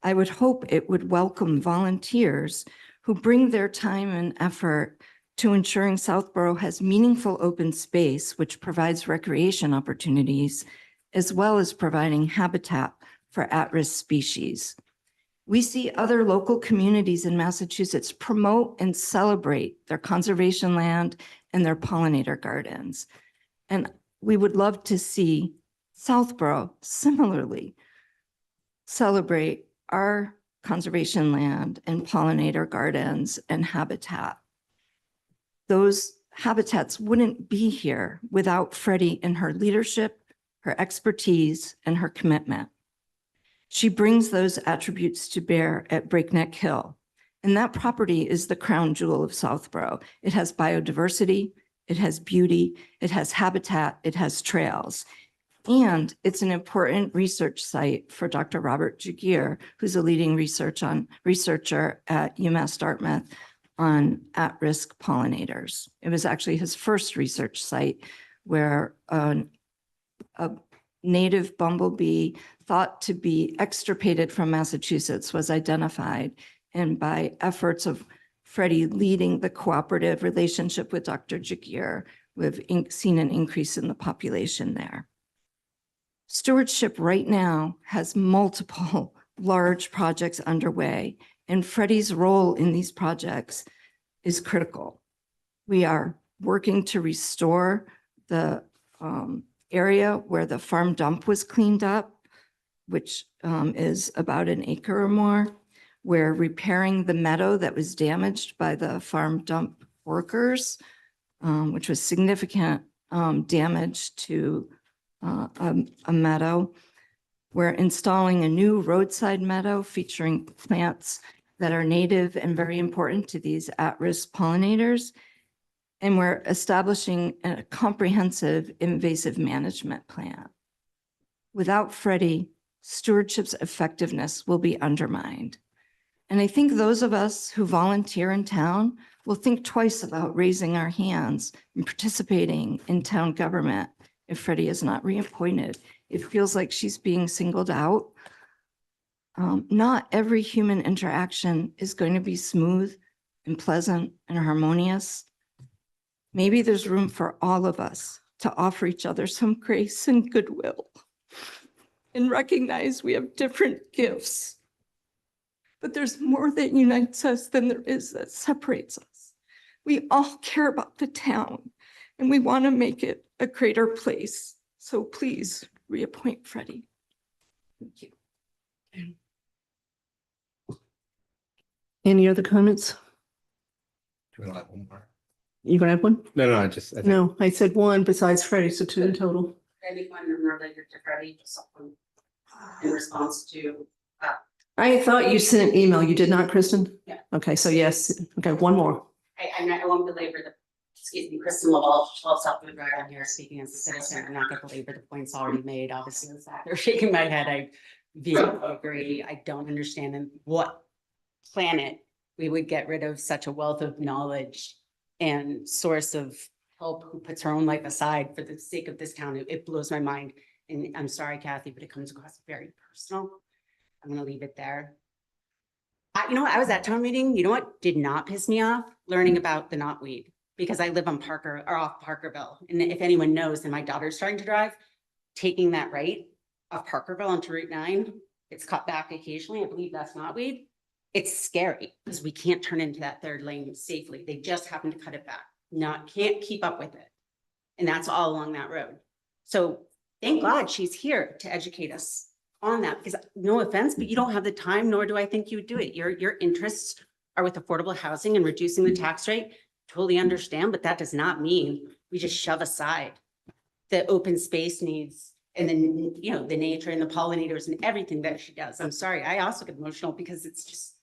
I would hope it would welcome volunteers who bring their time and effort to ensuring Southborough has meaningful open space, which provides recreation opportunities, as well as providing habitat for at-risk species. We see other local communities in Massachusetts promote and celebrate their conservation land and their pollinator gardens. And we would love to see Southborough similarly celebrate our conservation land and pollinator gardens and habitat. Those habitats wouldn't be here without Freddie and her leadership, her expertise, and her commitment. She brings those attributes to bear at Breakneck Hill. And that property is the crown jewel of Southborough. It has biodiversity, it has beauty, it has habitat, it has trails. And it's an important research site for Dr. Robert Jagir, who's a leading researcher at UMass Dartmouth on at-risk pollinators. It was actually his first research site where a native bumblebee thought to be extirpated from Massachusetts was identified. And by efforts of Freddie leading the cooperative relationship with Dr. Jagir, we've seen an increase in the population there. Stewardship right now has multiple large projects underway, and Freddie's role in these projects is critical. We are working to restore the area where the farm dump was cleaned up, which is about an acre or more. We're repairing the meadow that was damaged by the farm dump workers, which was significant damage to a meadow. We're installing a new roadside meadow featuring plants that are native and very important to these at-risk pollinators. And we're establishing a comprehensive invasive management plan. Without Freddie, stewardship's effectiveness will be undermined. And I think those of us who volunteer in town will think twice about raising our hands and participating in town government if Freddie is not reappointed. It feels like she's being singled out. Not every human interaction is going to be smooth and pleasant and harmonious. Maybe there's room for all of us to offer each other some grace and goodwill and recognize we have different gifts. But there's more that unites us than there is that separates us. We all care about the town and we want to make it a greater place. So please reappoint Freddie. Thank you. Any other comments? Do we have one more? You gonna have one? No, I just. I think- No, I said one besides Freddie, so two in total. Anyone related to Freddie, just something in response to, I thought you sent an email. You did not, Kristen? Yeah. Okay, so yes. Okay, one more. I won't belabor the, excuse me, Kristen Laval, 12 Southwood Drive. I'm here speaking as a citizen. I'm not going to belabor the points already made. Obviously, with that, they're shaking my head. I vehemently agree. I don't understand in what planet we would get rid of such a wealth of knowledge and source of help who puts her own life aside for the sake of this town. It blows my mind. And I'm sorry, Kathy, but it comes across very personal. I'm going to leave it there. You know what? I was at town meeting. You know what did not piss me off? Learning about the knotweed, because I live on Parker or off Parkerville. And if anyone knows, and my daughter's starting to drive, taking that right off Parkerville onto Route 9, it's cut back occasionally. I believe that's knotweed. It's scary because we can't turn into that third lane safely. They just happen to cut it back. Can't keep up with it. And that's all along that road. So thank God she's here to educate us on that, because no offense, but you don't have the time, nor do I think you would do it. Your interests are with affordable housing and reducing the tax rate. Totally understand, but that does not mean we just shove aside the open space needs and then, you know, the nature and the pollinators and everything that she does. I'm sorry. I also get emotional because it's just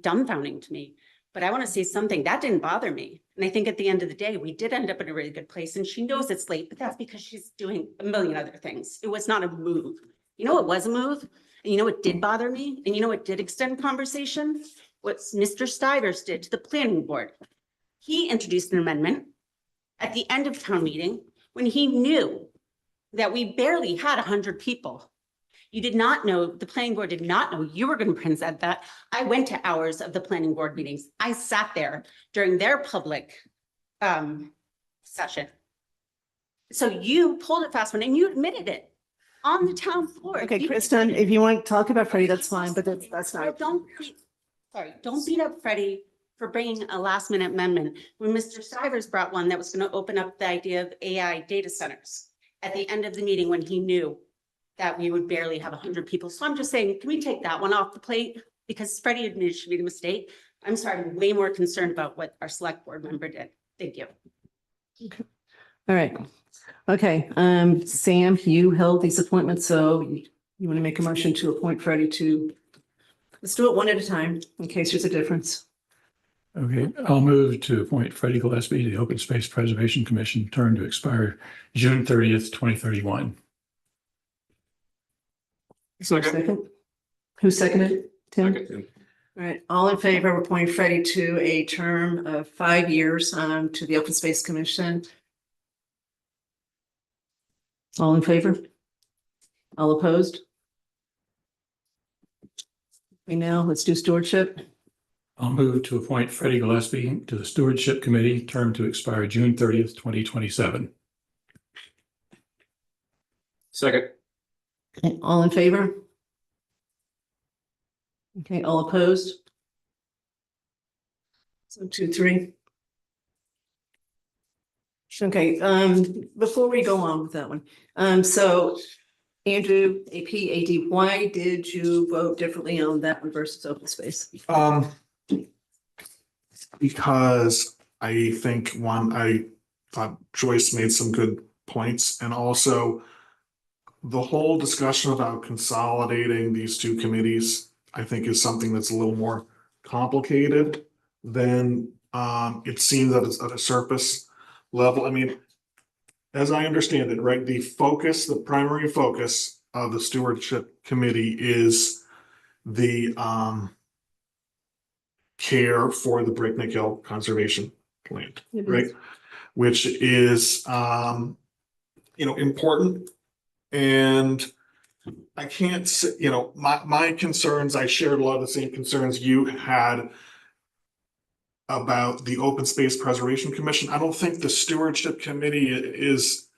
dumbfounding to me. But I want to say something that didn't bother me. And I think at the end of the day, we did end up in a really good place, and she knows it's late, but that's because she's doing a million other things. It was not a move. You know, it was a move, and you know, what did bother me. And you know, what did extend conversation? What Mr. Stivers did to the planning board. He introduced an amendment at the end of town meeting when he knew that we barely had 100 people. You did not know, the planning board did not know you were going to present that. I went to hours of the planning board meetings. I sat there during their public session. So you pulled it fast one and you admitted it. on the town floor. Okay, You- Kristen, if you want to talk about Freddie, that's fine, but that's Well, not. don't beat up Freddie for bringing a last minute amendment. When Mr. Stivers brought one that was going to open up the idea of AI data centers at the end of the meeting when he knew that we would barely have 100 people. So I'm just saying, can we take that one off the plate? Because Freddie admitted she made a mistake. I'm sorry, I'm way more concerned about what our select board member did. Thank you. All right. Okay, Sam, you held these appointments, so you want to make a motion to appoint Freddie to, let's do it one at a time in case there's a difference. Okay, I'll move to appoint Freddie Gillespie to the Open Space Preservation Commission, term to expire June 30th, 2031. Second. Who seconded? Tim? All right, all in favor of appointing Freddie to a term of 5 years to the Open Space Commission? All in favor? All opposed? Okay, now let's do stewardship. I'll move to appoint Freddie Gillespie to the Stewardship Committee, term to expire June 30th, 2027. Second. Okay, all in favor? Okay, all opposed? So 2, 3. Okay, before we go on with that one, so Andrew, AP, AD, why did you vote differently on that one versus open space? Because I think I thought Joyce made some good points, and also the whole discussion about consolidating these two committees, I think is something that's a little more complicated than it seems at a surface level. I mean, as I understand it, right, the primary focus of the stewardship committee is the care for the Breakneck Hill Conservation Plan, right? Which is important. And I can't say, my concerns, I shared a lot of the same concerns you had about the Open Space Preservation Commission. I don't think the Stewardship Committee is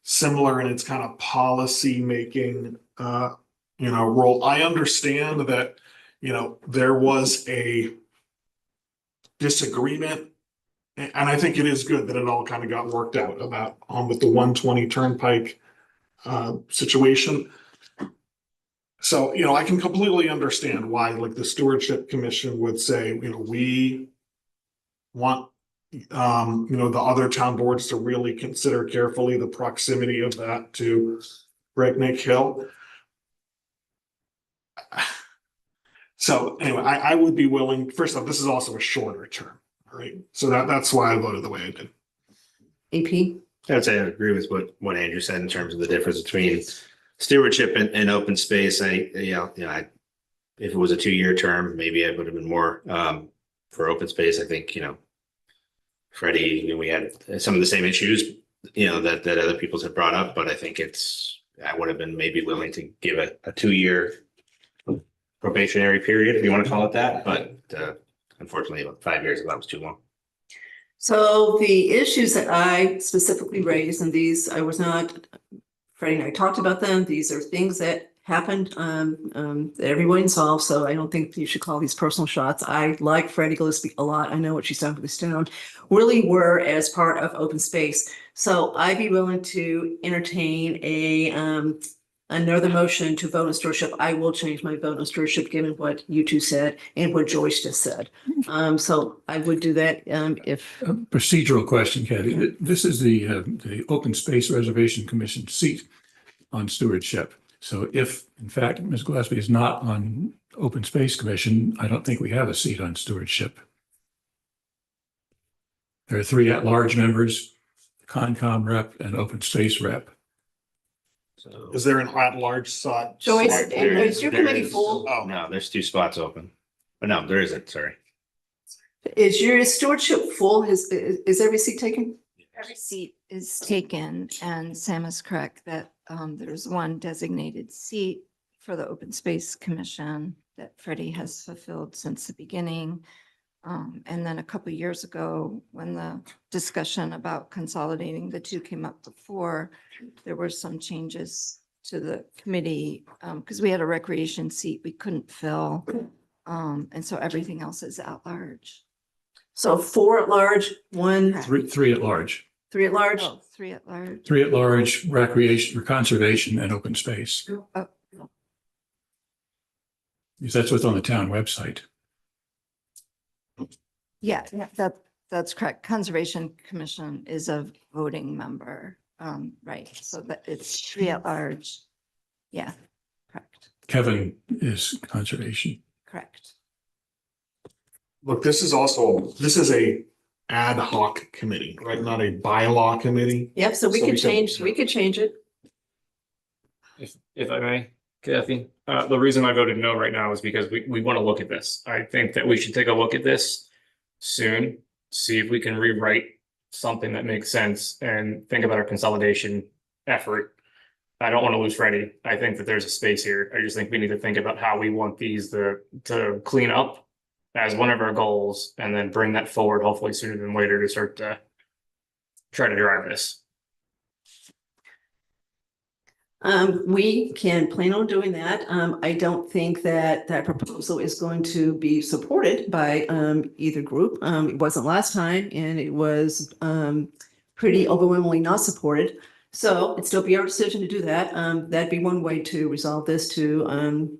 similar in its kind of policy making role. I understand that, there was a disagreement, and I think it is good that it all kind of got worked out about with the 120 Turnpike situation. So, I can completely understand why, like, the Stewardship Commission would say, we want, the other town boards to really consider carefully the proximity of that to Breakneck Hill. So anyway, I would be willing, first off, this is also a shorter term, right? So that's why I voted the way I did. AP? I'd say I agree with what Andrew said in terms of the difference between stewardship and open space. If it was a 2-year term, maybe I would have been more for open space. I think, Freddie, we had some of the same issues, that other people have brought up, but I think I would have been maybe willing to give a 2-year probationary period, if you want to call it that, but unfortunately, 5 years, that was too long. So the issues that I specifically raised, and these, Freddie and I talked about them. These are things that happened that everyone solved. So I don't think you should call these personal shots. I like Freddie Gillespie a lot. I know what she's done for this town. Really were as part of open space. So I'd be willing to entertain another motion to vote on stewardship. I will change my vote on stewardship given what you two said and what Joyce just said. So I would do that if. A procedural question, Kathy. This is the Open Space Reservation Commission seat on stewardship. So if, in fact, Ms. Gillespie is not on Open Space Commission, I don't think we have a seat on stewardship. There are 3 at-large members, Concom rep and Open Space rep. So is there an at-large slot? Joyce, is your committee full? Oh, no, there's 2 spots open. But no, there isn't, sorry. Is your stewardship full? Is every seat taken? Every seat is taken, and Sam is correct that there's one designated seat for the Open Space Commission that Freddie has fulfilled since the beginning. And then a couple of years ago, when the discussion about consolidating the 2 came up before, there were some changes to the committee, because we had a recreation seat we couldn't fill. And so everything else is at large. So 4 at large, 1, Three at large. 3 at large. Oh, 3 at large. 3 at large, recreation, or conservation and open space. Oh, Because that's what's on the town website. yeah, that's correct. Conservation Commission is a voting member. Right, so that it's 3 at large. Yeah, correct, Kevin is conservation. correct. Look, this is a ad hoc committee, right? Not a bylaw committee. Yep, so we So could we change, we could change it. If I may, Kathy, the reason I voted no right now is because we want to look at this. I think that we should take a look at this soon, see if we can rewrite something that makes sense and think about our consolidation effort. I don't want to lose Freddie. I think that there's a space here. I just think we need to think about how we want these to clean up as one of our goals and then bring that forward hopefully sooner than later to start to try to drive this. We can plan on doing that. I don't think that that proposal is going to be supported by either group. It wasn't last time and it was pretty overwhelmingly not supported. So it'd still be our decision to do that. That'd be one way to resolve this, to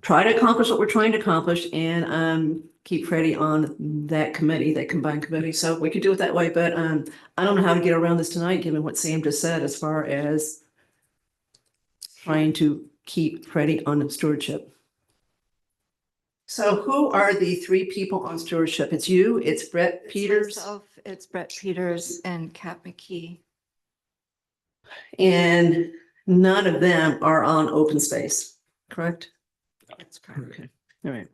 try to accomplish what we're trying to accomplish and keep Freddie on that committee, that combined committee. So we could do it that way, but I don't know how to get around this tonight, given what Sam just said, as far as trying to keep Freddie on stewardship. So who are the 3 people on stewardship? It's you, it's Brett Peters. It's Brett Peters and Kat McKee. And none of them are on open space, correct? That's correct. Okay, all right.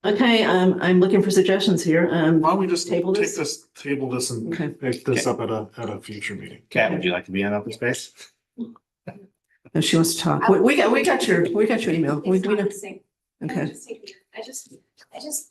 Okay, I'm looking for suggestions here. Why don't we just table take this? table this and Okay. pick this up at a future meeting? Kat, would you like to be on open space? If she wants to talk, we got your email. We It's know. not the same. Okay.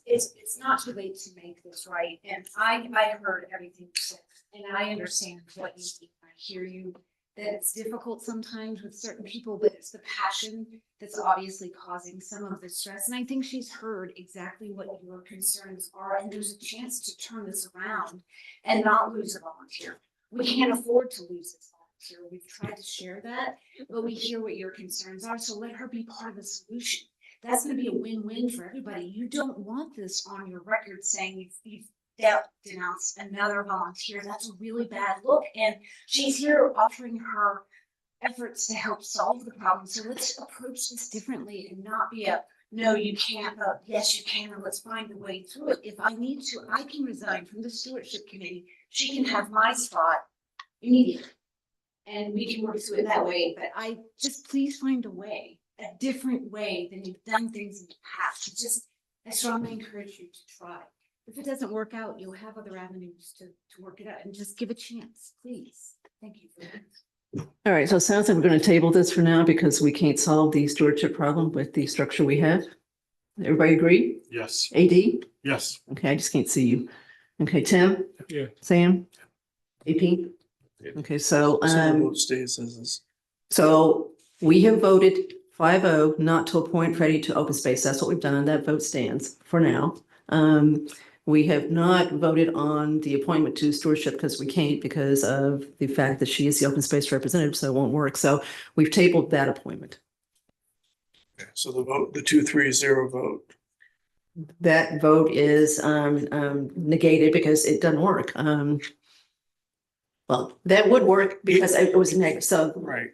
It's not too late to make this right, and I heard everything you said, and I understand what you mean. I hear you, that it's difficult sometimes with certain people, but it's the passion that's obviously causing some of the stress, and I think she's heard exactly what your concerns are, and there's a chance to turn this around and not lose a volunteer. We can't afford to lose this volunteer. We've tried to share that, but we hear what your concerns are, so let her be part of the solution. That's gonna be a win-win for everybody. You don't want this on your record saying you've denounced another volunteer. That's a really bad look. And she's here offering her efforts to help solve the problem. So let's approach this differently and not be a, no, you can't, yes, you can, and let's find a way through it. If I need to, I can resign from the stewardship committee. She can have my spot immediately. And we can work through it that way, but I just please find a way. A different way than you've done things in the past. I strongly encourage you to try. If it doesn't work out, you'll have other avenues to work it out, and just give a chance, please. Thank you for that. All right, so it sounds like we're going to table this for now because we can't solve the stewardship problem with the structure we have. Everybody agree? Yes. AD? Yes. Okay, I just can't see you. Okay, Tim? Yeah. Sam? AP? Okay, so vote stays as is. so we have voted 5-0 not to appoint Freddie to open space. That's what we've done. That vote stands for now. We have not voted on the appointment to stewardship because we can't, because of the fact that she is the open space representative, so it won't work. So we've tabled that appointment. So the 2-3-0 vote. That vote is negated because it doesn't work. Well, that would work because it was negative. So right.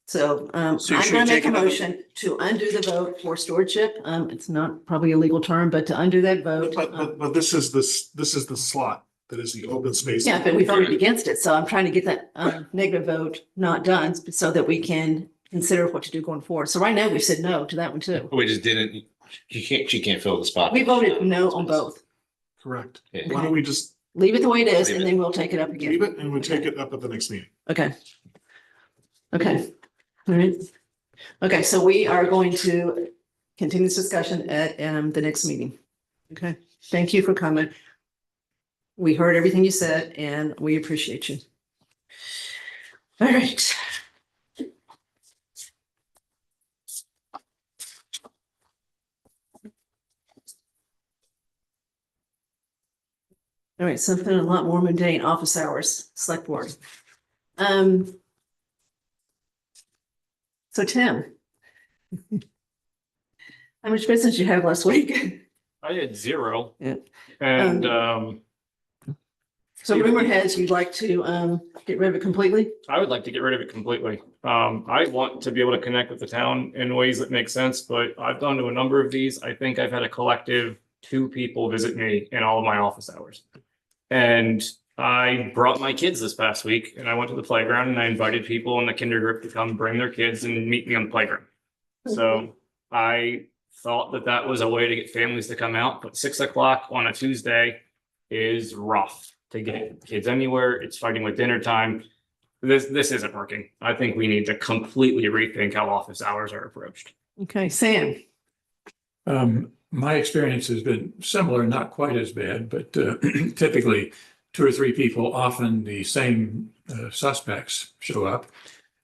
So I'm So you should gonna make take a another- motion to undo the vote for stewardship. It's not probably a legal term, but to undo that vote. But this is the slot that is the open space. Yeah, but we voted against it. So I'm trying to get that negative vote not done so that we can consider what to do going forward. So right now we said no to that one too. We just didn't, she can't fill the spot. We voted no on both. Correct. Yeah. Why don't we just Leave it the way it is Leave and it. then we'll take it up again. leave it and we'll take it up at the next meeting? Okay. Okay. All right. Okay, so we are going to continue this discussion at the next meeting. Okay, thank you for coming. We heard everything you said and we appreciate you. All right, All right, something a lot more mundane, office hours, select board. So Tim. How much business you have last week? I had 0. Yeah. And, So rumor has you'd like to get rid of it completely? I would like to get rid of it completely. I want to be able to connect with the town in ways that make sense, but I've gone to a number of these. I think I've had a collective 2 people visit me in all of my office hours. And I brought my kids this past week and I went to the playground and I invited people in the kinder group to come bring their kids and meet me on the playground. So I thought that that was a way to get families to come out, but 6 o'clock on a Tuesday is rough to get kids anywhere. It's fighting with dinner time. This isn't working. I think we need to completely rethink how office hours are approached. Okay, Sam. My experience has been similar, not quite as bad, but typically 2 or 3 people, often the same suspects show up.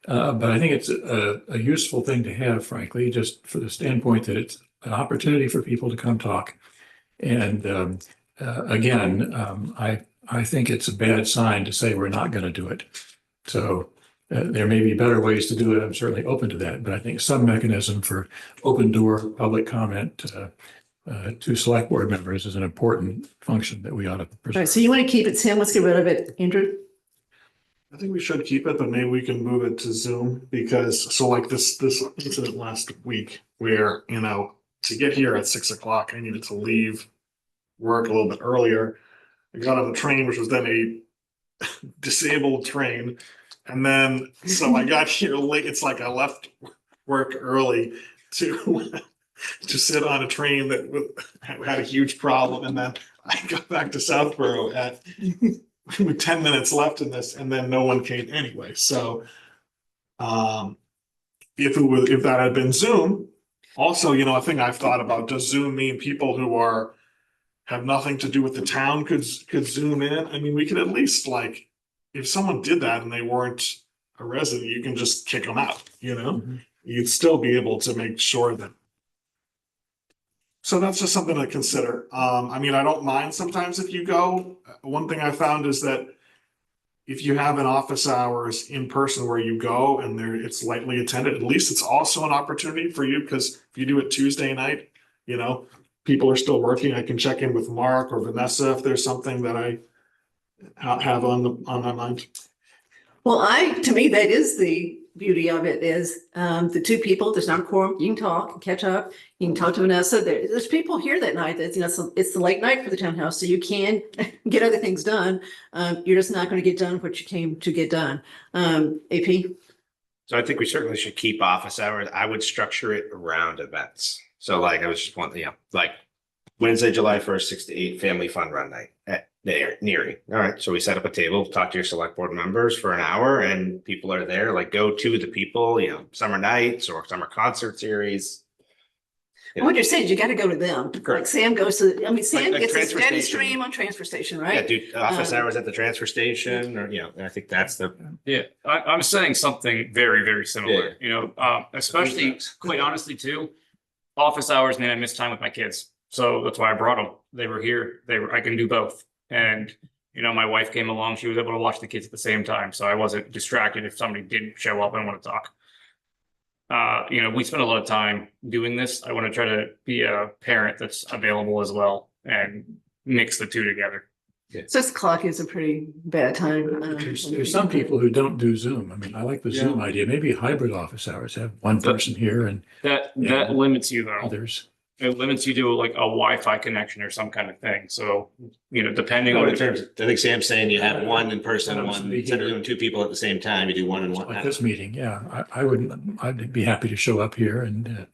But I think it's a useful thing to have, frankly, just for the standpoint that it's an opportunity for people to come talk. And again, I think it's a bad sign to say we're not going to do it. So there may be better ways to do it. I'm certainly open to that, but I think some mechanism for open door public comment to select board members is an important function that we ought to All right, preserve. so you want to keep it, Sam? Let's get rid of it. Andrew? I think we should keep it, but maybe we can move it to Zoom because, so like this incident last week where, you know, to get here at 6 o'clock, I needed to leave work a little bit earlier. I got on the train, which was then a disabled train. And then, so I got here late. It's like I left work early to sit on a train that had a huge problem. And then I got back to Southborough at with 10 minutes left in this, and then no one came anyway. So if that had been Zoom, also, you know, a thing I've thought about, does Zoom mean people who have nothing to do with the town could Zoom in? I mean, we could at least, like, if someone did that and they weren't a resident, you can just kick them out, you know? You'd still be able to make sure that. So that's just something to consider. I mean, I don't mind sometimes if you go. One thing I found is that if you have an office hours in person where you go and it's lightly attended, at least it's also an opportunity for you, because if you do it Tuesday night, you know, people are still working. I can check in with Mark or Vanessa if there's something that I have on my mind. Well, to me, that is the beauty of it is the 2 people, there's not a quorum, you can talk, catch up, you can talk to Vanessa. There's people here that night that, you know, so it's the late night for the townhouse, so you can get other things done. You're just not going to get done what you came to get done. AP? So I think we certainly should keep office hours. I would structure it around events. So like I was just wanting, you know, like Wednesday, July 1st, 6 to 8, family fun run night at Neary. All right. So we set up a table, talk to your select board members for an hour, and people are there. Like, go to the people, you know, summer nights or summer concert series. And what you're saying is you got to go to them. Like Correct. Sam goes to, I mean, Sam Like gets a transfer steady station. stream on transfer station, Yeah, right? do office hours at the transfer station, or, you know, and I think that's the. Yeah, I'm saying something very, very similar, Yeah. you know, especially, quite honestly, too. Office hours, man, I miss time with my kids. So that's why I brought them. They were here. I can do both. And, you know, my wife came along. She was able to watch the kids at the same time. So I wasn't distracted if somebody didn't show up and want to talk. You know, we spend a lot of time doing this. I want to try to be a parent that's available as well and mix the 2 together. 6 o'clock is a pretty bad time. There's some people who don't do Zoom. I mean, I like the Zoom idea. Maybe hybrid office hours, have one person here and That limits you though. others. It limits you to like a Wi-Fi connection or some kind of thing. So, you know, depending on. In terms, I think Sam's saying you have one in person, Yeah, one, instead of doing 2 people at the same time, you do one and one. Like this meeting, yeah, I'd be happy to show up here and.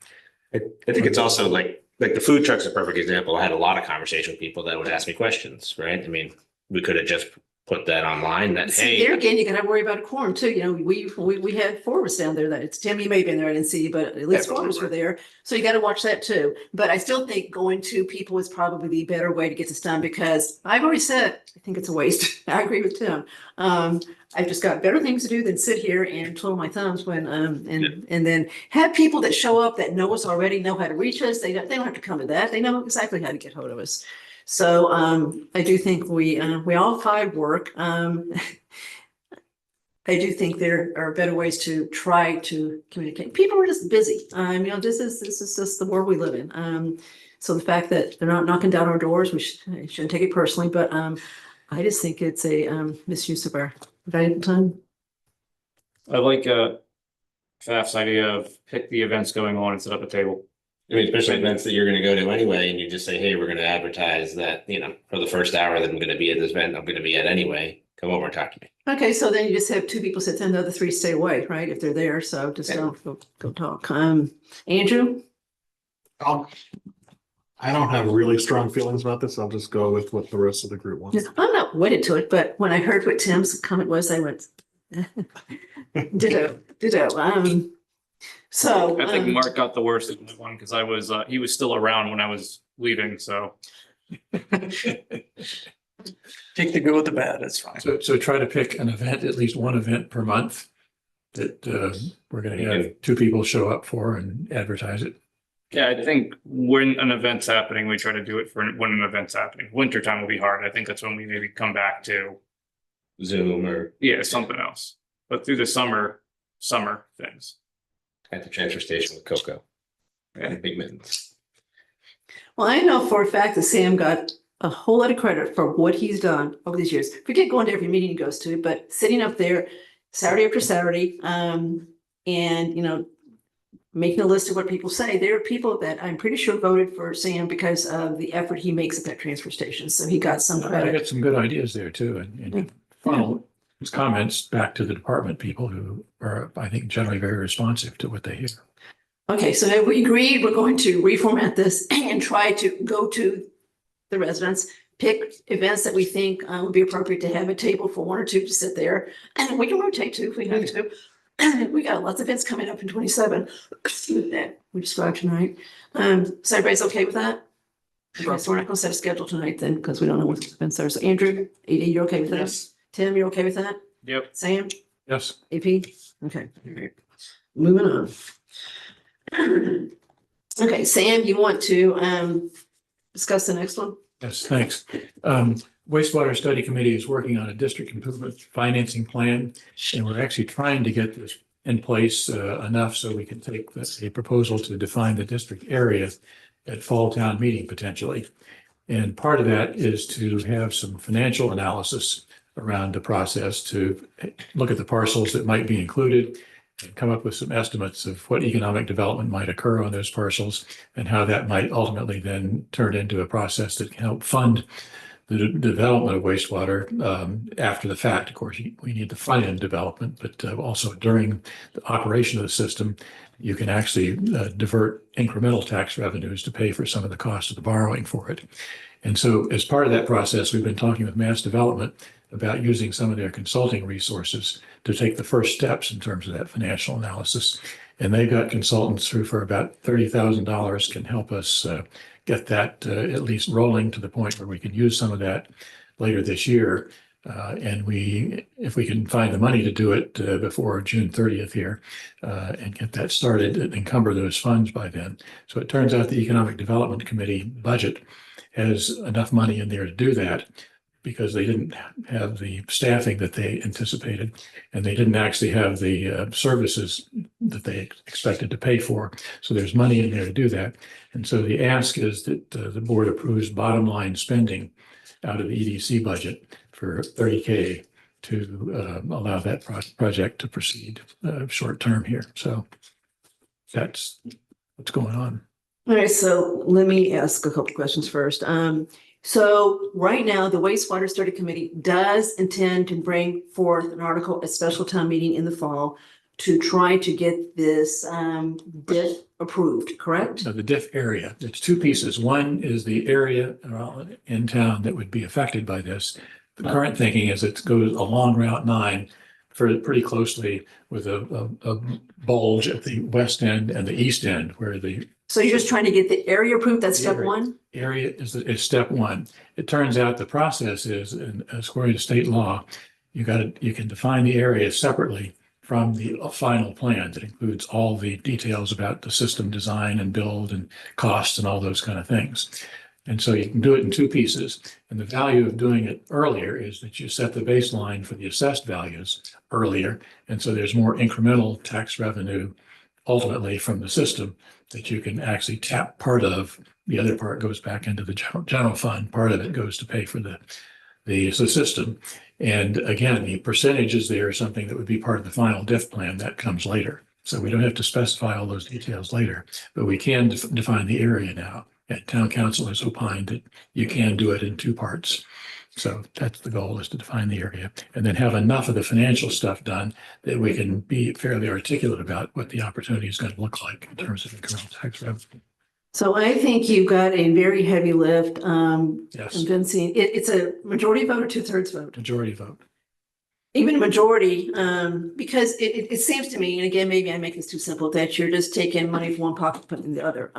I think it's also like the food truck's a perfect example. I had a lot of conversation with people that would ask me questions, right? I mean, we could have just put that online that, See, there hey, again, you gotta worry about a quorum too. You know, we had 4 of us down there that it's Tim, you may have been there, I didn't see you, but at least 4 of us were there. So you gotta watch that too. But I still think going to people is probably the better way to get this done, because I've already said, I think it's a waste. I agree with Tim. I've just got better things to do than sit here and twiddle my thumbs when, and then have people that show up that know us already, know how to reach us. They don't have to come to that. They know exactly how to get hold of us. So, I do think we all five work. I do think there are better ways to try to communicate. People are just busy. This is just the world we live in. So the fact that they're not knocking down our doors, we shouldn't take it personally, but I just think it's a misuse of our valuable time. I like Faf's idea of pick the events going on and set up a table. I mean, especially events that you're gonna go to anyway, and you just say, hey, we're gonna advertise that, for the first hour that I'm gonna be at this event, I'm gonna be at anyway. Come over and talk to me. Okay, so then you just have two people sit there and the other three stay away, right? If they're there, so just go talk. Andrew? I don't have really strong feelings about this. I'll just go with what the rest of the group wants. I'm not wedded to it, but when I heard what Tim's comment was, I went ditto. So I think Mark got the worst of the one because he was still around when I was leaving, so. Take the good with the bad, it's fine. So try to pick an event, at least one event per month that we're gonna have two people show up for and advertise it. Yeah, I think when an event's happening, we try to do it for when an event's happening. Wintertime will be hard. I think that's when we maybe come back to Zoom or something else. But through the summer things. at the transfer station with Coco. And big mittens. Well, I know for a fact that Sam got a whole lot of credit for what he's done over these years. Forget going to every meeting he goes to, but sitting up there Saturday after Saturday, and making a list of what people say. There are people that I'm pretty sure voted for Sam because of the effort he makes at that transfer station. So he got some I credit. got some good ideas there too, and funnel his comments back to the department people who are, I think, generally very responsive to what they hear. Okay, so have we agreed we're going to reformat this and try to go to the residents, pick events that we think would be appropriate to have a table for one or two to sit there, and we can rotate too if we have to. We got lots of events coming up in 27 that we described tonight. So everybody's okay with that? Okay, so we're not gonna set a schedule tonight then, because we don't know what the events are. So Andrew, Edie, you're okay with that? Yes. Tim, you're okay with that? Yep. Sam? Yes. AP? Okay, all right. Moving on. Okay, Sam, you want to discuss the next one? Yes, thanks. Wastewater Study Committee is working on a district improvement financing plan, and we're actually trying to get this in place enough so we can take a proposal to define the district area at fall town meeting potentially. And part of that is to have some financial analysis around the process to look at the parcels that might be included and come up with some estimates of what economic development might occur on those parcels and how that might ultimately then turn into a process that can help fund the development of wastewater after the fact. Of course, we need the front-end development, but also during the operation of the system, you can actually divert incremental tax revenues to pay for some of the cost of the borrowing for it. And so as part of that process, we've been talking with Mass Development about using some of their consulting resources to take the first steps in terms of that financial analysis. And they've got consultants who for about $30,000 can help us get that at least rolling to the point where we can use some of that later this year. And if we can find the money to do it before June 30th here and get that started and encumber those funds by then. So it turns out the Economic Development Committee budget has enough money in there to do that, because they didn't have the staffing that they anticipated, and they didn't actually have the services that they expected to pay for. So there's money in there to do that. And so the ask is that the board approves bottom line spending out of the EDC budget for $30K to allow that project to proceed short term here. So that's what's going on. All right, so let me ask a couple questions first. So right now, the Wastewater Study Committee does intend to bring forth an article at special town meeting in the fall to try to get this DIF approved, correct? So the DIF area, it's two pieces. One is the area in town that would be affected by this. The current thinking is it goes along Route 9 pretty closely with a bulge at the west end and the east end where the So you're just trying to get the area approved, that's step one? area is step one. It turns out the process is, and according to state law, you can define the area separately from the final plan that includes all the details about the system design and build and costs and all those kind of things. And so you can do it in two pieces. And the value of doing it earlier is that you set the baseline for the assessed values earlier. And so there's more incremental tax revenue ultimately from the system that you can actually tap part of. The other part goes back into the general fund. Part of it goes to pay for the system. And again, the percentages there are something that would be part of the final DIF plan that comes later. So we don't have to specify all those details later, but we can define the area now. And town council has opined that you can do it in two parts. So that's the goal, is to define the area and then have enough of the financial stuff done that we can be fairly articulate about what the opportunity is going to look like in terms of incremental tax revenue. So I think you've got a very heavy lift, Yes. convincing, it's a majority vote or 2/3 vote? Majority vote. Even a majority, because it seems to me, and again, maybe I make this too simple, that you're just taking money from one pocket, putting it in the other.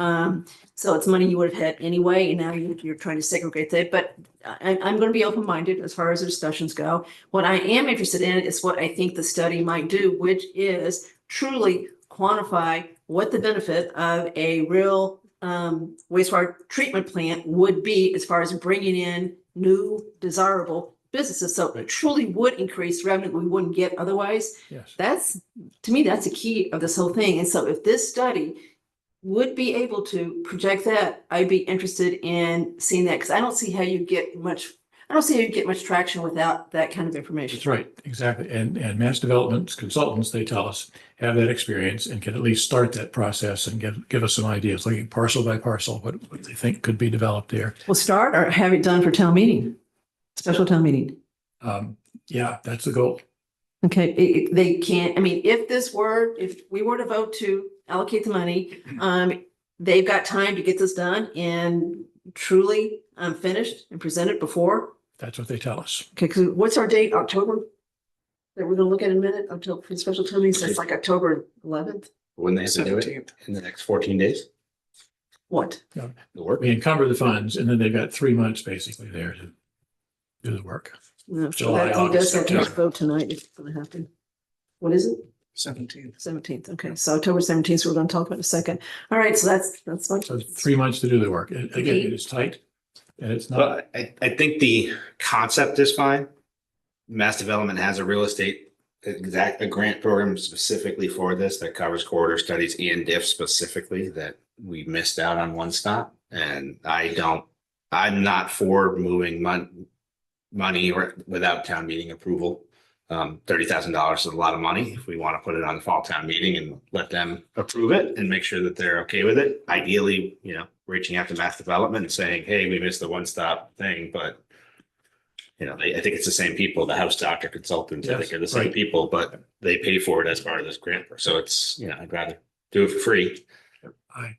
So it's money you would have had anyway, and now you're trying to segregate that. But I'm going to be open-minded as far as the discussions go. What I am interested in is what I think the study might do, which is truly quantify what the benefit of a real wastewater treatment plant would be as far as bringing in new desirable businesses. So it truly would increase revenue we wouldn't get otherwise. Yes. That's, to me, that's the key of this whole thing. And so if this study would be able to project that, I'd be interested in seeing that, because I don't see how you get much traction without that kind of information. That's right, exactly. And mass development consultants, they tell us, have that experience and can at least start that process and give us some ideas, looking parcel by parcel, what they think could be developed there. We'll start or have it done for town meeting, special town meeting. Yeah, that's the goal. Okay, they can't, I mean, if we were to vote to allocate the money, they've got time to get this done and truly finished and presented before. That's what they tell us. Okay, because what's our date? October? That we're gonna look at in a minute, October for the special town meeting, so it's like October 11th. When they have to do it in the next 14 days. What? Yeah. The work. We encumber the funds and then they've got 3 months basically there to do the work. No, so July, that he August, does have to September. vote tonight if it's gonna happen. What is it? 17th. 17th, okay, so October 17th, so we're gonna talk about in a second. All right, so that's what. So 3 months to do the work. Again, it is tight and it's not. But I think the concept is fine. Mass Development has a real estate a grant program specifically for this that covers corridor studies and DIF specifically that we missed out on one stop. And I'm not for moving money or without town meeting approval. $30,000 is a lot of money. If we want to put it on the fall town meeting and let them approve it and make sure that they're okay with it, ideally, reaching out to Mass Development and saying, hey, we missed the one-stop thing, but I think it's the same people, the house doctor consultants, I think are the same right. people, but they pay for it as part of this grant. So it's, I'd rather do it for free.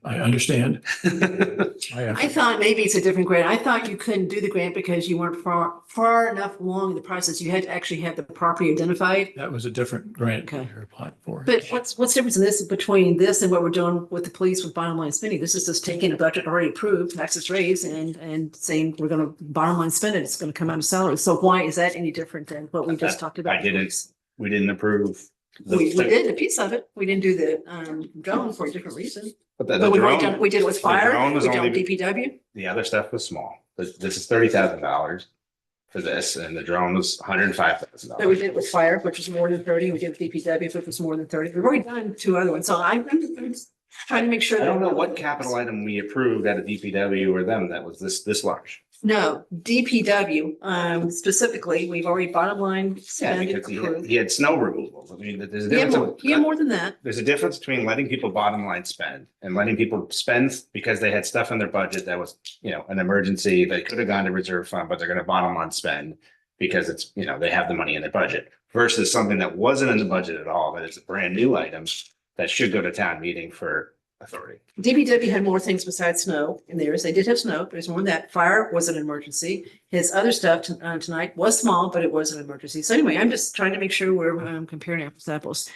I understand. I thought maybe it's a different grant. I thought you couldn't do the grant because you weren't far enough along in the process. You had to actually have the property identified. That was a different grant Okay. you're applying for. But what's the difference in this between this and what we're doing with the police with bottom line spending? This is just taking a budget already approved, taxes raised, and saying we're gonna bottom line spend it. It's gonna come out of salary. So why is that any different than what we just talked about? We didn't approve. We did a piece of it. We didn't do the drone for a different reason. But the But we drone- did it with the fire, drone we was did it only- with DPW. The other stuff was small. This is $30,000 for this, and the drone was But we $105,000. did it with fire, which was more than 30. We did with DPW, which was more than 30. We've already done 2 other ones. So I'm just trying to make sure. I don't that- know what capital item we approved out of DPW or them that was this large. No, DPW, specifically, we've already bottom line Yeah, spent because approved. he had snow removal. I mean, there's a He had difference. more than that. There's a difference between letting people bottom line spend and letting people spend because they had stuff in their budget that was, an emergency. They could have gone to reserve fund, but they're going to bottom line spend because it's, they have the money in their budget versus something that wasn't in the budget at all, that it's a brand new item that should go to town meeting for authority. DPW had more things besides snow in theirs. They did have snow, but there's more than that. Fire was an emergency. His other stuff tonight was small, but it was an emergency. So anyway, I'm just trying to make sure we're comparing apples to apples.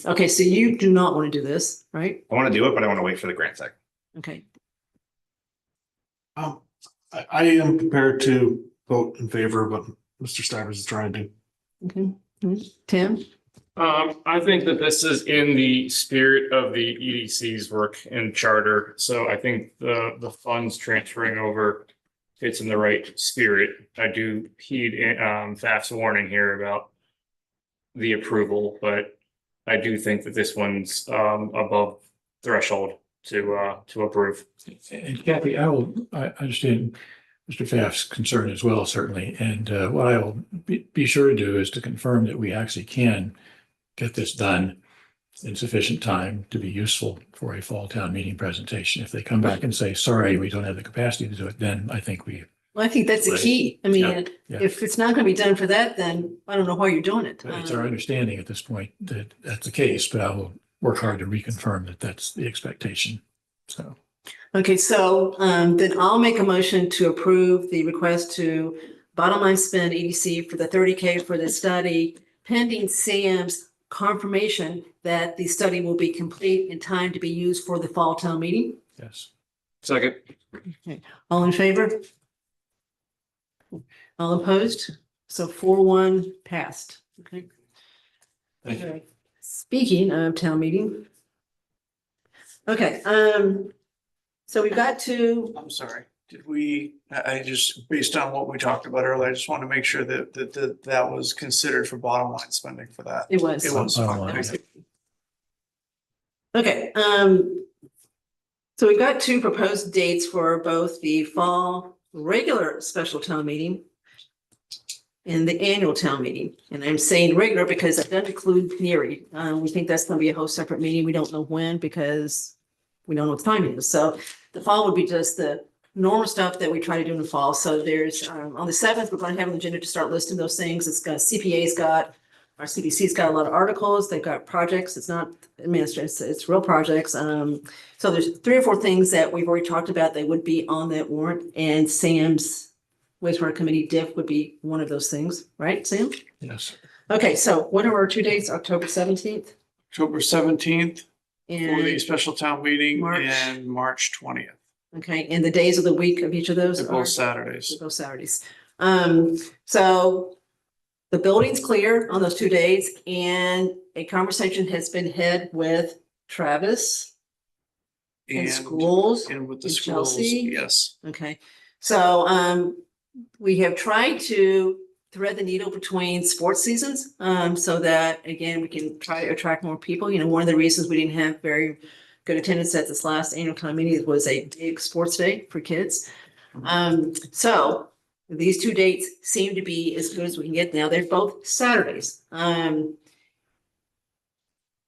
Okay, so you do not want to do this, right? I want to do it, but I want to wait for the grant cycle. Okay. I am prepared to vote in favor of what Mr. Stivers is trying to do. Okay, Tim? I think that this is in the spirit of the EDC's work and charter, so I think the funds transferring over fits in the right spirit. I do heed FAF's warning here about the approval, but I do think that this one's above threshold to approve. And Kathy, I understand Mr. Pfaff's concern as well, certainly. And what I will be sure to do is to confirm that we actually can get this done in sufficient time to be useful for a fall town meeting presentation. If they come back and say, sorry, we don't have the capacity to do it, then I think we. Well, I think that's the Right. key. I mean, Yeah. if it's not going to be done for that, then I don't know why you're doing it. It's our understanding at this point that that's the case, but I will work hard to reconfirm that that's the expectation. So. Okay, so then I'll make a motion to approve the request to bottom line spend EDC for the 30K for the study pending Sam's confirmation that the study will be complete in time to be used for the fall town meeting. Yes. Second. Okay, all in favor? All opposed? So 4-1 passed. Okay. Thank you. Okay. Speaking of town meeting. Okay, so we've got to, I'm sorry, did we, I just, based on what we talked about earlier, I just want to make sure that was considered for bottom line spending for that. it was. It was. Bottom line, Okay. Okay, so we've got two proposed dates for both the fall regular special town meeting and the annual town meeting. And I'm saying regular because that doesn't include Neary. We think that's gonna be a whole separate meeting. We don't know when because we don't know what the timing is. So the fall would be just the normal stuff that we try to do in the fall. So there's, on the 7th, we're gonna have an agenda to start listing those things. It's got, CPA's got, our CDC's got a lot of articles. They've got projects. It's not administrative, it's real projects. So there's 3 or 4 things that we've already talked about. They would be on that warrant, and Sam's wastewater committee diff would be one of those things, right, Sam? Yes. Okay, so what are our 2 dates? October 17th October 17th for the and, special town meeting March. and March 20th. okay, and the days of the week of each of those? They're are- both Saturdays. They're both Saturdays. So the building's clear on those 2 days, and a conversation has been had with Travis and schools. And with the and schools, Chelsea. yes. Okay, so we have tried to thread the needle between sports seasons, so that, again, we can try to attract more people. You know, one of the reasons we didn't have very good attendance at this last annual town meeting was a big sports day for kids. So these 2 dates seem to be as good as we can get now. They're both Saturdays.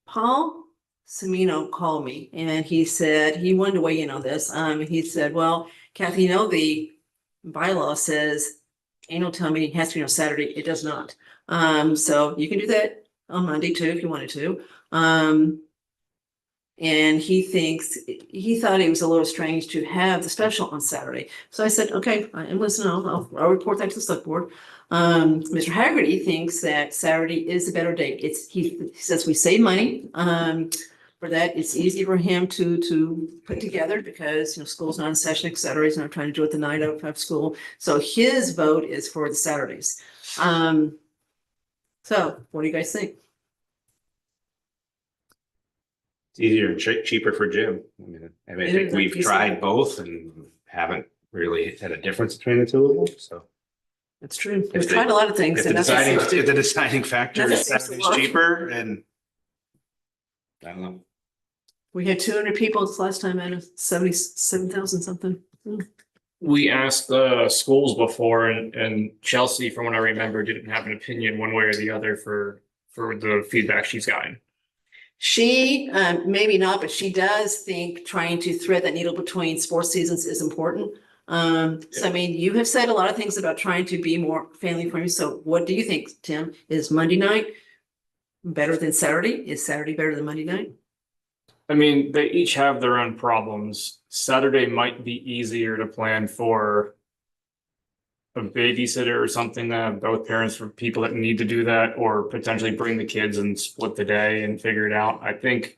Paul Semino called me and he said he wanted to weigh in on this. He said, well, Kathy, you know, the bylaw says annual town meeting has to be on Saturday. It does not. So you can do that on Monday too, if you wanted to. And he thought it was a little strange to have the special on Saturday. So I said, okay, I'm listening. I'll report that to the select board. Mr. Haggerty thinks that Saturday is a better date. He says we save money. For that, it's easy for him to put together because, you know, school's not in session, et cetera. He's not trying to do it the night of school. So his vote is for the Saturdays. So what do you guys think? It's easier and cheaper for Jim. I It think is, we've like you tried said. both and haven't really had a difference between the two of them, so. That's true. If We've the- tried a lot of things. If the and nothing deciding, seems to- if the deciding factor nothing is seems to Saturday's work. cheaper and I don't know. We had 200 people this last time out of 77,000 something. We asked the schools before and Chelsea, from what I remember, didn't have an opinion one way or the other for the feedback she's gotten. She, maybe not, but she does think trying to thread that needle between sports seasons is important. So I mean, you have said a lot of things about trying to be more family friendly. So what do you think, Tim? Is Monday night better than Saturday? Is Saturday better than Monday night? I mean, they each have their own problems. Saturday might be easier to plan for a babysitter or something, that both parents, for people that need to do that, or potentially bring the kids and split the day and figure it out. I think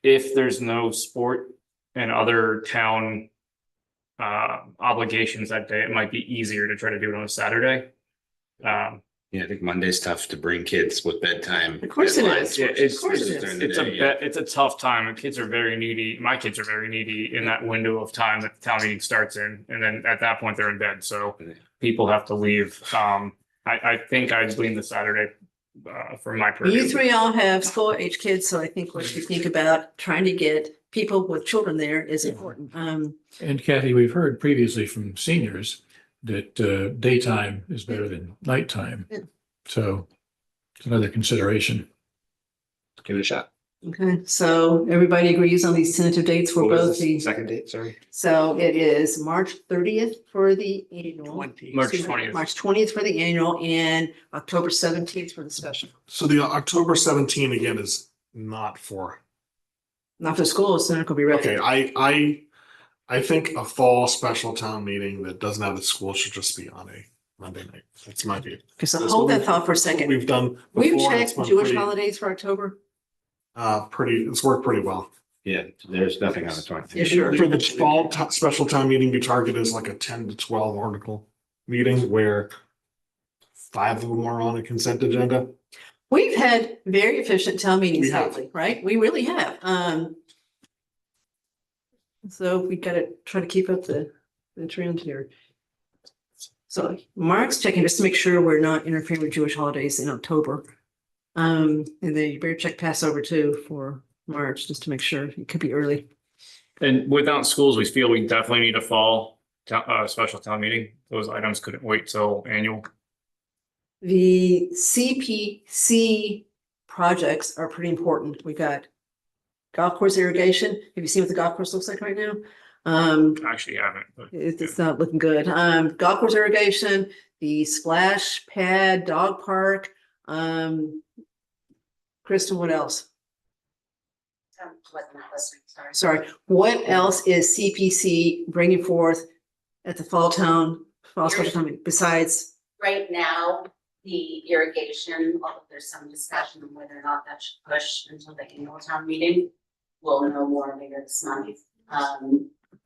if there's no sport and other town obligations that day, it might be easier to try to do it on a Saturday. Yeah, I think Monday's tough to bring kids with bedtime. Of course it deadlines. is. Yeah, Of course it is. during the it's day, yeah. it's a tough time. And kids are very needy. My kids are very needy in that window of time that the town meeting starts in. And then at that point, they're in bed. So people have to leave. I think I'd lean the Saturday for my purview. You three all have school-age kids, so I think what you think about trying to get people with children there is important. And Kathy, we've heard previously from seniors that daytime is better than nighttime. Yeah. So it's another consideration. Give it a shot. Okay, so everybody agrees on these tentative dates for What was both the the, second date, sorry? so it is March 30th for the annual. March Excuse me, 20th. March 20th for the annual and October 17th for the special. So the October 17 again is not for, Not for school, so it could be ready. okay, I think a fall special town meeting that doesn't have the school should just be on a Monday night. That's my view. Okay, so That's hold what that we've- thought for a that's what second. We've done. We've before, and it's checked been Jewish pretty- holidays for October. It's worked pretty well. Yeah, there's nothing on the 20th. Yeah, sure. For the fall special town meeting, we target is like a 10 to 12 article meeting where 5 of them are on a consent agenda. We've had very efficient town meetings We have. lately, right? We really have. So we gotta try to keep up the trend here. So Mark's checking just to make sure we're not interfering with Jewish holidays in October. And then you better check Passover too for March, just to make sure. It could be early. And without schools, we feel we definitely need a fall special town meeting. Those items couldn't wait till annual. The CPC projects are pretty important. We got golf course irrigation. Have you seen what the golf course looks like right now? Actually haven't, but It's not looking good. Golf course irrigation, the splash pad, dog park. Kristen, what else? Sorry, what else is CPC bringing forth at the fall special town meeting besides? Right now, the irrigation, although there's some discussion on whether or not that should push until the annual town meeting. We'll know more later this month.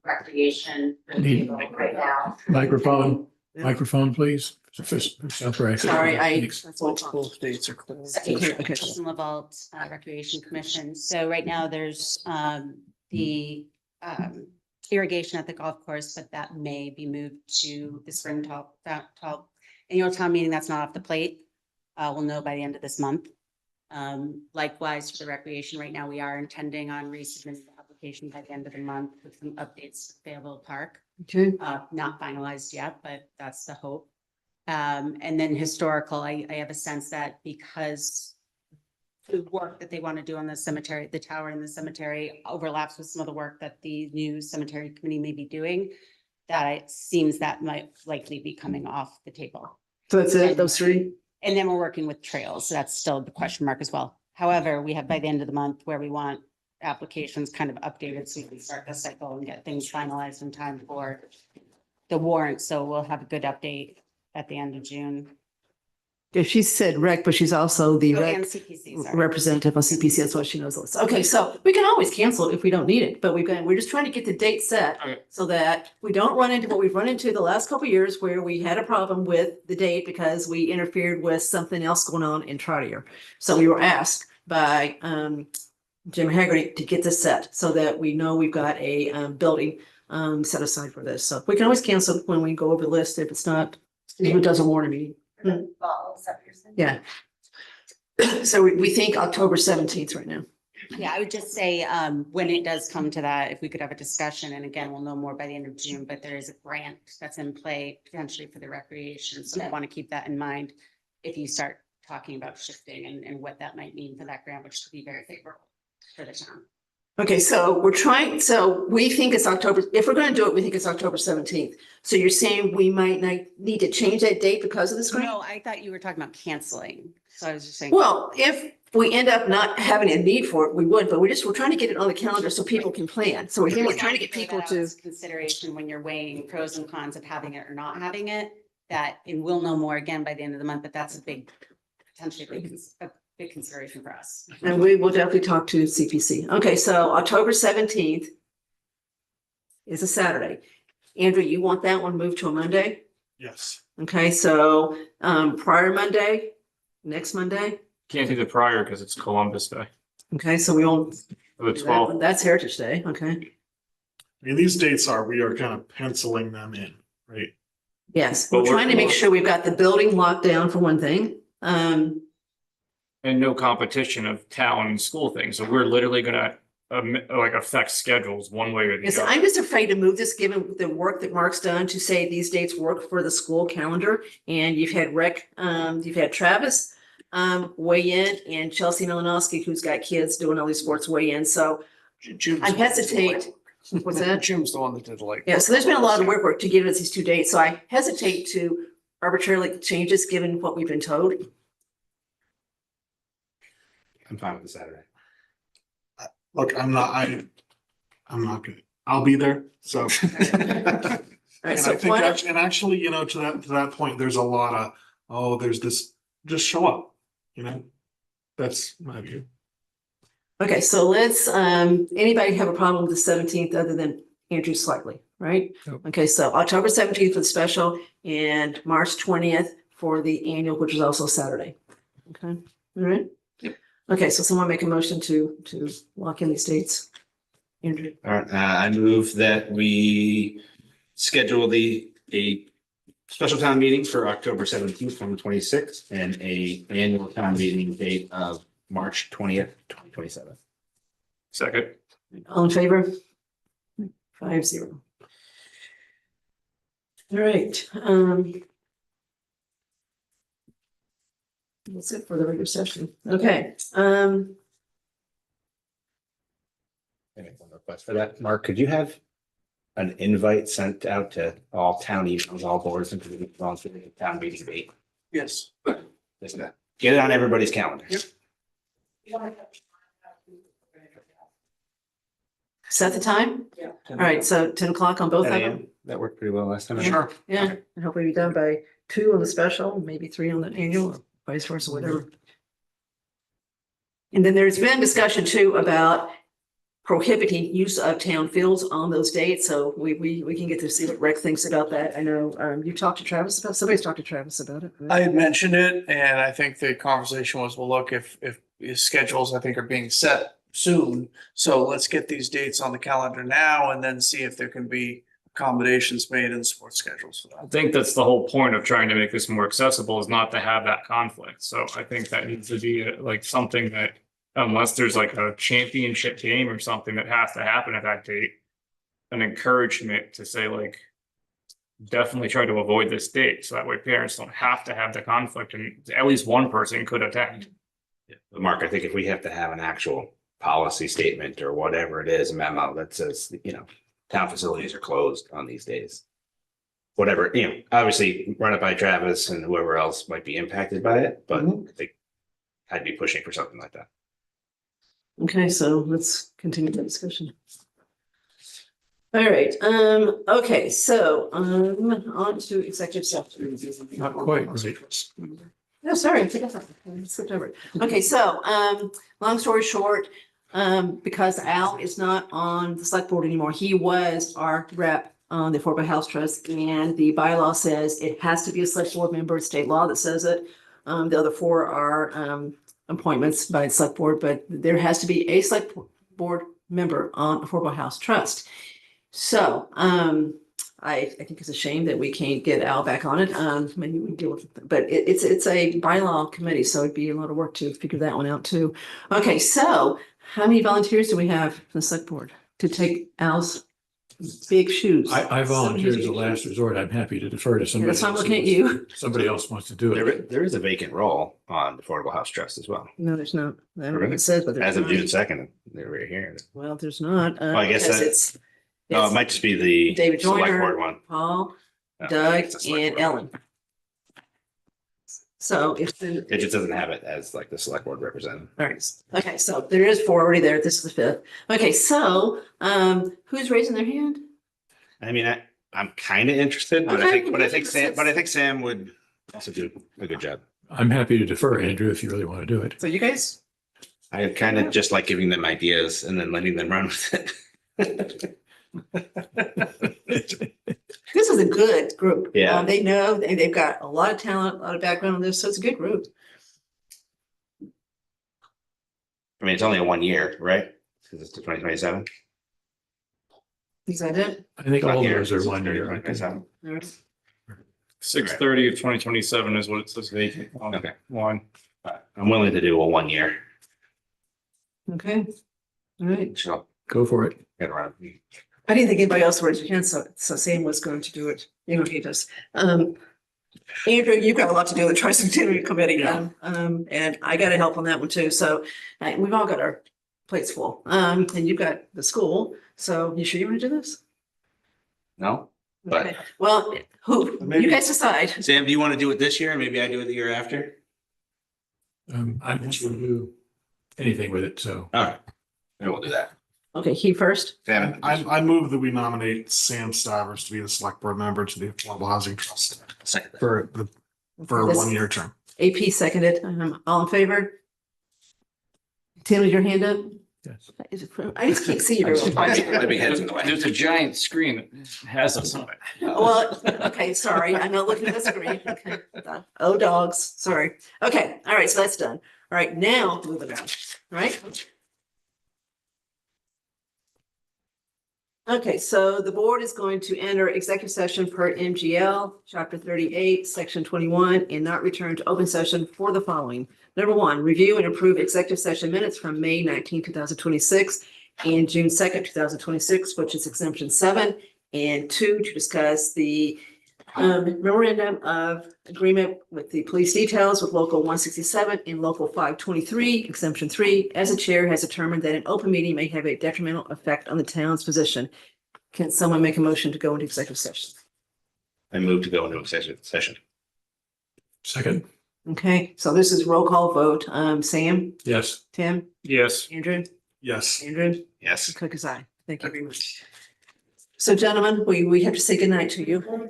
Recreation right now. Microphone, please. Sorry. Sorry, Multiple dates are closed. Kristen Lavalde, Recreation Commission. So right now there's the irrigation at the golf course, but that may be moved to the spring top annual town meeting. That's not off the plate. We'll know by the end of this month. Likewise for the recreation, right now we are intending on resubmitting the application by the end of the month with some updates to Fayetteville Park. Okay. Not finalized yet, but that's the hope. And then historical, I have a sense that because the work that they want to do on the cemetery, the tower in the cemetery overlaps with some of the work that the new cemetery committee may be doing, that it seems that might likely be coming off the table. So that's it, those three? And then we're working with trails, so that's still the question mark as well. However, we have by the end of the month where we want applications kind of updated so we can start the cycle and get things finalized in time for the warrant. So we'll have a good update at the end of June. Yeah, she said rec, but she's also the Oh, rec and CPC, sorry. representative on CPC. That's why she knows all this. Okay, so we can always cancel it if we don't need it, but we're just trying to get the date set Okay. so that we don't run into what we've run into the last couple of years where we had a problem with the date because we interfered with something else going on in Trotter. So we were asked by Jim Haggerty to get this set so that we know we've got a building set aside for this. So we can always cancel when we go over the list if it's not, if it doesn't warrant a meeting. Yeah. So we think October 17th right now. Yeah, I would just say, when it does come to that, if we could have a discussion, and again, we'll know more by the end of June, but there is a grant that's in play potentially for the recreation. So I want to keep that in mind if you start talking about shifting and what that might mean for that grant, which could be very favorable for the town. Okay, so we think it's October, if we're gonna do it, we think it's October 17th. So you're saying we might not need to change that date because of this grant? No, I thought you were talking about canceling. So I was just saying. Well, if we end up not having a need for it, we would, but we're trying to get it on the calendar so people can plan. So we're trying to get people to. Consideration when you're weighing pros and cons of having it or not having it, and we'll know more again by the end of the month, but that's a big consideration for us. And we will definitely talk to CPC. Okay, so October 17th is a Saturday. Andrew, you want that one moved to a Monday? Yes. Okay, so prior Monday, next Monday. Can't do the prior because it's Columbus Day. Okay, so we won't. The do that 12th. one. That's Heritage Day. Okay. I mean, these dates we are kind of penciling them in, right? Yes, But we're we're- trying to make sure we've got the building locked down for one thing. And no competition of town and school things. So we're literally gonna like affect schedules one way or the Yes, other. I'm just afraid to move this, given the work that Mark's done to say these dates work for the school calendar. And you've had you've had Travis weigh in, and Chelsea Malinowski, who's got kids doing all these sports, weigh in. So I hesitate. What's that? Jim's the one that did like. Yeah, so there's been a lot of work to give us these two dates. So I hesitate to arbitrarily change this, given what we've been told. I'm fine with the Saturday. Look, I'm not gonna, I'll be there, so. All right, And so I think why don't- actually, and actually, to that point, there's a lot of, oh, there's this, just show up, That's my view. Okay, so let's, anybody have a problem with the 17th other than Andrew slightly, right? Nope. Okay, so October 17th for the special and March 20th for the annual, which is also Saturday. Okay, all right? Okay, so someone make a motion to lock in these dates. Andrew, All right, I move that we schedule a special town meeting for October 17th, 2026, and a annual town meeting date of March 20th, 2027. Second. all in favor? 5-0. All right, that's it for the regular session. Okay, I make one request for that. Mark, could you have an invite sent out to all town emails, all boards, and committees on the town meeting date? Yes. Just to get it on everybody's calendar. set the time? Yeah. All right, so 10 o'clock on both of 10 them? a.m. That worked pretty well last time. Sure. Yeah, and hopefully be done by 2 on the special, maybe 3 on the annual, or vice versa, whatever. And then there's been discussion too about prohibiting use of town fields on those dates, so we can get to see what Rec thinks about that. I know, you talked to Travis about, somebody's talked to Travis about it. I had mentioned it, and I think the conversation was, well, look, if schedules, I think, are being set soon, so let's get these dates on the calendar now and then see if there can be accommodations made in sports schedules for I that. think that's the whole point of trying to make this more accessible, is not to have that conflict. So I think that needs to be like something that, unless there's like a championship game or something that has to happen at that date, an encouragement to say like, definitely try to avoid this date. So that way parents don't have to have the conflict, and at least one person could attend. But Mark, I think if we have to have an actual policy statement or whatever it is, a memo that says, town facilities are closed on these days. Whatever, obviously run it by Travis and whoever else might be impacted by it, but I think I'd be pushing for something like that. Okay, so let's continue the discussion. All right, okay, so, on to executive session. Not quite, right? No, sorry, I forgot that. I skipped over it. Okay, so, long story short, because Al is not on the select board anymore, he was our rep on the Affordable House Trust, and the bylaw says it has to be a select board member, it's state law that says it. The other 4 are, appointments by the select board, but there has to be a select board member on Affordable House Trust. So, I think it's a shame that we can't get Al back on it. Maybe we can deal with it, but it's a bylaw committee, so it'd be a lot of work to figure that one out too. Okay, so how many volunteers do we have from the select board to take Al's big shoes? I volunteer as a last resort. I'm happy to defer to somebody. That's why I'm else looking at if you. Somebody else wants to do it. There is a vacant role on the Affordable House Trust as well. No, there's not. I don't know what it says, but there's As of not. June 2nd, they're right here. Well, there's not. I guess because that- it's No, it might just be the David select Joyner, board one. Paul, No, Doug, it's the select and board. Ellen. So if the, It just doesn't have it as like the select board representative. all right, okay, so there is 4 already there. This is the 5th. Okay, so, who's raising their hand? I mean, I'm kind of interested, but Okay. I think Sam would also do a good job. I'm happy to defer, Andrew, if you really want to do it. So you guys? I kind of just like giving them ideas and then letting them run with it. This is a good group. Yeah. They know, they've got a lot of talent, a lot of background on this, so it's a good group. I mean, it's only a 1 year, right? Because it's to 2027. Is that it? I think all those are 1 year. I think. 2027. 6/30 of 2027 is what it says vacant on Okay. one. I'm willing to do a 1 year. Okay. All right. Sure. Go for it. Get around. I didn't think anybody else raised their hand, so Sam was going to do it. You know, he does. Andrew, you've got a lot to do with the Tricentennial Committee, and I got to help on that one too. So we've all got our plates full. And you've got the school. So you sure you want to do this? No, Okay. but Well, who? You guys decide. Sam, do you want to do it this year? Maybe I do it the year after? I'm not sure to do anything with it, so. All right. Maybe we'll do that. Okay, he first. Sam, I move that we nominate Sam Stivers to be the select board member to the Affordable Housing Trust second. for a This- 1 year term. AP seconded. All in favor? Tim, is your hand up? Yes. I just can't see you. very well. My big head's in the way. There's a giant screen that has us on it. Well, okay, sorry, I'm not looking at the screen. Okay. Oh, dogs, sorry. Okay, all right, so that's done. All right, now moving on, right? Okay, so the board is going to enter executive session per MGL, chapter 38, section 21, and not return to open session for the following. Number one, review and approve executive session minutes from May 19, 2026 and June 2nd, 2026, which is exemption 7. And 2, to discuss the memorandum of agreement with the police details with local 167 and local 523, exemption 3, as the chair has determined that an open meeting may have a detrimental effect on the town's position. Can someone make a motion to go into executive session? I move to go into executive session. Second, Okay, so this is roll call vote. Sam, yes. Tim, Yes. Andrew, Yes. Andrew, Yes. Cook is aye. Thank you very much. So gentlemen, we have to say goodnight to you.